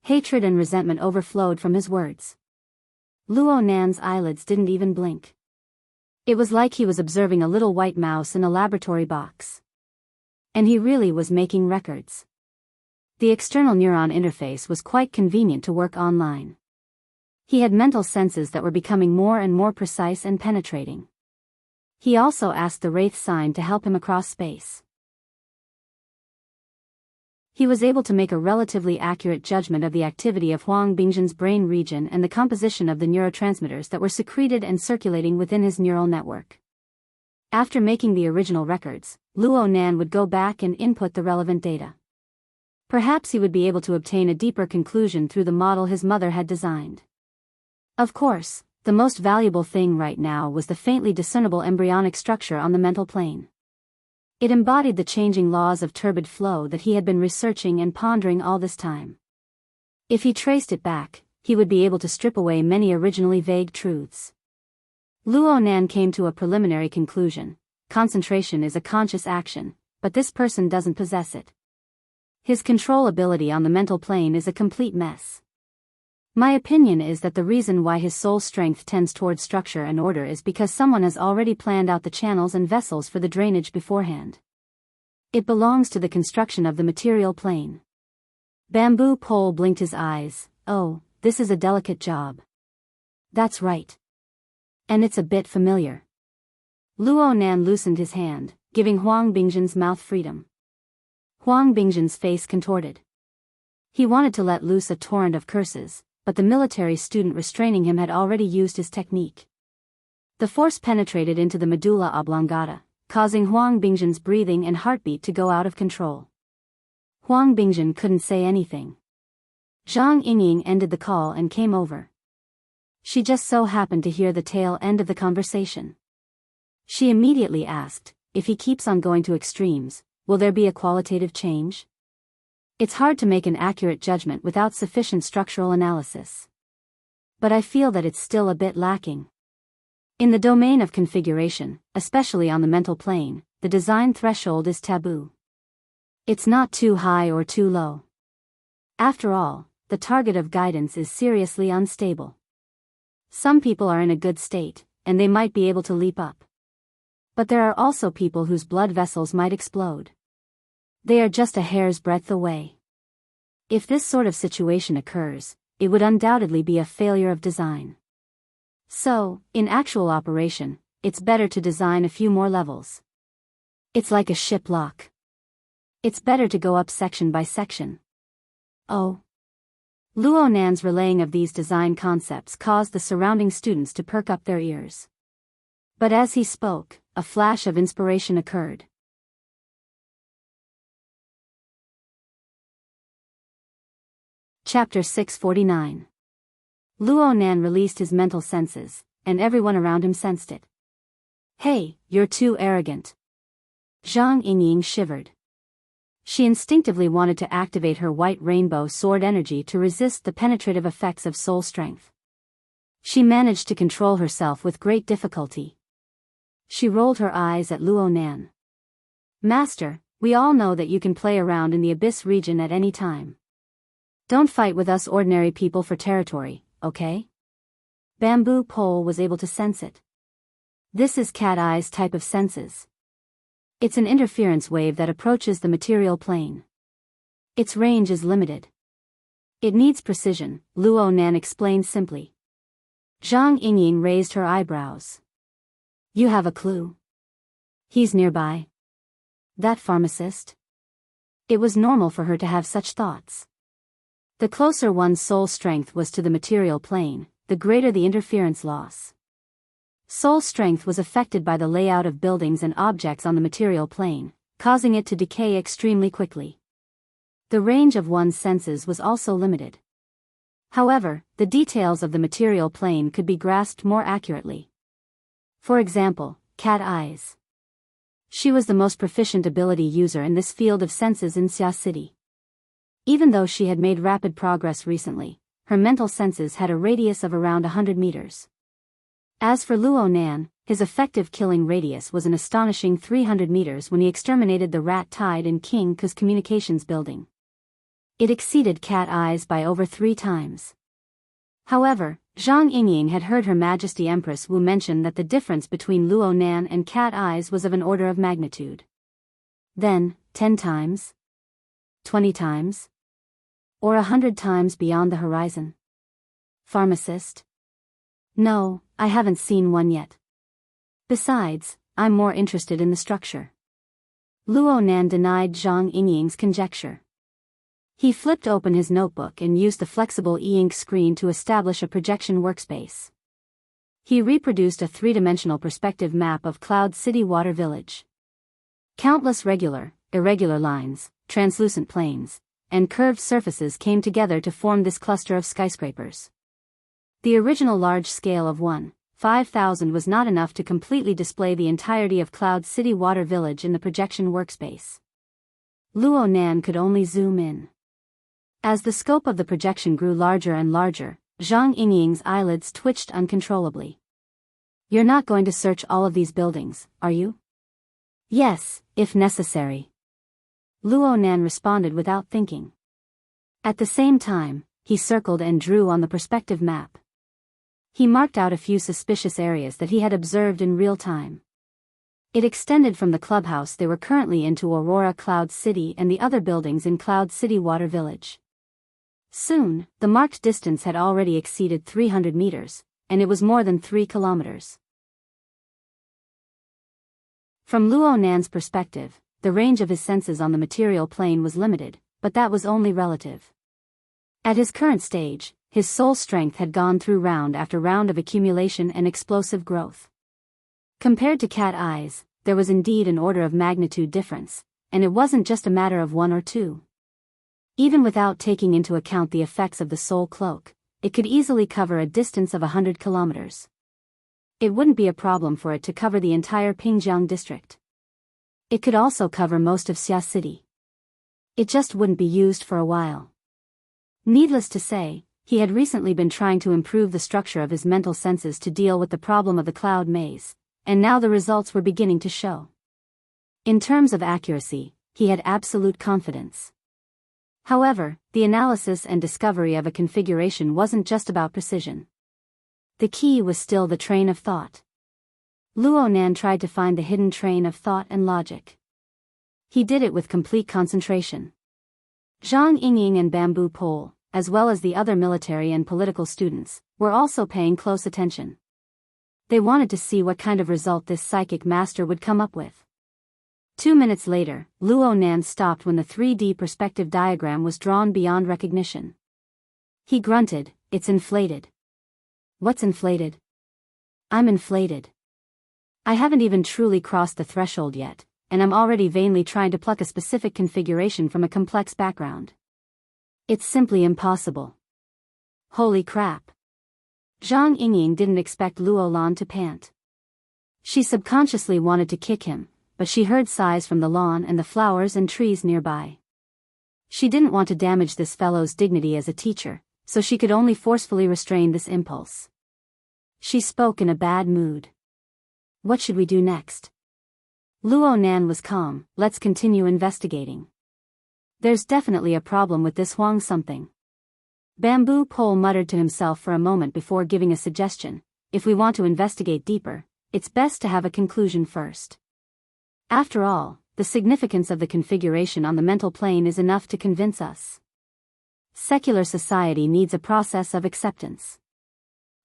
Hatred and resentment overflowed from his words. Luo Nan's eyelids didn't even blink. It was like he was observing a little white mouse in a laboratory box. And he really was making records. The external neuron interface was quite convenient to work online. He had mental senses that were becoming more and more precise and penetrating. He also asked the Wraith sign to help him across space. He was able to make a relatively accurate judgment of the activity of Huang Bingzhen's brain region and the composition of the neurotransmitters that were secreted and circulating within his neural network. After making the original records, Luo Nan would go back and input the relevant data. Perhaps he would be able to obtain a deeper conclusion through the model his mother had designed. Of course, the most valuable thing right now was the faintly discernible embryonic structure on the mental plane. It embodied the changing laws of turbid flow that he had been researching and pondering all this time. If he traced it back, he would be able to strip away many originally vague truths. Luo Nan came to a preliminary conclusion. Concentration is a conscious action, but this person doesn't possess it. His control ability on the mental plane is a complete mess. My opinion is that the reason why his soul strength tends toward structure and order is because someone has already planned out the channels and vessels for the drainage beforehand. It belongs to the construction of the material plane. Bamboo Pole blinked his eyes. Oh, this is a delicate job. That's right. And it's a bit familiar. Luo Nan loosened his hand, giving Huang Bingzhen's mouth freedom. Huang Bingzhen's face contorted. He wanted to let loose a torrent of curses, but the military student restraining him had already used his technique. The force penetrated into the medulla oblongata, causing Huang Bingzhen's breathing and heartbeat to go out of control. Huang Bingzhen couldn't say anything. Zhang Yingying ended the call and came over. She just so happened to hear the tail end of the conversation. She immediately asked, if he keeps on going to extremes, will there be a qualitative change? It's hard to make an accurate judgment without sufficient structural analysis. But I feel that it's still a bit lacking. In the domain of configuration, especially on the mental plane, the design threshold is taboo. It's not too high or too low. After all, the target of guidance is seriously unstable. Some people are in a good state, and they might be able to leap up. But there are also people whose blood vessels might explode. They are just a hair's breadth away. If this sort of situation occurs, it would undoubtedly be a failure of design. So, in actual operation, it's better to design a few more levels. It's like a ship lock. It's better to go up section by section. Oh. Luo Nan's relaying of these design concepts caused the surrounding students to perk up their ears. But as he spoke, a flash of inspiration occurred. Chapter 649. Luo Nan released his mental senses, and everyone around him sensed it. Hey, you're too arrogant. Zhang Yingying shivered. She instinctively wanted to activate her white rainbow sword energy to resist the penetrative effects of soul strength. She managed to control herself with great difficulty. She rolled her eyes at Luo Nan. Master, we all know that you can play around in the Abyss region at any time. Don't fight with us ordinary people for territory, okay? Bamboo Pole was able to sense it. This is Cat Eye's type of senses. It's an interference wave that approaches the material plane. Its range is limited. It needs precision, Luo Nan explained simply. Zhang Yingying raised her eyebrows. You have a clue? He's nearby. That pharmacist? It was normal for her to have such thoughts. The closer one's soul strength was to the material plane, the greater the interference loss. Soul strength was affected by the layout of buildings and objects on the material plane, causing it to decay extremely quickly. The range of one's senses was also limited. However, the details of the material plane could be grasped more accurately. For example, Cat Eyes. She was the most proficient ability user in this field of senses in Xia City. Even though she had made rapid progress recently, her mental senses had a radius of around 100 meters. As for Luo Nan, his effective killing radius was an astonishing 300 meters when he exterminated the rat tied in King Ku's communications building. It exceeded Cat Eyes by over 3 times. However, Zhang Yingying had heard Her Majesty Empress Wu mention that the difference between Luo Nan and Cat Eyes was of an order of magnitude. Then, 10 times? 20 times? Or 100 times beyond the horizon? Pharmacist? No, I haven't seen one yet. Besides, I'm more interested in the structure. Luo Nan denied Zhang Yingying's conjecture. He flipped open his notebook and used the flexible e-ink screen to establish a projection workspace. He reproduced a 3-dimensional perspective map of Cloud City Water Village. Countless regular, irregular lines, translucent planes, and curved surfaces came together to form this cluster of skyscrapers. The original large scale of 1,5,000 was not enough to completely display the entirety of Cloud City Water Village in the projection workspace. Luo Nan could only zoom in. As the scope of the projection grew larger and larger, Zhang Yingying's eyelids twitched uncontrollably. You're not going to search all of these buildings, are you? Yes, if necessary. Luo Nan responded without thinking. At the same time, he circled and drew on the perspective map. He marked out a few suspicious areas that he had observed in real time. It extended from the clubhouse they were currently in to Aurora Cloud City and the other buildings in Cloud City Water Village. Soon, the marked distance had already exceeded 300 meters, and it was more than 3 kilometers. From Luo Nan's perspective, the range of his senses on the material plane was limited, but that was only relative. At his current stage, his soul strength had gone through round after round of accumulation and explosive growth. Compared to cat eyes, there was indeed an order of magnitude difference, and it wasn't just a matter of 1 or 2. Even without taking into account the effects of the soul cloak, it could easily cover a distance of 100 kilometers. It wouldn't be a problem for it to cover the entire Pingjiang district. It could also cover most of Xia City. It just wouldn't be used for a while. Needless to say, he had recently been trying to improve the structure of his mental senses to deal with the problem of the cloud maze, and now the results were beginning to show. In terms of accuracy, he had absolute confidence. However, the analysis and discovery of a configuration wasn't just about precision. The key was still the train of thought. Luo Nan tried to find the hidden train of thought and logic. He did it with complete concentration. Zhang Yingying and Bamboo Pole, as well as the other military and political students, were also paying close attention. They wanted to see what kind of result this psychic master would come up with. 2 minutes later, Luo Nan stopped when the 3D perspective diagram was drawn beyond recognition. He grunted, "It's inflated." "What's inflated?" "I'm inflated. I haven't even truly crossed the threshold yet, and I'm already vainly trying to pluck a specific configuration from a complex background. It's simply impossible." Holy crap. Zhang Yingying didn't expect Luo Lan to pant. She subconsciously wanted to kick him, but she heard sighs from the lawn and the flowers and trees nearby. She didn't want to damage this fellow's dignity as a teacher, so she could only forcefully restrain this impulse. She spoke in a bad mood. "What should we do next?" Luo Nan was calm. "Let's continue investigating. There's definitely a problem with this Huang something." Bamboo Pole muttered to himself for a moment before giving a suggestion. "If we want to investigate deeper, it's best to have a conclusion first. After all, the significance of the configuration on the mental plane is enough to convince us. Secular society needs a process of acceptance.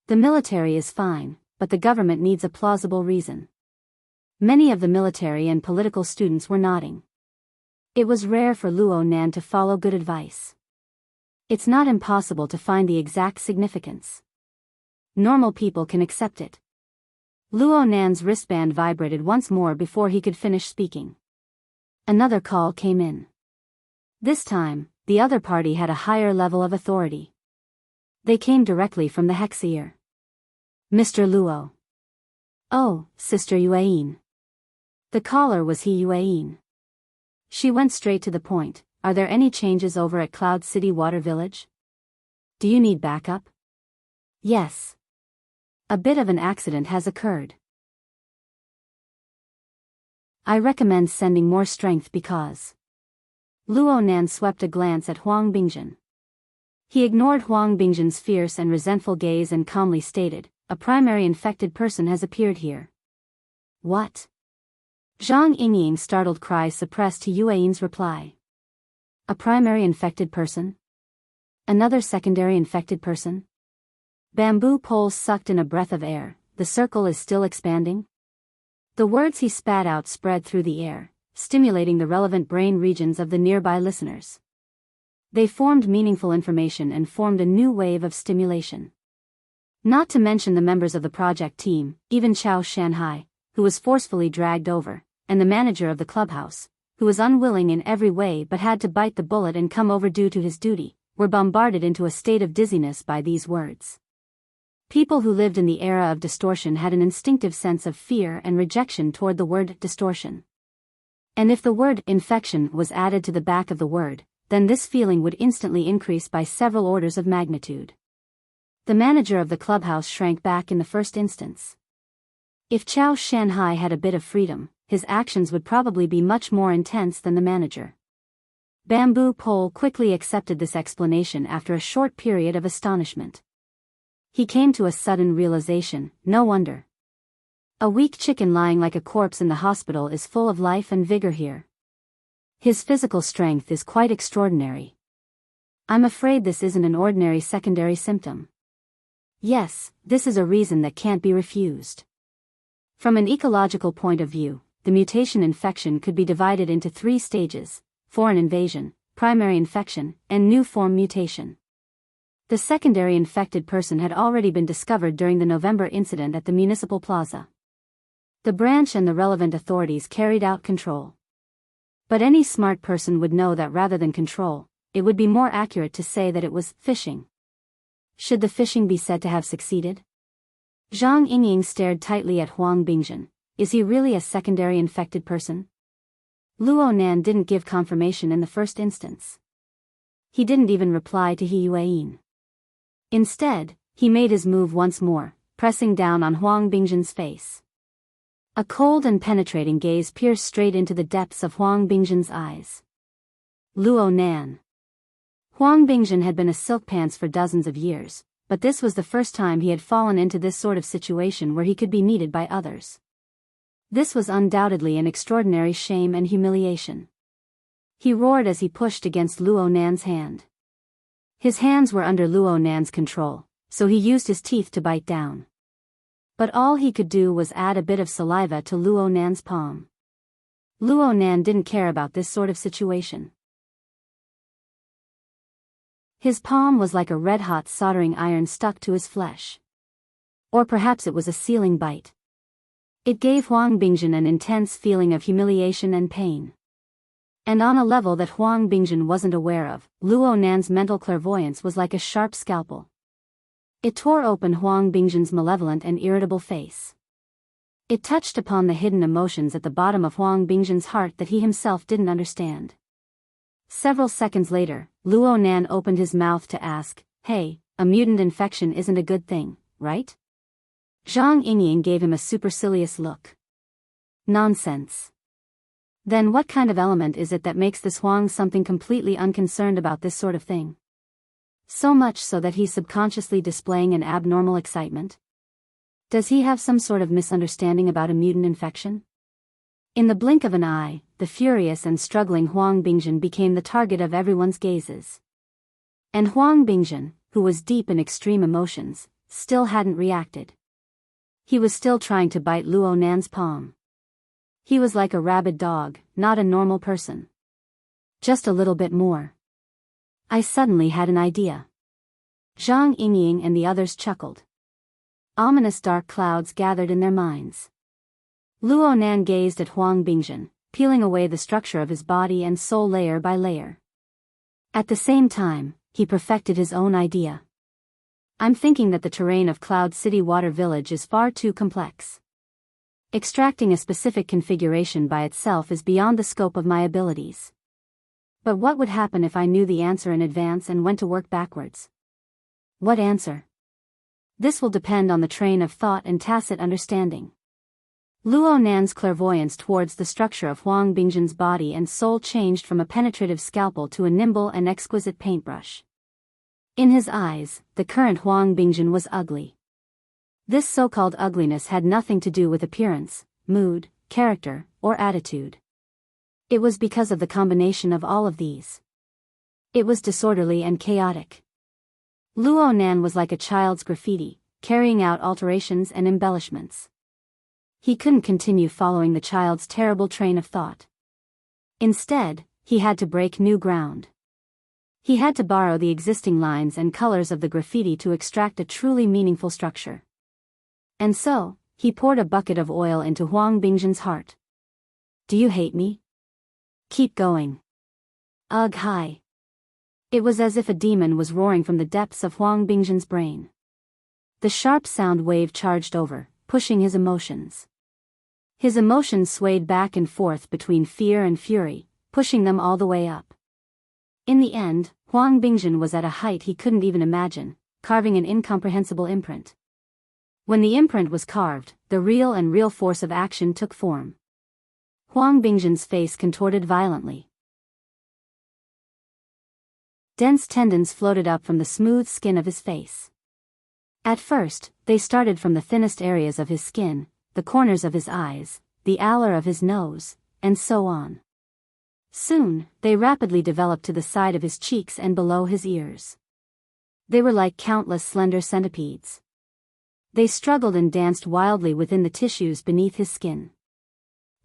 The military is fine, but the government needs a plausible reason." Many of the military and political students were nodding. It was rare for Luo Nan to follow good advice. It's not impossible to find the exact significance. Normal people can accept it. Luo Nan's wristband vibrated once more before he could finish speaking. Another call came in. This time, the other party had a higher level of authority. They came directly from the Hexier. "Mr. Luo." "Oh, Sister Yueyin." The caller was He Yueyin. She went straight to the point. "Are there any changes over at Cloud City Water Village? Do you need backup?" "Yes. A bit of an accident has occurred. I recommend sending more strength because..." Luo Nan swept a glance at Huang Bingjin. He ignored Huang Bingjin's fierce and resentful gaze and calmly stated, "A primary infected person has appeared here." "What?" Zhang Yingying's startled cry suppressed Yueyin's reply. "A primary infected person? Another secondary infected person?" Bamboo Pole sucked in a breath of air. "The circle is still expanding?" The words he spat out spread through the air, stimulating the relevant brain regions of the nearby listeners. They formed meaningful information and formed a new wave of stimulation. Not to mention the members of the project team, even Chao Shanhai, who was forcefully dragged over, and the manager of the clubhouse, who was unwilling in every way but had to bite the bullet and come over due to his duty, were bombarded into a state of dizziness by these words. People who lived in the era of distortion had an instinctive sense of fear and rejection toward the word distortion. And if the word infection was added to the back of the word, then this feeling would instantly increase by several orders of magnitude. The manager of the clubhouse shrank back in the first instance. If Chao Shanhai had a bit of freedom, his actions would probably be much more intense than the manager. Bamboo Pole quickly accepted this explanation after a short period of astonishment. He came to a sudden realization, no wonder. A weak chicken lying like a corpse in the hospital is full of life and vigor here. His physical strength is quite extraordinary. I'm afraid this isn't an ordinary secondary symptom. Yes, this is a reason that can't be refused. From an ecological point of view, the mutation infection could be divided into 3 stages: foreign invasion, primary infection, and new form mutation. The secondary infected person had already been discovered during the November incident at the municipal plaza. The branch and the relevant authorities carried out control. But any smart person would know that rather than control, it would be more accurate to say that it was phishing. Should the phishing be said to have succeeded? Zhang Yingying stared tightly at Huang Bingjin. Is he really a secondary infected person? Luo Nan didn't give confirmation in the first instance. He didn't even reply to He Yueyin. Instead, he made his move once more, pressing down on Huang Bingjin's face. A cold and penetrating gaze pierced straight into the depths of Huang Bingjin's eyes. Luo Nan. Huang Bingjin had been a silk pants for dozens of years, but this was the first time he had fallen into this sort of situation where he could be needed by others. This was undoubtedly an extraordinary shame and humiliation. He roared as he pushed against Luo Nan's hand. His hands were under Luo Nan's control, so he used his teeth to bite down. But all he could do was add a bit of saliva to Luo Nan's palm. Luo Nan didn't care about this sort of situation. His palm was like a red-hot soldering iron stuck to his flesh. Or perhaps it was a sealing bite. It gave Huang Bingjin an intense feeling of humiliation and pain. And on a level that Huang Bingjin wasn't aware of, Luo Nan's mental clairvoyance was like a sharp scalpel. It tore open Huang Bingjin's malevolent and irritable face. It touched upon the hidden emotions at the bottom of Huang Bingjin's heart that he himself didn't understand. Several seconds later, Luo Nan opened his mouth to ask, "Hey, a mutant infection isn't a good thing, right?" Zhang Yingying gave him a supercilious look. Nonsense. Then what kind of element is it that makes this Huang something completely unconcerned about this sort of thing? So much so that he's subconsciously displaying an abnormal excitement? Does he have some sort of misunderstanding about a mutant infection? In the blink of an eye, the furious and struggling Huang Bingjin became the target of everyone's gazes. And Huang Bingjin, who was deep in extreme emotions, still hadn't reacted. He was still trying to bite Luo Nan's palm. He was like a rabid dog, not a normal person. Just a little bit more. I suddenly had an idea. Zhang Yingying and the others chuckled. Ominous dark clouds gathered in their minds. Luo Nan gazed at Huang Bingjin, peeling away the structure of his body and soul layer by layer. At the same time, he perfected his own idea. I'm thinking that the terrain of Cloud City Water Village is far too complex. Extracting a specific configuration by itself is beyond the scope of my abilities. But what would happen if I knew the answer in advance and went to work backwards? What answer? This will depend on the train of thought and tacit understanding. Luo Nan's clairvoyance towards the structure of Huang Bingjin's body and soul changed from a penetrative scalpel to a nimble and exquisite paintbrush. In his eyes, the current Huang Bingjin was ugly. This so-called ugliness had nothing to do with appearance, mood, character, or attitude. It was because of the combination of all of these. It was disorderly and chaotic. Luo Nan was like a child's graffiti, carrying out alterations and embellishments. He couldn't continue following the child's terrible train of thought. Instead, he had to break new ground. He had to borrow the existing lines and colors of the graffiti to extract a truly meaningful structure. And so, he poured a bucket of oil into Huang Bingjin's heart. Do you hate me? Keep going. Ugh, hi. It was as if a demon was roaring from the depths of Huang Bingjin's brain. The sharp sound wave charged over, pushing his emotions. His emotions swayed back and forth between fear and fury, pushing them all the way up. In the end, Huang Bingjin was at a height he couldn't even imagine, carving an incomprehensible imprint. When the imprint was carved, the real force of action took form. Huang Bingjin's face contorted violently. Dense tendons floated up from the smooth skin of his face. At first, they started from the thinnest areas of his skin, the corners of his eyes, the alar of his nose, and so on. Soon, they rapidly developed to the side of his cheeks and below his ears. They were like countless slender centipedes. They struggled and danced wildly within the tissues beneath his skin.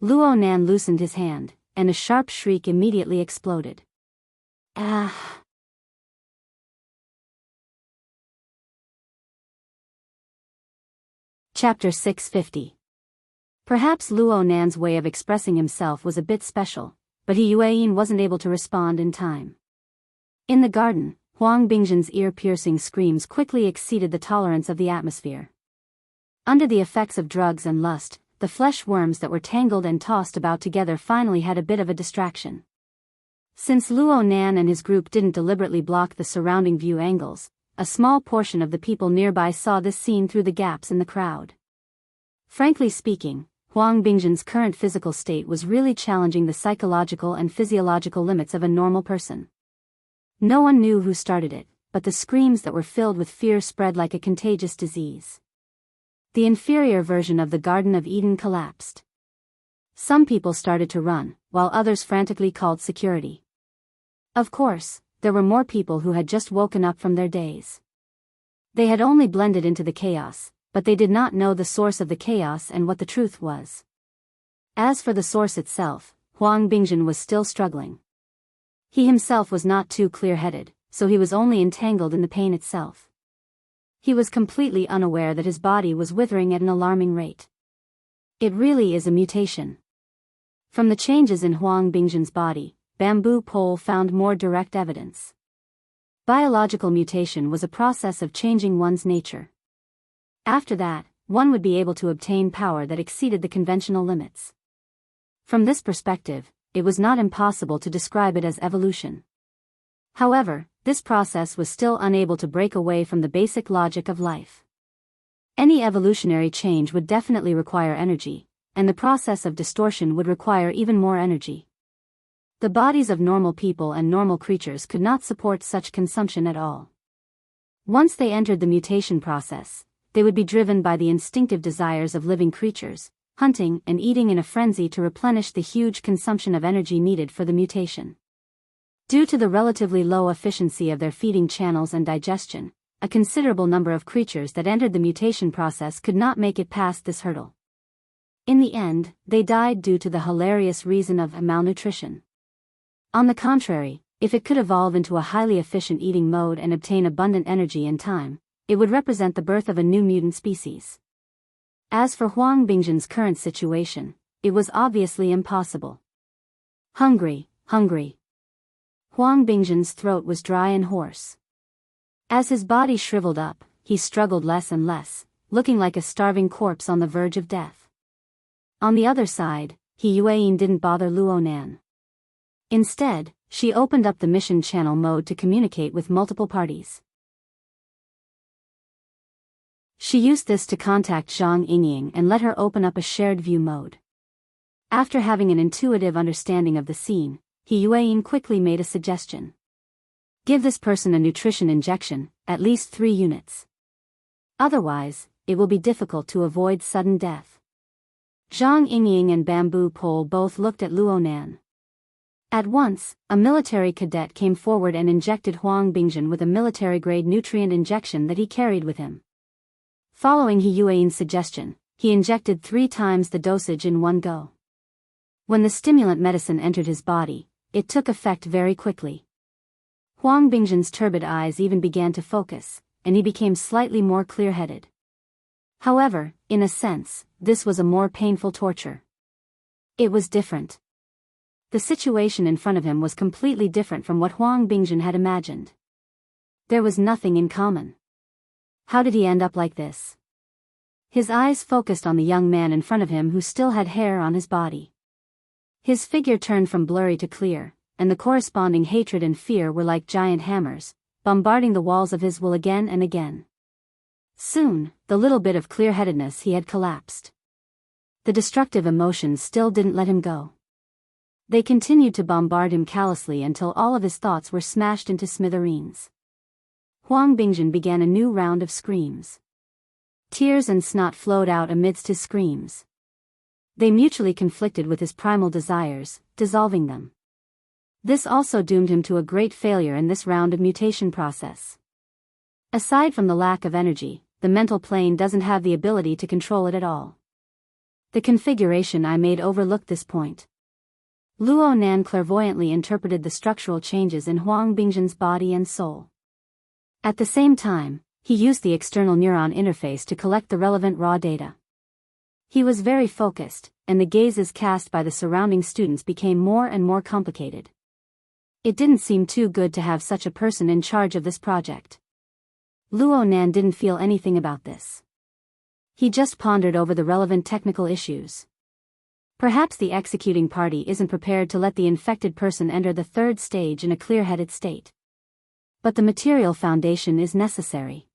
Luo Nan loosened his hand, and a sharp shriek immediately exploded. Ah! Chapter 650. Perhaps Luo Nan's way of expressing himself was a bit special, but Yueyin wasn't able to respond in time. In the garden, Huang Bingjin's ear-piercing screams quickly exceeded the tolerance of the atmosphere. Under the effects of drugs and lust, the flesh worms that were tangled and tossed about together finally had a bit of a distraction. Since Luo Nan and his group didn't deliberately block the surrounding view angles, a small portion of the people nearby saw this scene through the gaps in the crowd. Frankly speaking, Huang Bingjin's current physical state was really challenging the psychological and physiological limits of a normal person. No one knew who started it, but the screams that were filled with fear spread like a contagious disease. The inferior version of the Garden of Eden collapsed. Some people started to run, while others frantically called security. Of course, there were more people who had just woken up from their days. They had only blended into the chaos, but they did not know the source of the chaos and what the truth was. As for the source itself, Huang Bingjin was still struggling. He himself was not too clear-headed, so he was only entangled in the pain itself. He was completely unaware that his body was withering at an alarming rate. It really is a mutation. From the changes in Huang Bingjin's body, Bamboo Pole found more direct evidence. Biological mutation was a process of changing one's nature. After that, one would be able to obtain power that exceeded the conventional limits. From this perspective, it was not impossible to describe it as evolution. However, this process was still unable to break away from the basic logic of life. Any evolutionary change would definitely require energy, and the process of distortion would require even more energy. The bodies of normal people and normal creatures could not support such consumption at all. Once they entered the mutation process, they would be driven by the instinctive desires of living creatures, hunting and eating in a frenzy to replenish the huge consumption of energy needed for the mutation. Due to the relatively low efficiency of their feeding channels and digestion, a considerable number of creatures that entered the mutation process could not make it past this hurdle. In the end, they died due to the hilarious reason of malnutrition. On the contrary, if it could evolve into a highly efficient eating mode and obtain abundant energy in time, it would represent the birth of a new mutant species. As for Huang Bingjin's current situation, it was obviously impossible. Hungry. Huang Bingjin's throat was dry and hoarse. As his body shriveled up, he struggled less and less, looking like a starving corpse on the verge of death. On the other side, Yueyin didn't bother Luo Nan. Instead, she opened up the mission channel mode to communicate with multiple parties. She used this to contact Zhang Yingying and let her open up a shared view mode. After having an intuitive understanding of the scene, Yueyin quickly made a suggestion. Give this person a nutrition injection, at least 3 units. Otherwise, it will be difficult to avoid sudden death. Zhang Yingying and Bamboo Pole both looked at Luo Nan. At once, a military cadet came forward and injected Huang Bingjin with a military-grade nutrient injection that he carried with him. Following Yueyin's suggestion, he injected 3 times the dosage in one go. When the stimulant medicine entered his body, it took effect very quickly. Huang Bingjin's turbid eyes even began to focus, and he became slightly more clear-headed. However, in a sense, this was a more painful torture. It was different. The situation in front of him was completely different from what Huang Bingjin had imagined. There was nothing in common. How did he end up like this? His eyes focused on the young man in front of him who still had hair on his body. His figure turned from blurry to clear, and the corresponding hatred and fear were like giant hammers, bombarding the walls of his will again and again. Soon, the little bit of clear-headedness he had collapsed. The destructive emotions still didn't let him go. They continued to bombard him callously until all of his thoughts were smashed into smithereens. Huang Bingjin began a new round of screams. Tears and snot flowed out amidst his screams. They mutually conflicted with his primal desires, dissolving them. This also doomed him to a great failure in this round of mutation process. Aside from the lack of energy, the mental plane doesn't have the ability to control it at all. The configuration I made overlooked this point. Luo Nan clairvoyantly interpreted the structural changes in Huang Bingjin's body and soul. At the same time, He used the external neuron interface to collect the relevant raw data. He was very focused, and the gazes cast by the surrounding students became more and more complicated. It didn't seem too good to have such a person in charge of this project. Luo Nan didn't feel anything about this. He just pondered over the relevant technical issues. Perhaps the executing party isn't prepared to let the infected person enter the third stage in a clear-headed state. But the material foundation is necessary.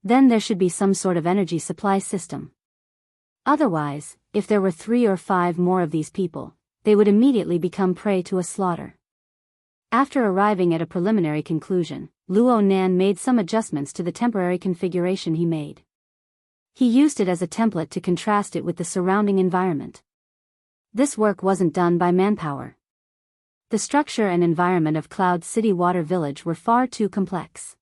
Then there should be some sort of energy supply system. Otherwise, if there were 3 or 5 more of these people, they would immediately become prey to a slaughter. After arriving at a preliminary conclusion, Luo Nan made some adjustments to the temporary configuration he made. He used it as a template to contrast it with the surrounding environment. This work wasn't done by manpower. The structure and environment of Cloud City Water Village were far too complex.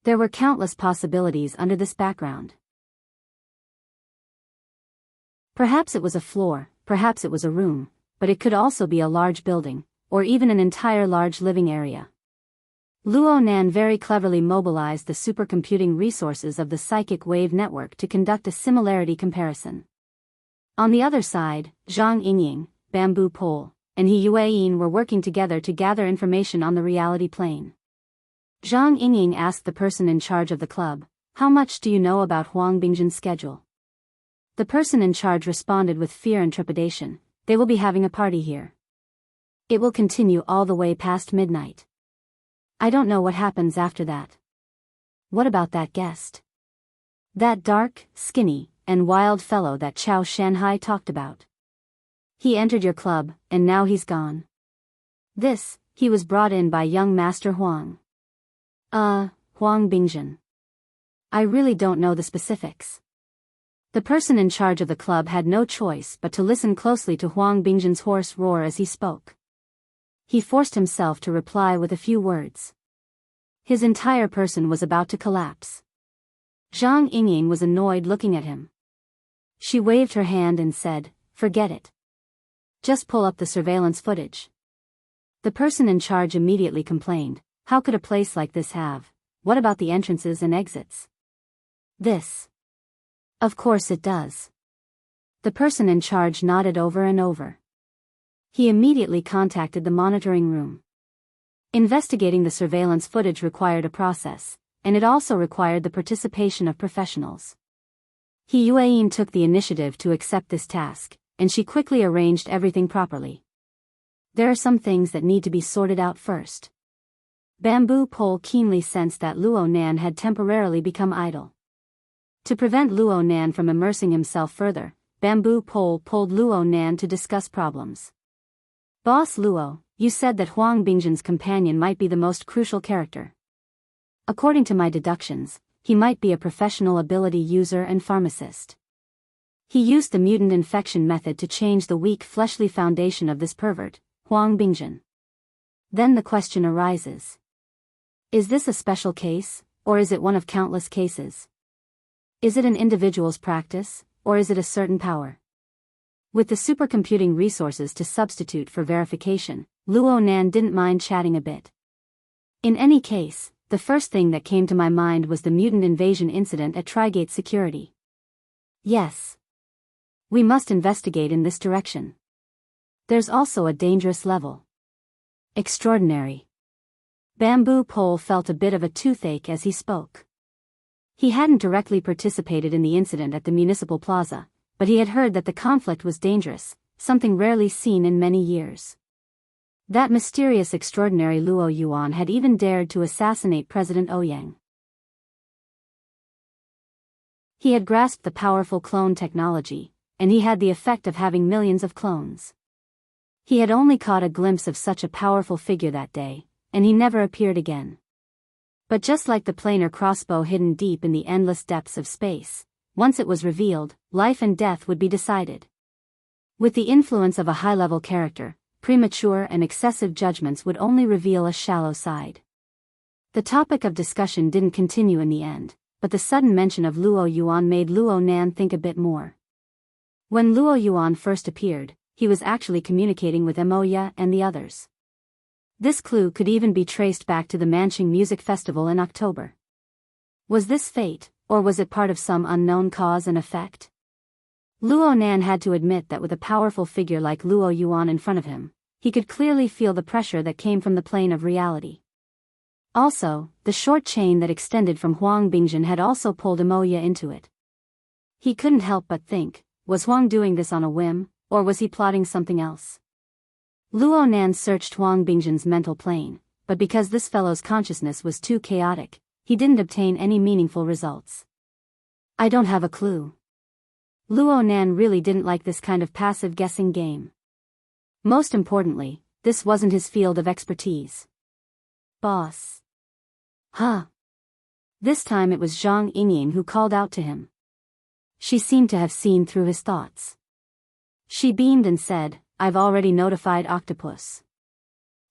There were countless possibilities under this background. Perhaps it was a floor, perhaps it was a room, but it could also be a large building, or even an entire large living area. Luo Nan very cleverly mobilized the supercomputing resources of the psychic wave network to conduct a similarity comparison. On the other side, Zhang Yingying, Bamboo Pole, and He Yueyin were working together to gather information on the reality plane. Zhang Yingying asked the person in charge of the club, "How much do you know about Huang Bingjin's schedule?" The person in charge responded with fear and trepidation, "They will be having a party here. It will continue all the way past midnight. I don't know what happens after that." "What about that guest? That dark, skinny, and wild fellow that Chao Shanhai talked about? He entered your club, and now he's gone." He was brought in by young Master Huang. Huang Bingjin. I really don't know the specifics." The person in charge of the club had no choice but to listen closely to Huang Bingjin's hoarse roar as he spoke. He forced himself to reply with a few words. His entire person was about to collapse. Zhang Yingying was annoyed looking at him. She waved her hand and said, "Forget it. Just pull up the surveillance footage." The person in charge immediately complained, "How could a place like this have? What about the entrances and exits?" Of course it does." The person in charge nodded over and over. He immediately contacted the monitoring room. Investigating the surveillance footage required a process, and it also required the participation of professionals. He Yueyin took the initiative to accept this task, and she quickly arranged everything properly. There are some things that need to be sorted out first. Bamboo Pole keenly sensed that Luo Nan had temporarily become idle. To prevent Luo Nan from immersing himself further, Bamboo Pole pulled Luo Nan to discuss problems. "Boss Luo, you said that Huang Bingjin's companion might be the most crucial character. According to my deductions, he might be a professional ability user and pharmacist. He used the mutant infection method to change the weak fleshly foundation of this pervert, Huang Bingjin. Then the question arises. Is this a special case, or is it one of countless cases? Is it an individual's practice, or is it a certain power?" With the supercomputing resources to substitute for verification, Luo Nan didn't mind chatting a bit. In any case, the first thing that came to my mind was the mutant invasion incident at Trigate Security. Yes. We must investigate in this direction. There's also a dangerous level. Extraordinary. Bamboo Pole felt a bit of a toothache as he spoke. He hadn't directly participated in the incident at the municipal plaza, but he had heard that the conflict was dangerous, something rarely seen in many years. That mysterious extraordinary Luo Yuan had even dared to assassinate President Ouyang. He had grasped the powerful clone technology, and he had the effect of having millions of clones. He had only caught a glimpse of such a powerful figure that day, and he never appeared again. But just like the planar crossbow hidden deep in the endless depths of space, once it was revealed, life and death would be decided. With the influence of a high-level character, premature and excessive judgments would only reveal a shallow side. The topic of discussion didn't continue in the end, but the sudden mention of Luo Yuan made Luo Nan think a bit more. When Luo Yuan first appeared, he was actually communicating with Emoya and the others. This clue could even be traced back to the Manching Music Festival in October. Was this fate, or was it part of some unknown cause and effect? Luo Nan had to admit that with a powerful figure like Luo Yuan in front of him, he could clearly feel the pressure that came from the plane of reality. Also, the short chain that extended from Huang Bingjin had also pulled Imoya into it. He couldn't help but think, was Huang doing this on a whim, or was he plotting something else? Luo Nan searched Huang Bingjin's mental plane, but because this fellow's consciousness was too chaotic, he didn't obtain any meaningful results. I don't have a clue. Luo Nan really didn't like this kind of passive guessing game. Most importantly, this wasn't his field of expertise. Boss. Huh. This time it was Zhang Yingying who called out to him. She seemed to have seen through his thoughts. She beamed and said, I've already notified Octopus.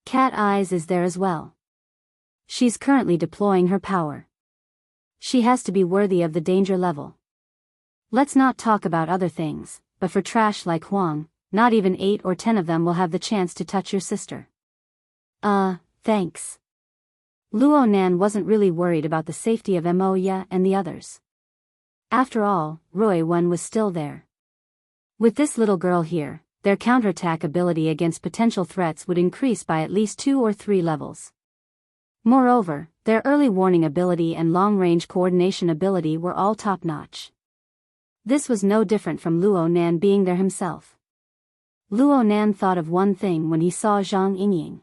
Cat Eyes is there as well. She's currently deploying her power. She has to be worthy of the danger level. Let's not talk about other things, but for trash like Huang, not even 8 or 10 of them will have the chance to touch your sister. Thanks. Luo Nan wasn't really worried about the safety of Imoya and the others. After all, Rui Wen was still there. With this little girl here, their counterattack ability against potential threats would increase by at least 2 or 3 levels. Moreover, their early warning ability and long-range coordination ability were all top-notch. This was no different from Luo Nan being there himself. Luo Nan thought of one thing when he saw Zhang Yingying.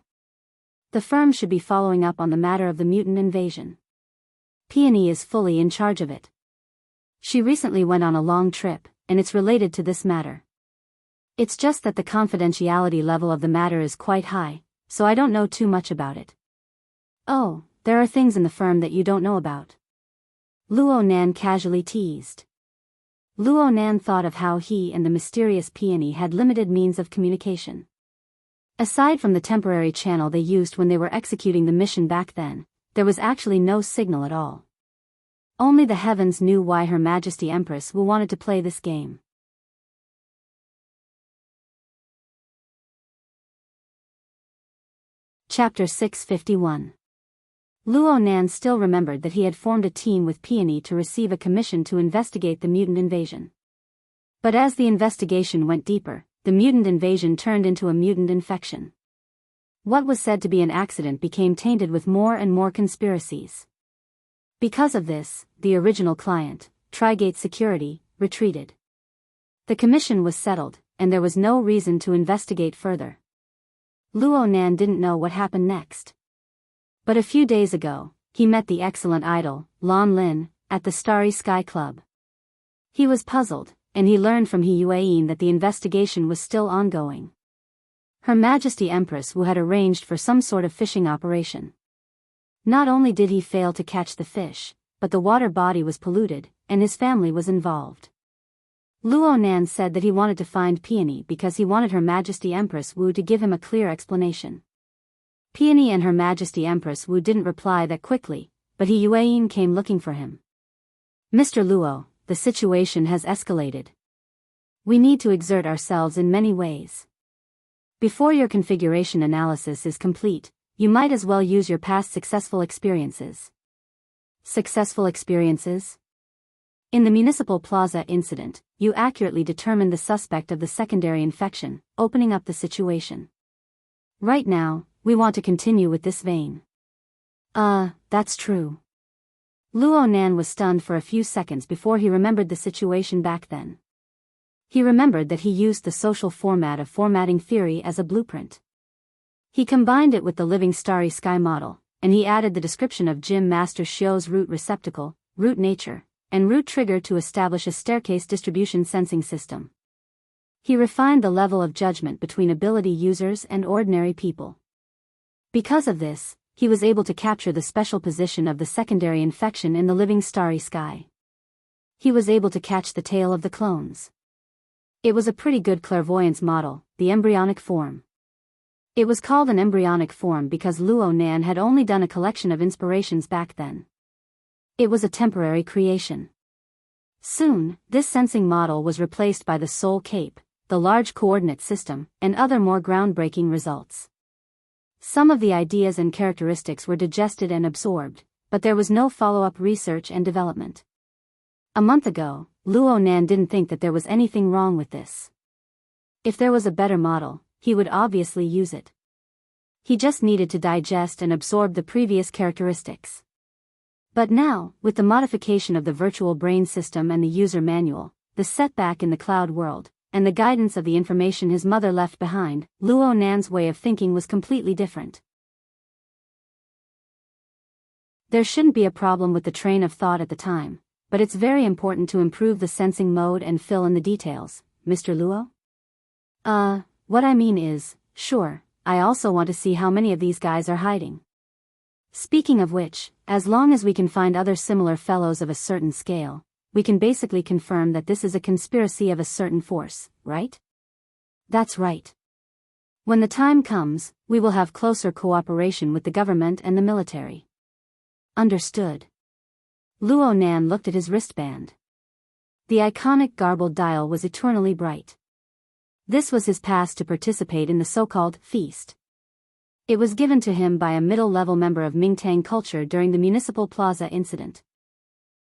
The firm should be following up on the matter of the mutant invasion. Peony is fully in charge of it. She recently went on a long trip, and it's related to this matter. It's just that the confidentiality level of the matter is quite high, so I don't know too much about it. Oh, there are things in the firm that you don't know about. Luo Nan casually teased. Luo Nan thought of how he and the mysterious Peony had limited means of communication. Aside from the temporary channel they used when they were executing the mission back then, there was actually no signal at all. Only the heavens knew why Her Majesty Empress Wu wanted to play this game. Chapter 651. Luo Nan still remembered that he had formed a team with Peony to receive a commission to investigate the mutant invasion. But as the investigation went deeper, the mutant invasion turned into a mutant infection. What was said to be an accident became tainted with more and more conspiracies. Because of this, the original client, Trigate Security, retreated. The commission was settled, and there was no reason to investigate further. Luo Nan didn't know what happened next. But a few days ago, he met the excellent idol, Lan Lin, at the Starry Sky Club. He was puzzled, and he learned from He Yueyin that the investigation was still ongoing. Her Majesty Empress Wu had arranged for some sort of fishing operation. Not only did he fail to catch the fish, but the water body was polluted, and his family was involved. Luo Nan said that he wanted to find Peony because he wanted Her Majesty Empress Wu to give him a clear explanation. Peony and Her Majesty Empress Wu didn't reply that quickly, but He Yueyin came looking for him. Mr. Luo, the situation has escalated. We need to exert ourselves in many ways. Before your configuration analysis is complete, you might as well use your past successful experiences. Successful experiences? In the Municipal Plaza incident, you accurately determined the suspect of the secondary infection, opening up the situation. Right now, we want to continue with this vein. That's true. Luo Nan was stunned for a few seconds before he remembered the situation back then. He remembered that he used the social format of formatting theory as a blueprint. He combined it with the living starry sky model, and he added the description of Gym Master Xiu's root receptacle, root nature, and root trigger to establish a staircase distribution sensing system. He refined the level of judgment between ability users and ordinary people. Because of this, he was able to capture the special position of the secondary infection in the living starry sky. He was able to catch the tail of the clones. It was a pretty good clairvoyance model, the embryonic form. It was called an embryonic form because Luo Nan had only done a collection of inspirations back then. It was a temporary creation. Soon, this sensing model was replaced by the Soul Cape, the large coordinate system, and other more groundbreaking results. Some of the ideas and characteristics were digested and absorbed, but there was no follow-up research and development. A month ago, Luo Nan didn't think that there was anything wrong with this. If there was a better model, he would obviously use it. He just needed to digest and absorb the previous characteristics. But now, with the modification of the virtual brain system and the user manual, the setback in the cloud world, and the guidance of the information his mother left behind, Luo Nan's way of thinking was completely different. There shouldn't be a problem with the train of thought at the time, but it's very important to improve the sensing mode and fill in the details, Mr. Luo? What I mean is, sure, I also want to see how many of these guys are hiding. Speaking of which, as long as we can find other similar fellows of a certain scale, we can basically confirm that this is a conspiracy of a certain force, right? That's right. When the time comes, we will have closer cooperation with the government and the military. Understood. Luo Nan looked at his wristband. The iconic garbled dial was eternally bright. This was his pass to participate in the so-called feast. It was given to him by a middle-level member of Mingtang culture during the Municipal Plaza incident.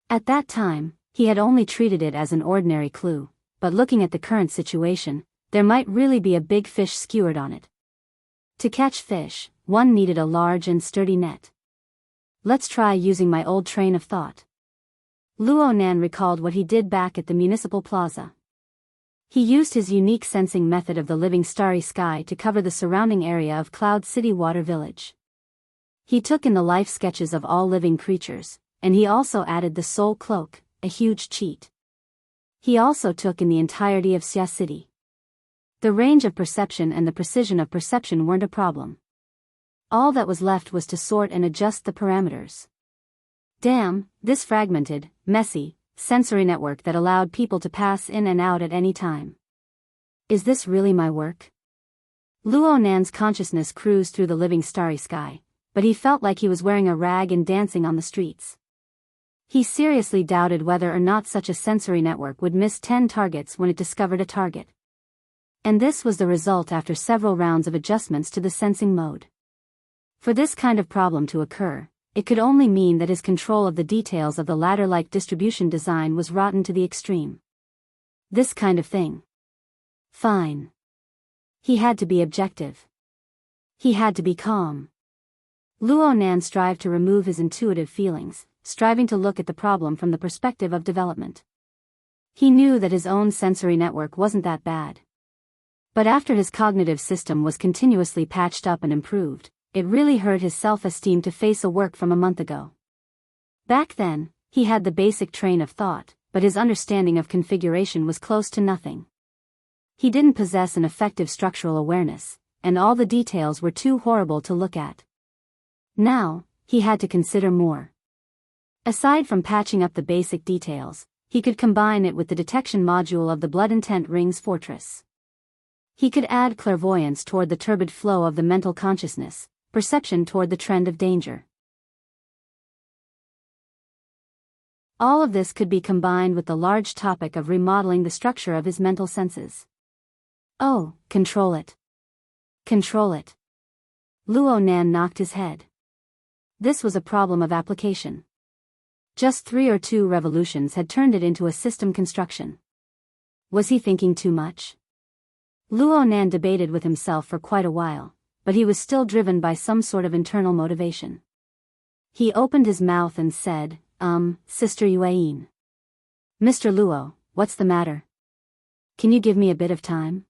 At that time, he had only treated it as an ordinary clue, but looking at the current situation, there might really be a big fish skewered on it. To catch fish, one needed a large and sturdy net. Let's try using my old train of thought. Luo Nan recalled what he did back at the Municipal Plaza. He used his unique sensing method of the living starry sky to cover the surrounding area of Cloud City Water Village. He took in the life sketches of all living creatures, and he also added the soul cloak, a huge cheat. He also took in the entirety of Xia City. The range of perception and the precision of perception weren't a problem. All that was left was to sort and adjust the parameters. Damn, this fragmented, messy, sensory network that allowed people to pass in and out at any time. Is this really my work? Luo Nan's consciousness cruised through the living starry sky, but he felt like he was wearing a rag and dancing on the streets. He seriously doubted whether or not such a sensory network would miss 10 targets when it discovered a target. And this was the result after several rounds of adjustments to the sensing mode. For this kind of problem to occur, it could only mean that his control of the details of the ladder-like distribution design was rotten to the extreme. This kind of thing. Fine. He had to be objective. He had to be calm. Luo Nan strived to remove his intuitive feelings, striving to look at the problem from the perspective of development. He knew that his own sensory network wasn't that bad. But after his cognitive system was continuously patched up and improved, it really hurt his self-esteem to face a work from a month ago. Back then, he had the basic train of thought, but his understanding of configuration was close to nothing. He didn't possess an effective structural awareness, and all the details were too horrible to look at. Now, he had to consider more. Aside from patching up the basic details, he could combine it with the detection module of the Blood Intent Ring's fortress. He could add clairvoyance toward the turbid flow of the mental consciousness, perception toward the trend of danger. All of this could be combined with the large topic of remodeling the structure of his mental senses. Oh, control it. Control it. Luo Nan knocked his head. This was a problem of application. Just 3 or 2 revolutions had turned it into a system construction. Was he thinking too much? Luo Nan debated with himself for quite a while, but he was still driven by some sort of internal motivation. He opened his mouth and said, Sister Yueyin. Mr. Luo, what's the matter? Can you give me a bit of time?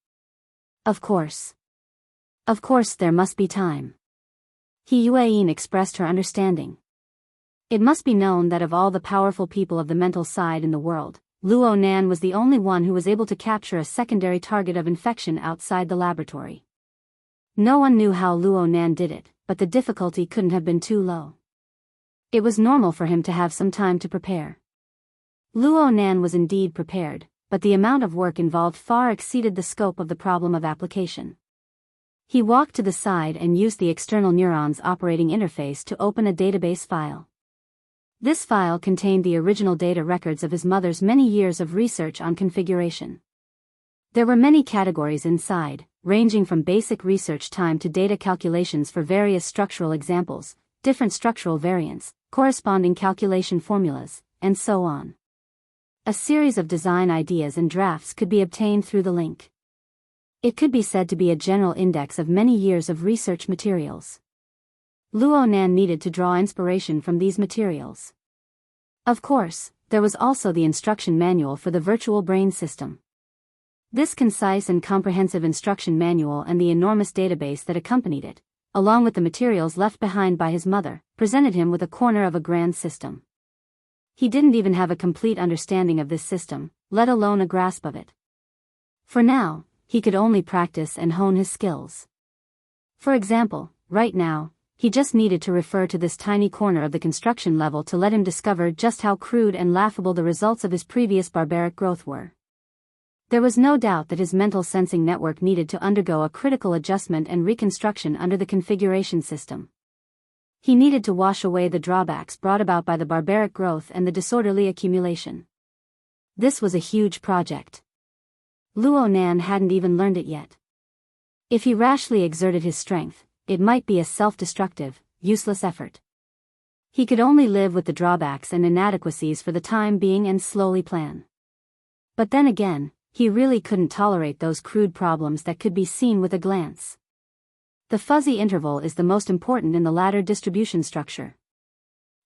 Of course. Of course there must be time. Yueyin expressed her understanding. It must be known that of all the powerful people of the mental side in the world, Luo Nan was the only one who was able to capture a secondary target of infection outside the laboratory. No one knew how Luo Nan did it, but the difficulty couldn't have been too low. It was normal for him to have some time to prepare. Luo Nan was indeed prepared, but the amount of work involved far exceeded the scope of the problem of application. He walked to the side and used the external neurons operating interface to open a database file. This file contained the original data records of his mother's many years of research on configuration. There were many categories inside, ranging from basic research time to data calculations for various structural examples, different structural variants, corresponding calculation formulas, and so on. A series of design ideas and drafts could be obtained through the link. It could be said to be a general index of many years of research materials. Luo Nan needed to draw inspiration from these materials. Of course, there was also the instruction manual for the virtual brain system. This concise and comprehensive instruction manual and the enormous database that accompanied it, along with the materials left behind by his mother, presented him with a corner of a grand system. He didn't even have a complete understanding of this system, let alone a grasp of it. For now, he could only practice and hone his skills. For example, right now, he just needed to refer to this tiny corner of the construction level to let him discover just how crude and laughable the results of his previous barbaric growth were. There was no doubt that his mental sensing network needed to undergo a critical adjustment and reconstruction under the configuration system. He needed to wash away the drawbacks brought about by the barbaric growth and the disorderly accumulation. This was a huge project. Luo Nan hadn't even learned it yet. If he rashly exerted his strength, it might be a self-destructive, useless effort. He could only live with the drawbacks and inadequacies for the time being and slowly plan. But then again, he really couldn't tolerate those crude problems that could be seen with a glance. The fuzzy interval is the most important in the ladder distribution structure.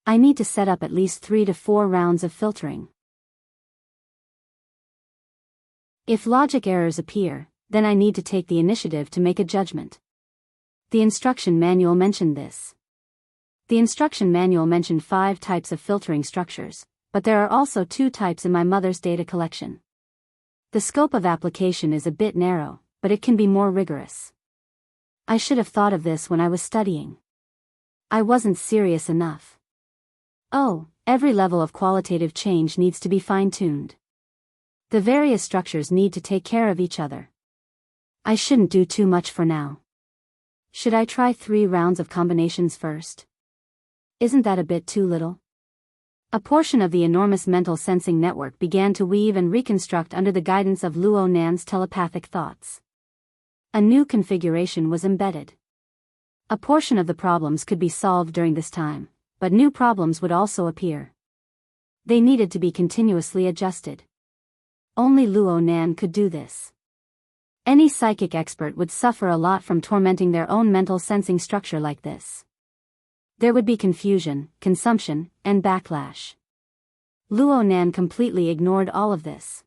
I need to set up at least 3 to 4 rounds of filtering. If logic errors appear, then I need to take the initiative to make a judgment. The instruction manual mentioned this. The instruction manual mentioned 5 types of filtering structures, but there are also 2 types in my mother's data collection. The scope of application is a bit narrow, but it can be more rigorous. I should have thought of this when I was studying. I wasn't serious enough. Oh, every level of qualitative change needs to be fine-tuned. The various structures need to take care of each other. I shouldn't do too much for now. Should I try 3 rounds of combinations first? Isn't that a bit too little? A portion of the enormous mental sensing network began to weave and reconstruct under the guidance of Luo Nan's telepathic thoughts. A new configuration was embedded. A portion of the problems could be solved during this time, but new problems would also appear. They needed to be continuously adjusted. Only Luo Nan could do this. Any psychic expert would suffer a lot from tormenting their own mental sensing structure like this. There would be confusion, consumption, and backlash. Luo Nan completely ignored all of this.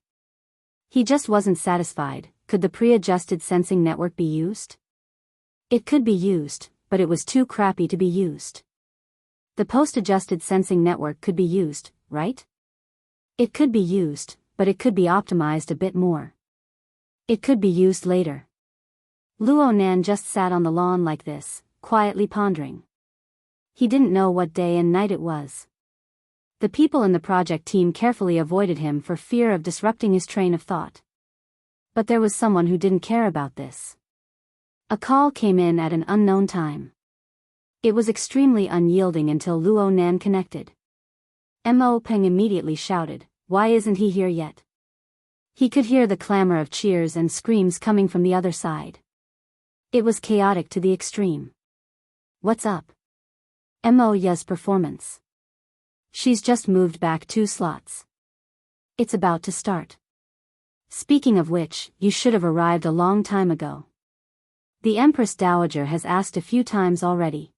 He just wasn't satisfied. Could the pre-adjusted sensing network be used? It could be used, but it was too crappy to be used. The post-adjusted sensing network could be used, right? It could be used, but it could be optimized a bit more. It could be used later. Luo Nan just sat on the lawn like this, quietly pondering. He didn't know what day and night it was. The people in the project team carefully avoided him for fear of disrupting his train of thought. But there was someone who didn't care about this. A call came in at an unknown time. It was extremely unyielding until Luo Nan connected. Mo Peng immediately shouted, "Why isn't he here yet?" He could hear the clamor of cheers and screams coming from the other side. It was chaotic to the extreme. "What's up?" Mo Ya's performance. "She's just moved back 2 slots. It's about to start. Speaking of which, you should have arrived a long time ago. The Empress Dowager has asked a few times already."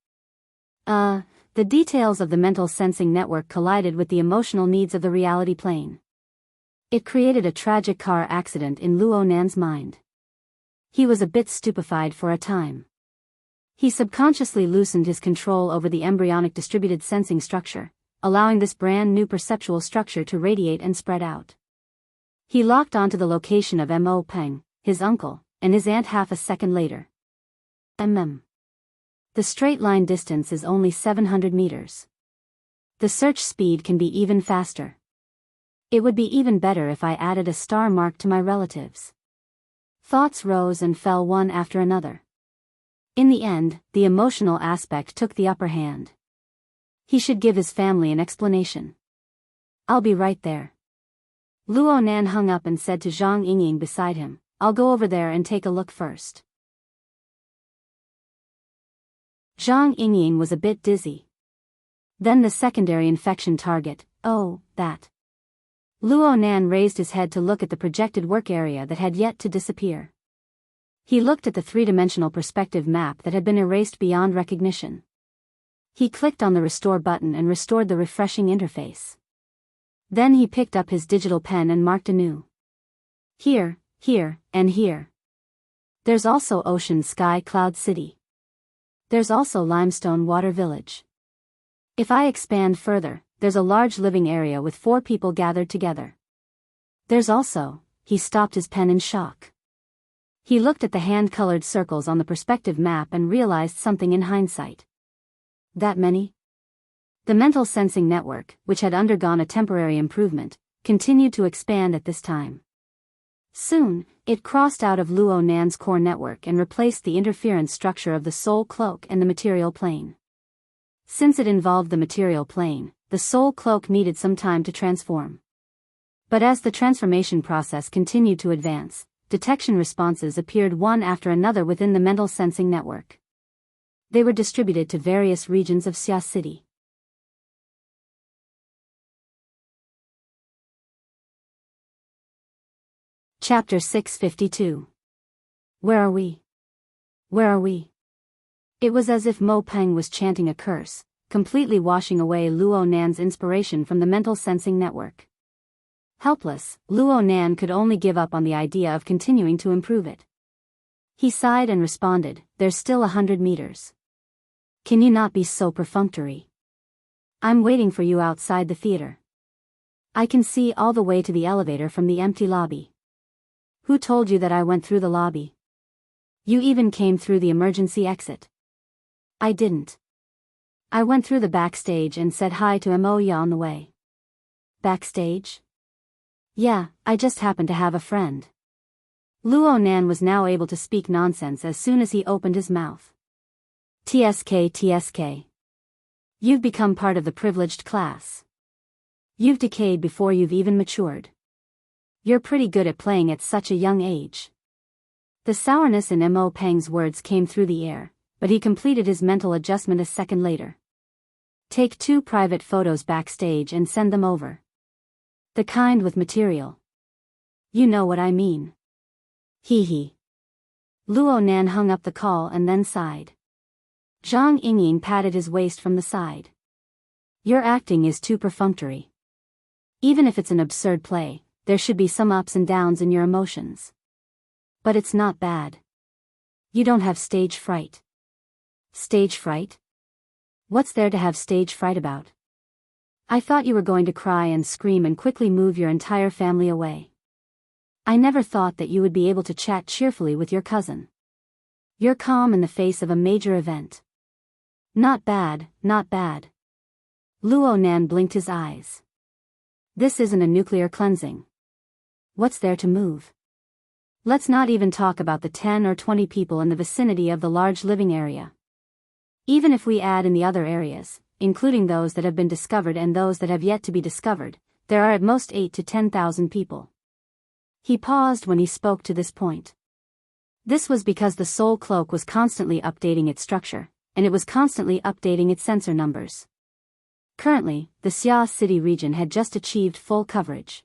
The details of the mental sensing network collided with the emotional needs of the reality plane. It created a tragic car accident in Luo Nan's mind. He was a bit stupefied for a time. He subconsciously loosened his control over the embryonic distributed sensing structure, allowing this brand new perceptual structure to radiate and spread out. He locked onto the location of Mo Peng, his uncle, and his aunt half a second later. The straight line distance is only 700 meters. The search speed can be even faster. It would be even better if I added a star mark to my relatives. Thoughts rose and fell one after another. In the end, the emotional aspect took the upper hand. He should give his family an explanation. "I'll be right there." Luo Nan hung up and said to Zhang Yingying beside him, "I'll go over there and take a look first." Zhang Yingying was a bit dizzy. Then the secondary infection target, oh, that. Luo Nan raised his head to look at the projected work area that had yet to disappear. He looked at the three-dimensional perspective map that had been erased beyond recognition. He clicked on the restore button and restored the refreshing interface. Then he picked up his digital pen and marked anew. Here, here, and here. There's also Ocean Sky Cloud City. There's also Limestone Water Village. If I expand further, there's a large living area with 4 people gathered together. There's also, he stopped his pen in shock. He looked at the hand-colored circles on the perspective map and realized something in hindsight. That many? The mental sensing network, which had undergone a temporary improvement, continued to expand at this time. Soon, it crossed out of Luo Nan's core network and replaced the interference structure of the soul cloak and the material plane. Since it involved the material plane, the soul cloak needed some time to transform. But as the transformation process continued to advance, detection responses appeared one after another within the mental sensing network. They were distributed to various regions of Xia City. Chapter 652. Where are we? Where are we? It was as if Mo Peng was chanting a curse, completely washing away Luo Nan's inspiration from the mental sensing network. Helpless, Luo Nan could only give up on the idea of continuing to improve it. He sighed and responded, there's still 100 meters. Can you not be so perfunctory? I'm waiting for you outside the theater. I can see all the way to the elevator from the empty lobby. Who told you that I went through the lobby? You even came through the emergency exit. I didn't. I went through the backstage and said hi to Moya on the way. Backstage? Yeah, I just happened to have a friend. Luo Nan was now able to speak nonsense as soon as he opened his mouth. TSK. You've become part of the privileged class. You've decayed before you've even matured. You're pretty good at playing at such a young age. The sourness in Mo Peng's words came through the air, but he completed his mental adjustment a second later. Take 2 private photos backstage and send them over. The kind with material. You know what I mean. Hee hee. Luo Nan hung up the call and then sighed. Zhang Yingying patted his waist from the side. Your acting is too perfunctory. Even if it's an absurd play, there should be some ups and downs in your emotions. But it's not bad. You don't have stage fright. Stage fright? What's there to have stage fright about? I thought you were going to cry and scream and quickly move your entire family away. I never thought that you would be able to chat cheerfully with your cousin. You're calm in the face of a major event. Not bad, not bad. Luo Nan blinked his eyes. This isn't a nuclear cleansing. What's there to move? Let's not even talk about the 10 or 20 people in the vicinity of the large living area. Even if we add in the other areas, including those that have been discovered and those that have yet to be discovered, there are at most 8 to 10,000 people. He paused when he spoke to this point. This was because the soul cloak was constantly updating its structure, and it was constantly updating its sensor numbers. Currently, the Xia City region had just achieved full coverage.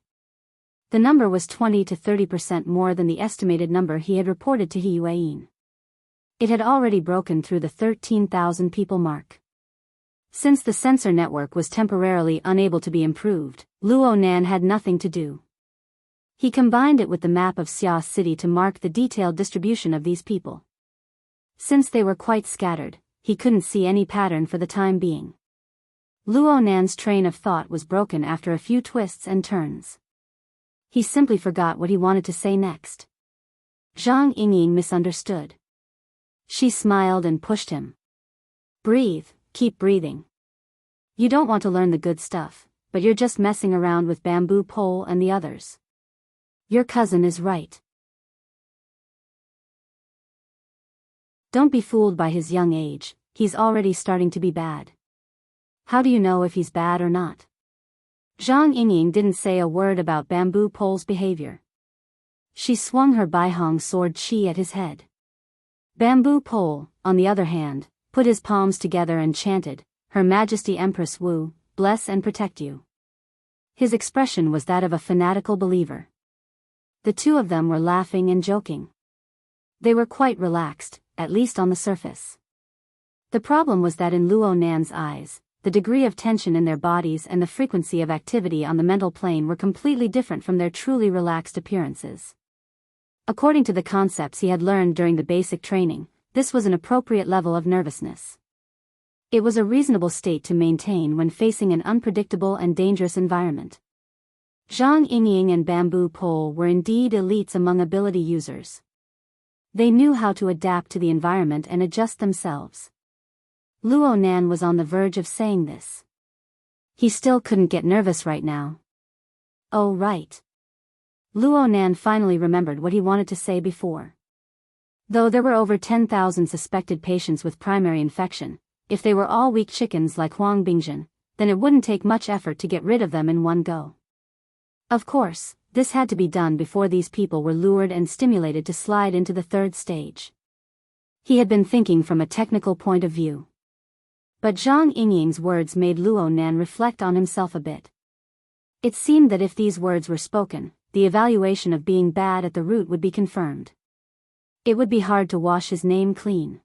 The number was 20 to 30% more than the estimated number he had reported to He Yueyin. It had already broken through the 13,000 people mark. Since the sensor network was temporarily unable to be improved, Luo Nan had nothing to do. He combined it with the map of Xia City to mark the detailed distribution of these people. Since they were quite scattered, he couldn't see any pattern for the time being. Luo Nan's train of thought was broken after a few twists and turns. He simply forgot what he wanted to say next. Zhang Yingying misunderstood. She smiled and pushed him. Breathe, keep breathing. You don't want to learn the good stuff, but you're just messing around with Bamboo Pole and the others. Your cousin is right. Don't be fooled by his young age, he's already starting to be bad. How do you know if he's bad or not? Zhang Yingying didn't say a word about Bamboo Pole's behavior. She swung her Baihong sword Qi at his head. Bamboo Pole, on the other hand, put his palms together and chanted, Her Majesty Empress Wu, bless and protect you. His expression was that of a fanatical believer. The two of them were laughing and joking. They were quite relaxed, at least on the surface. The problem was that in Luo Nan's eyes, the degree of tension in their bodies and the frequency of activity on the mental plane were completely different from their truly relaxed appearances. According to the concepts he had learned during the basic training, this was an appropriate level of nervousness. It was a reasonable state to maintain when facing an unpredictable and dangerous environment. Zhang Yingying and Bamboo Pole were indeed elites among ability users. They knew how to adapt to the environment and adjust themselves. Luo Nan was on the verge of saying this. He still couldn't get nervous right now. Oh right. Luo Nan finally remembered what he wanted to say before. Though there were over 10,000 suspected patients with primary infection, if they were all weak chickens like Huang Bingjin, then it wouldn't take much effort to get rid of them in one go. Of course, this had to be done before these people were lured and stimulated to slide into the third stage. He had been thinking from a technical point of view. But Zhang Yingying's words made Luo Nan reflect on himself a bit. It seemed that if these words were spoken, the evaluation of being bad at the root would be confirmed. It would be hard to wash his name clean.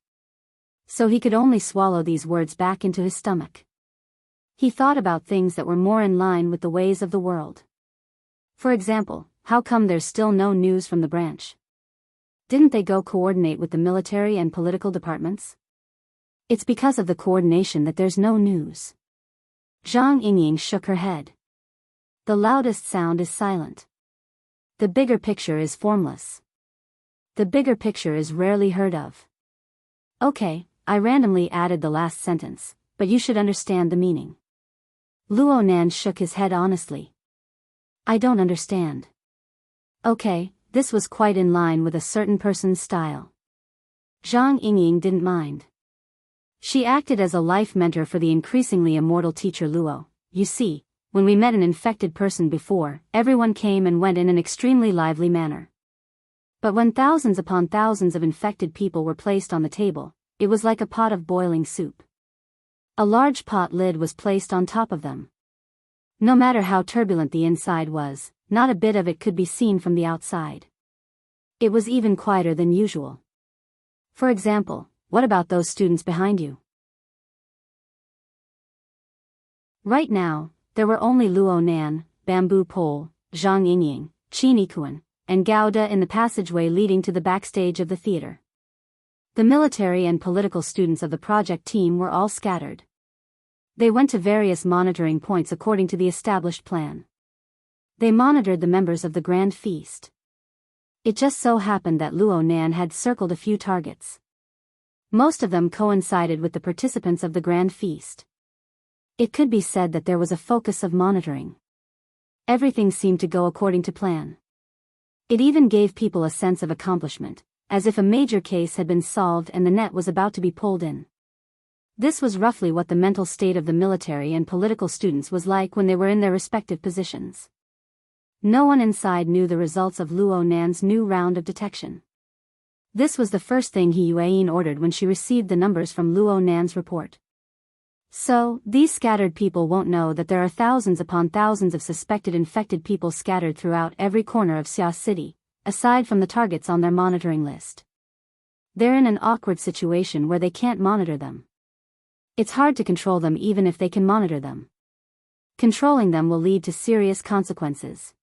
So he could only swallow these words back into his stomach. He thought about things that were more in line with the ways of the world. For example, how come there's still no news from the branch? Didn't they go coordinate with the military and political departments? It's because of the coordination that there's no news. Zhang Yingying shook her head. The loudest sound is silent. The bigger picture is formless. The bigger picture is rarely heard of. Okay, I randomly added the last sentence, but you should understand the meaning. Luo Nan shook his head honestly. I don't understand. Okay, this was quite in line with a certain person's style. Zhang Yingying didn't mind. She acted as a life mentor for the increasingly immortal teacher Luo. You see, when we met an infected person before, everyone came and went in an extremely lively manner. But when thousands upon thousands of infected people were placed on the table, it was like a pot of boiling soup. A large pot lid was placed on top of them. No matter how turbulent the inside was, not a bit of it could be seen from the outside. It was even quieter than usual. For example, what about those students behind you? Right now, there were only Luo Nan, Bamboo Pole, Zhang Yingying, Qin Yikuan, and Gouda in the passageway leading to the backstage of the theater. The military and political students of the project team were all scattered. They went to various monitoring points according to the established plan. They monitored the members of the Grand Feast. It just so happened that Luo Nan had circled a few targets. Most of them coincided with the participants of the Grand Feast. It could be said that there was a focus of monitoring. Everything seemed to go according to plan. It even gave people a sense of accomplishment, as if a major case had been solved and the net was about to be pulled in. This was roughly what the mental state of the military and political students was like when they were in their respective positions. No one inside knew the results of Luo Nan's new round of detection. This was the first thing He Yuan ordered when she received the numbers from Luo Nan's report. So, these scattered people won't know that there are thousands upon thousands of suspected infected people scattered throughout every corner of Xia City, aside from the targets on their monitoring list. They're in an awkward situation where they can't monitor them. It's hard to control them even if they can monitor them. Controlling them will lead to serious consequences.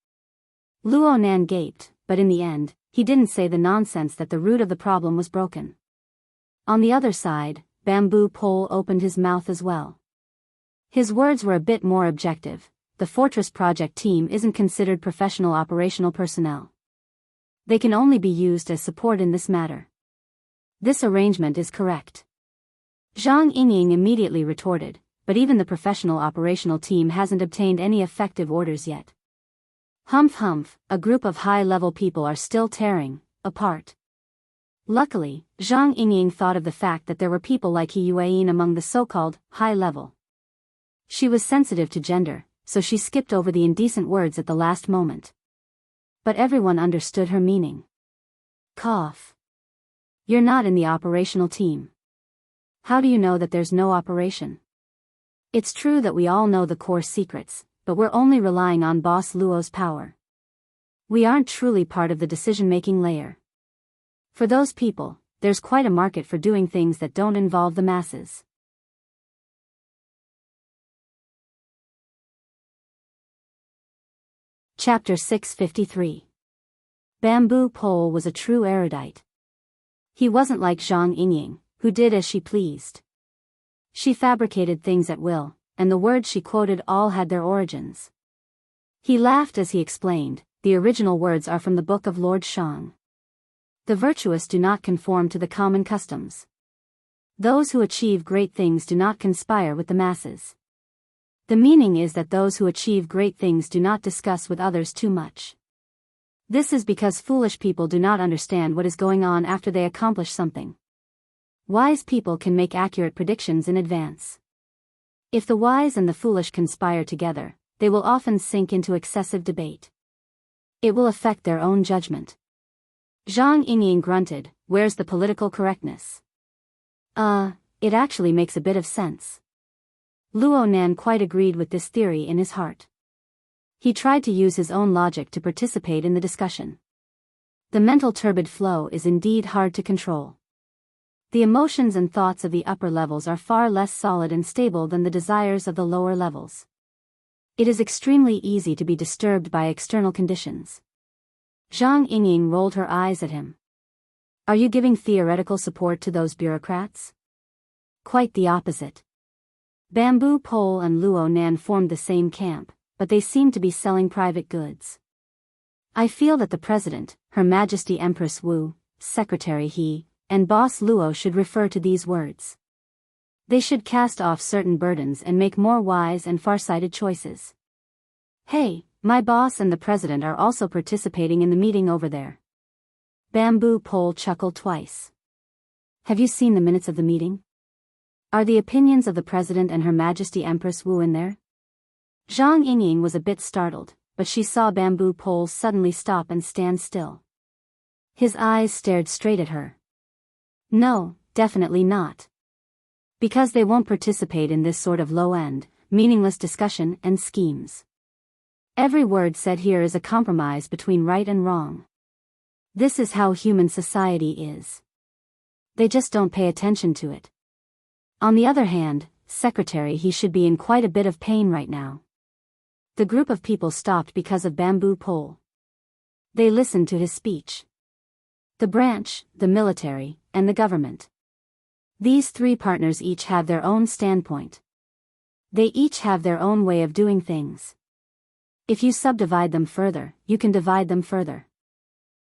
Luo Nan gaped, but in the end, he didn't say the nonsense that the root of the problem was broken. On the other side, Bamboo Pole opened his mouth as well. His words were a bit more objective. The Fortress Project team isn't considered professional operational personnel. They can only be used as support in this matter. This arrangement is correct. Zhang Yingying immediately retorted, but even the professional operational team hasn't obtained any effective orders yet. Humph humph, a group of high-level people are still tearing apart. Luckily, Zhang Yingying thought of the fact that there were people like He Yuan among the so-called high-level. She was sensitive to gender, so she skipped over the indecent words at the last moment. But everyone understood her meaning. Cough. You're not in the operational team. How do you know that there's no operation? It's true that we all know the core secrets, but we're only relying on Boss Luo's power. We aren't truly part of the decision-making layer. For those people, there's quite a market for doing things that don't involve the masses. Chapter 653. Bamboo Pole was a true erudite. He wasn't like Zhang Yingying, who did as she pleased. She fabricated things at will, and the words she quoted all had their origins. He laughed as he explained, the original words are from the book of Lord Shang. The virtuous do not conform to the common customs. Those who achieve great things do not conspire with the masses. The meaning is that those who achieve great things do not discuss with others too much. This is because foolish people do not understand what is going on after they accomplish something. Wise people can make accurate predictions in advance. If the wise and the foolish conspire together, they will often sink into excessive debate. It will affect their own judgment. Zhang Yingying grunted, "Where's the political correctness?" It actually makes a bit of sense. Luo Nan quite agreed with this theory in his heart. He tried to use his own logic to participate in the discussion. The mental turbid flow is indeed hard to control. The emotions and thoughts of the upper levels are far less solid and stable than the desires of the lower levels. It is extremely easy to be disturbed by external conditions. Zhang Yingying rolled her eyes at him. "Are you giving theoretical support to those bureaucrats?" "Quite the opposite." Bamboo Pole and Luo Nan formed the same camp, but they seemed to be selling private goods. "I feel that the President, Her Majesty Empress Wu, Secretary He, and Boss Luo should refer to these words. They should cast off certain burdens and make more wise and far-sighted choices. Hey, my boss and the President are also participating in the meeting over there." Bamboo Pole chuckled twice. "Have you seen the minutes of the meeting? Are the opinions of the President and Her Majesty Empress Wu in there?" Zhang Yingying was a bit startled, but she saw Bamboo Pole suddenly stop and stand still. His eyes stared straight at her. "No, definitely not. Because they won't participate in this sort of low-end, meaningless discussion and schemes. Every word said here is a compromise between right and wrong. This is how human society is. They just don't pay attention to it. On the other hand, Secretary He should be in quite a bit of pain right now." The group of people stopped because of Bamboo Pole. They listened to his speech. The branch, the military, and the government. These three partners each have their own standpoint. They each have their own way of doing things. If you subdivide them further, you can divide them further.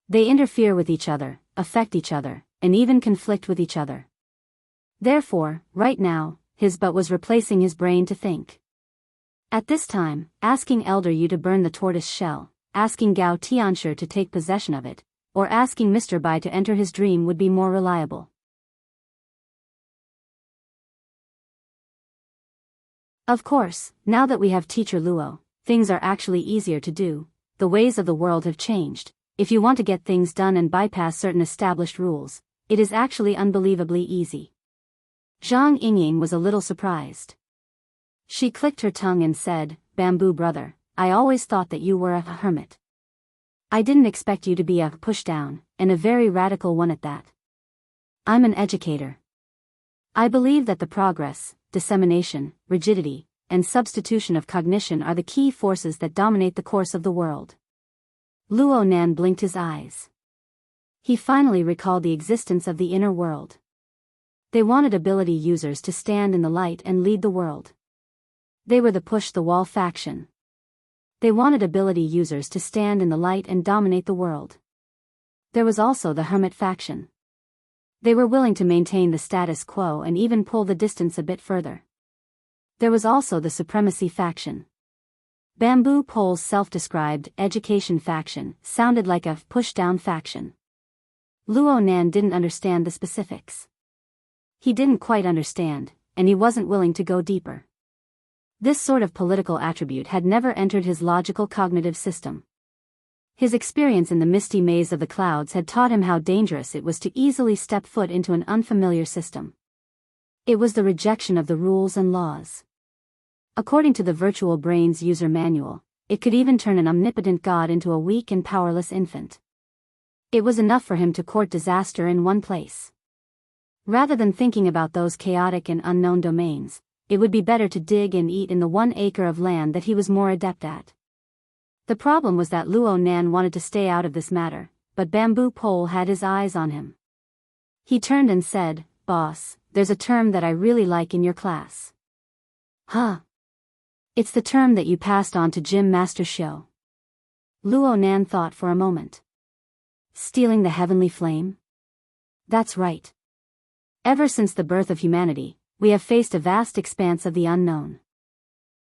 They interfere with each other, affect each other, and even conflict with each other. Therefore, right now, his butt was replacing his brain to think. At this time, asking Elder Yu to burn the tortoise shell, asking Gao Tianshi to take possession of it, or asking Mr. Bai to enter his dream would be more reliable. Of course, now that we have Teacher Luo, things are actually easier to do. The ways of the world have changed. If you want to get things done and bypass certain established rules, it is actually unbelievably easy. Zhang Yingying was a little surprised. She clicked her tongue and said, "Bamboo brother, I always thought that you were a hermit. I didn't expect you to be a pushdown, and a very radical one at that. I'm an educator. I believe that the progress, dissemination, rigidity, and substitution of cognition are the key forces that dominate the course of the world." Luo Nan blinked his eyes. He finally recalled the existence of the inner world. They wanted ability users to stand in the light and lead the world. They were the push-the-wall faction. They wanted ability users to stand in the light and dominate the world. There was also the hermit faction. They were willing to maintain the status quo and even pull the distance a bit further. There was also the supremacy faction. Bamboo Pole's self-described education faction sounded like a push-down faction. Luo Nan didn't understand the specifics. He didn't quite understand, and he wasn't willing to go deeper. This sort of political attribute had never entered his logical cognitive system. His experience in the misty maze of the clouds had taught him how dangerous it was to easily step foot into an unfamiliar system. It was the rejection of the rules and laws. According to the virtual brain's user manual, it could even turn an omnipotent god into a weak and powerless infant. It was enough for him to court disaster in one place. Rather than thinking about those chaotic and unknown domains, it would be better to dig and eat in the 1 acre of land that he was more adept at. The problem was that Luo Nan wanted to stay out of this matter, but Bamboo Pole had his eyes on him. He turned and said, "Boss, there's a term that I really like in your class." "Huh? It's the term that you passed on to Gym Master Show." Luo Nan thought for a moment. "Stealing the heavenly flame?" "That's right. Ever since the birth of humanity, we have faced a vast expanse of the unknown.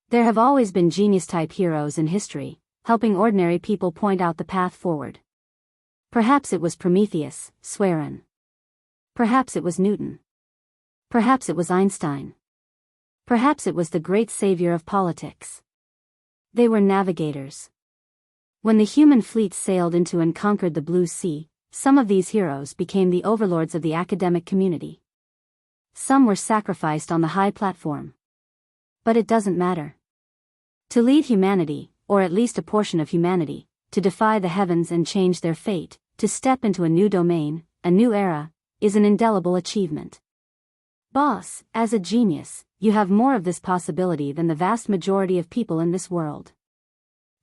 There have always been genius-type heroes in history, helping ordinary people point out the path forward. Perhaps it was Prometheus, Swearin. Perhaps it was Newton. Perhaps it was Einstein. Perhaps it was the great savior of politics. They were navigators. When the human fleet sailed into and conquered the Blue Sea, some of these heroes became the overlords of the academic community. Some were sacrificed on the high platform. But it doesn't matter. To lead humanity, or at least a portion of humanity, to defy the heavens and change their fate, to step into a new domain, a new era, is an indelible achievement. Boss, as a genius, you have more of this possibility than the vast majority of people in this world.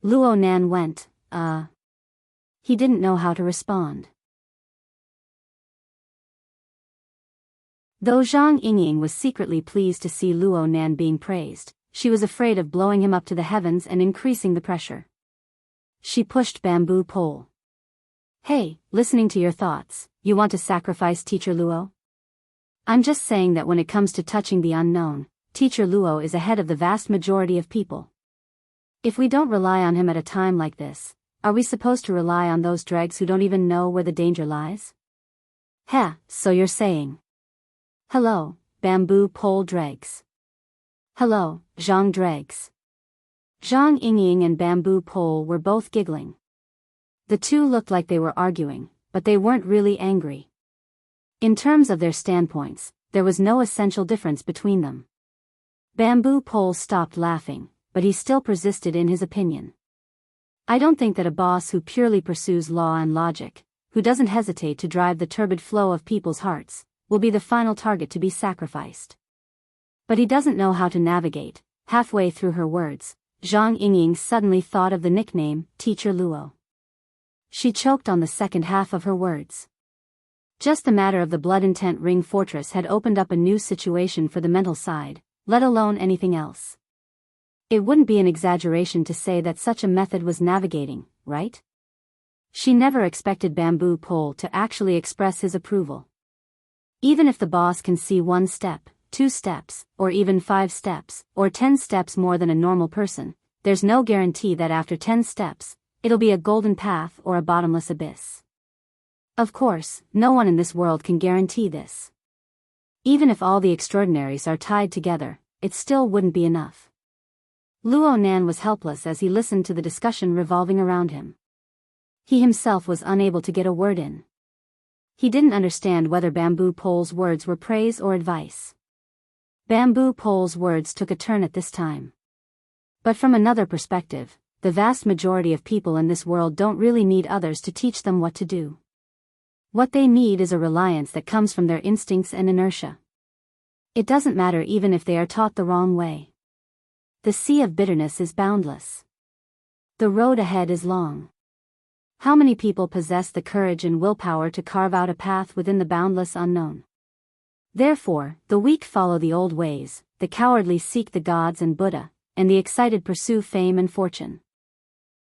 Luo Nan went, He didn't know how to respond. Though Zhang Yingying was secretly pleased to see Luo Nan being praised, she was afraid of blowing him up to the heavens and increasing the pressure. She pushed Bamboo Pole. "Hey, listening to your thoughts, you want to sacrifice Teacher Luo? I'm just saying that when it comes to touching the unknown, Teacher Luo is ahead of the vast majority of people. If we don't rely on him at a time like this, are we supposed to rely on those dregs who don't even know where the danger lies?" "Heh, so you're saying." "Hello, Bamboo Pole dregs." "Hello, Zhang dregs." Zhang Yingying and Bamboo Pole were both giggling. The two looked like they were arguing, but they weren't really angry. In terms of their standpoints, there was no essential difference between them. Bamboo Pole stopped laughing, but he still persisted in his opinion. "I don't think that a boss who purely pursues law and logic, who doesn't hesitate to drive the turbid flow of people's hearts, will be the final target to be sacrificed. But he doesn't know how to navigate." Halfway through her words, Zhang Yingying suddenly thought of the nickname, Teacher Luo. She choked on the second half of her words. Just the matter of the blood-intent ring fortress had opened up a new situation for the mental side, let alone anything else. It wouldn't be an exaggeration to say that such a method was navigating, right? She never expected Bamboo Pole to actually express his approval. Even if the boss can see 1 step, 2 steps, or even 5 steps, or 10 steps more than a normal person, there's no guarantee that after 10 steps, it'll be a golden path or a bottomless abyss. Of course, no one in this world can guarantee this. Even if all the extraordinaries are tied together, it still wouldn't be enough. Luo Nan was helpless as he listened to the discussion revolving around him. He himself was unable to get a word in. He didn't understand whether Bamboo Pole's words were praise or advice. Bamboo Pole's words took a turn at this time. But from another perspective, the vast majority of people in this world don't really need others to teach them what to do. What they need is a reliance that comes from their instincts and inertia. It doesn't matter even if they are taught the wrong way. The sea of bitterness is boundless. The road ahead is long. How many people possess the courage and willpower to carve out a path within the boundless unknown? Therefore, the weak follow the old ways, the cowardly seek the gods and Buddha, and the excited pursue fame and fortune.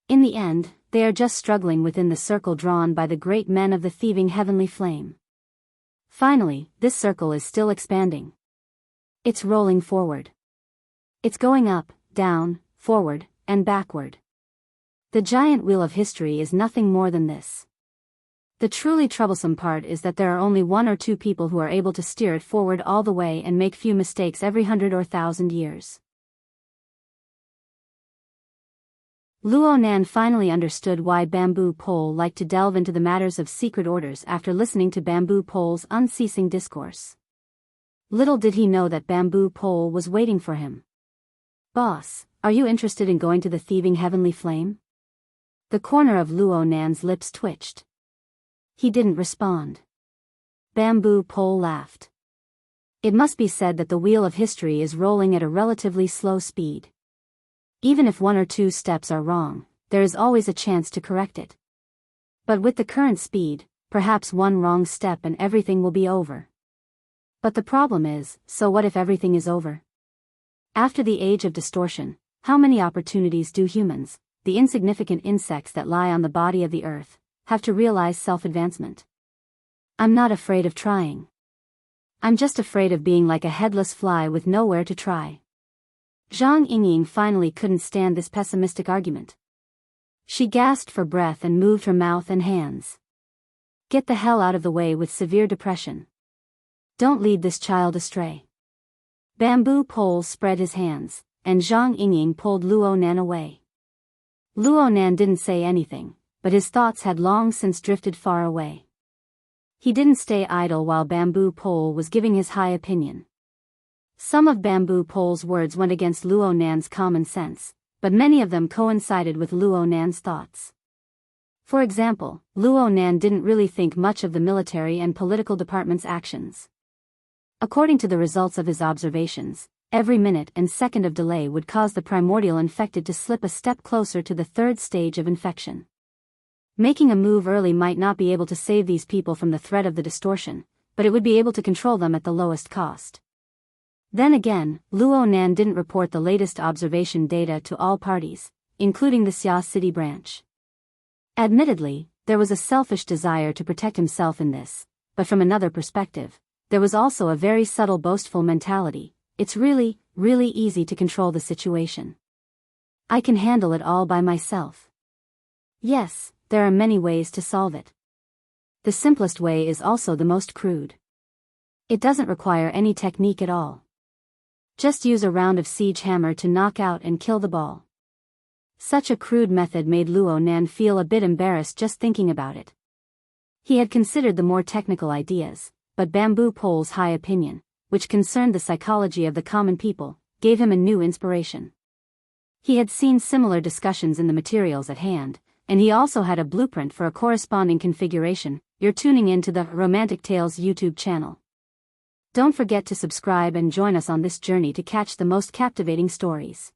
In the end, they are just struggling within the circle drawn by the great men of the thieving heavenly flame. Finally, this circle is still expanding. It's rolling forward. It's going up, down, forward, and backward. The giant wheel of history is nothing more than this. The truly troublesome part is that there are only 1 or 2 people who are able to steer it forward all the way and make few mistakes every 100 or 1,000 years. Luo Nan finally understood why Bamboo Pole liked to delve into the matters of secret orders after listening to Bamboo Pole's unceasing discourse. Little did he know that Bamboo Pole was waiting for him. Boss, are you interested in going to the thieving heavenly flame? The corner of Luo Nan's lips twitched. He didn't respond. Bamboo Pole laughed. It must be said that the wheel of history is rolling at a relatively slow speed. Even if 1 or 2 steps are wrong, there is always a chance to correct it. But with the current speed, perhaps 1 wrong step and everything will be over. But the problem is, so what if everything is over? After the age of distortion, how many opportunities do humans, the insignificant insects that lie on the body of the earth, have to realize self-advancement? I'm not afraid of trying. I'm just afraid of being like a headless fly with nowhere to try. Zhang Yingying finally couldn't stand this pessimistic argument. She gasped for breath and moved her mouth and hands. Get the hell out of the way with severe depression. Don't lead this child astray. Bamboo Pole spread his hands, and Zhang Yingying pulled Luo Nan away. Luo Nan didn't say anything, but his thoughts had long since drifted far away. He didn't stay idle while Bamboo Pole was giving his high opinion. Some of Bamboo Pole's words went against Luo Nan's common sense, but many of them coincided with Luo Nan's thoughts. For example, Luo Nan didn't really think much of the military and political department's actions. According to the results of his observations, every minute and second of delay would cause the primordial infected to slip a step closer to the 3rd stage of infection. Making a move early might not be able to save these people from the threat of the distortion, but it would be able to control them at the lowest cost. Then again, Luo Nan didn't report the latest observation data to all parties, including the Xia City branch. Admittedly, there was a selfish desire to protect himself in this, but from another perspective, there was also a very subtle boastful mentality. It's really, really easy to control the situation. I can handle it all by myself. Yes, there are many ways to solve it. The simplest way is also the most crude. It doesn't require any technique at all. Just use a round of siege hammer to knock out and kill the ball. Such a crude method made Luo Nan feel a bit embarrassed just thinking about it. He had considered the more technical ideas, but Bamboo Pole's high opinion, which concerned the psychology of the common people, gave him a new inspiration. He had seen similar discussions in the materials at hand, and he also had a blueprint for a corresponding configuration. You're tuning in to the Romantic Tales YouTube channel. Don't forget to subscribe and join us on this journey to catch the most captivating stories.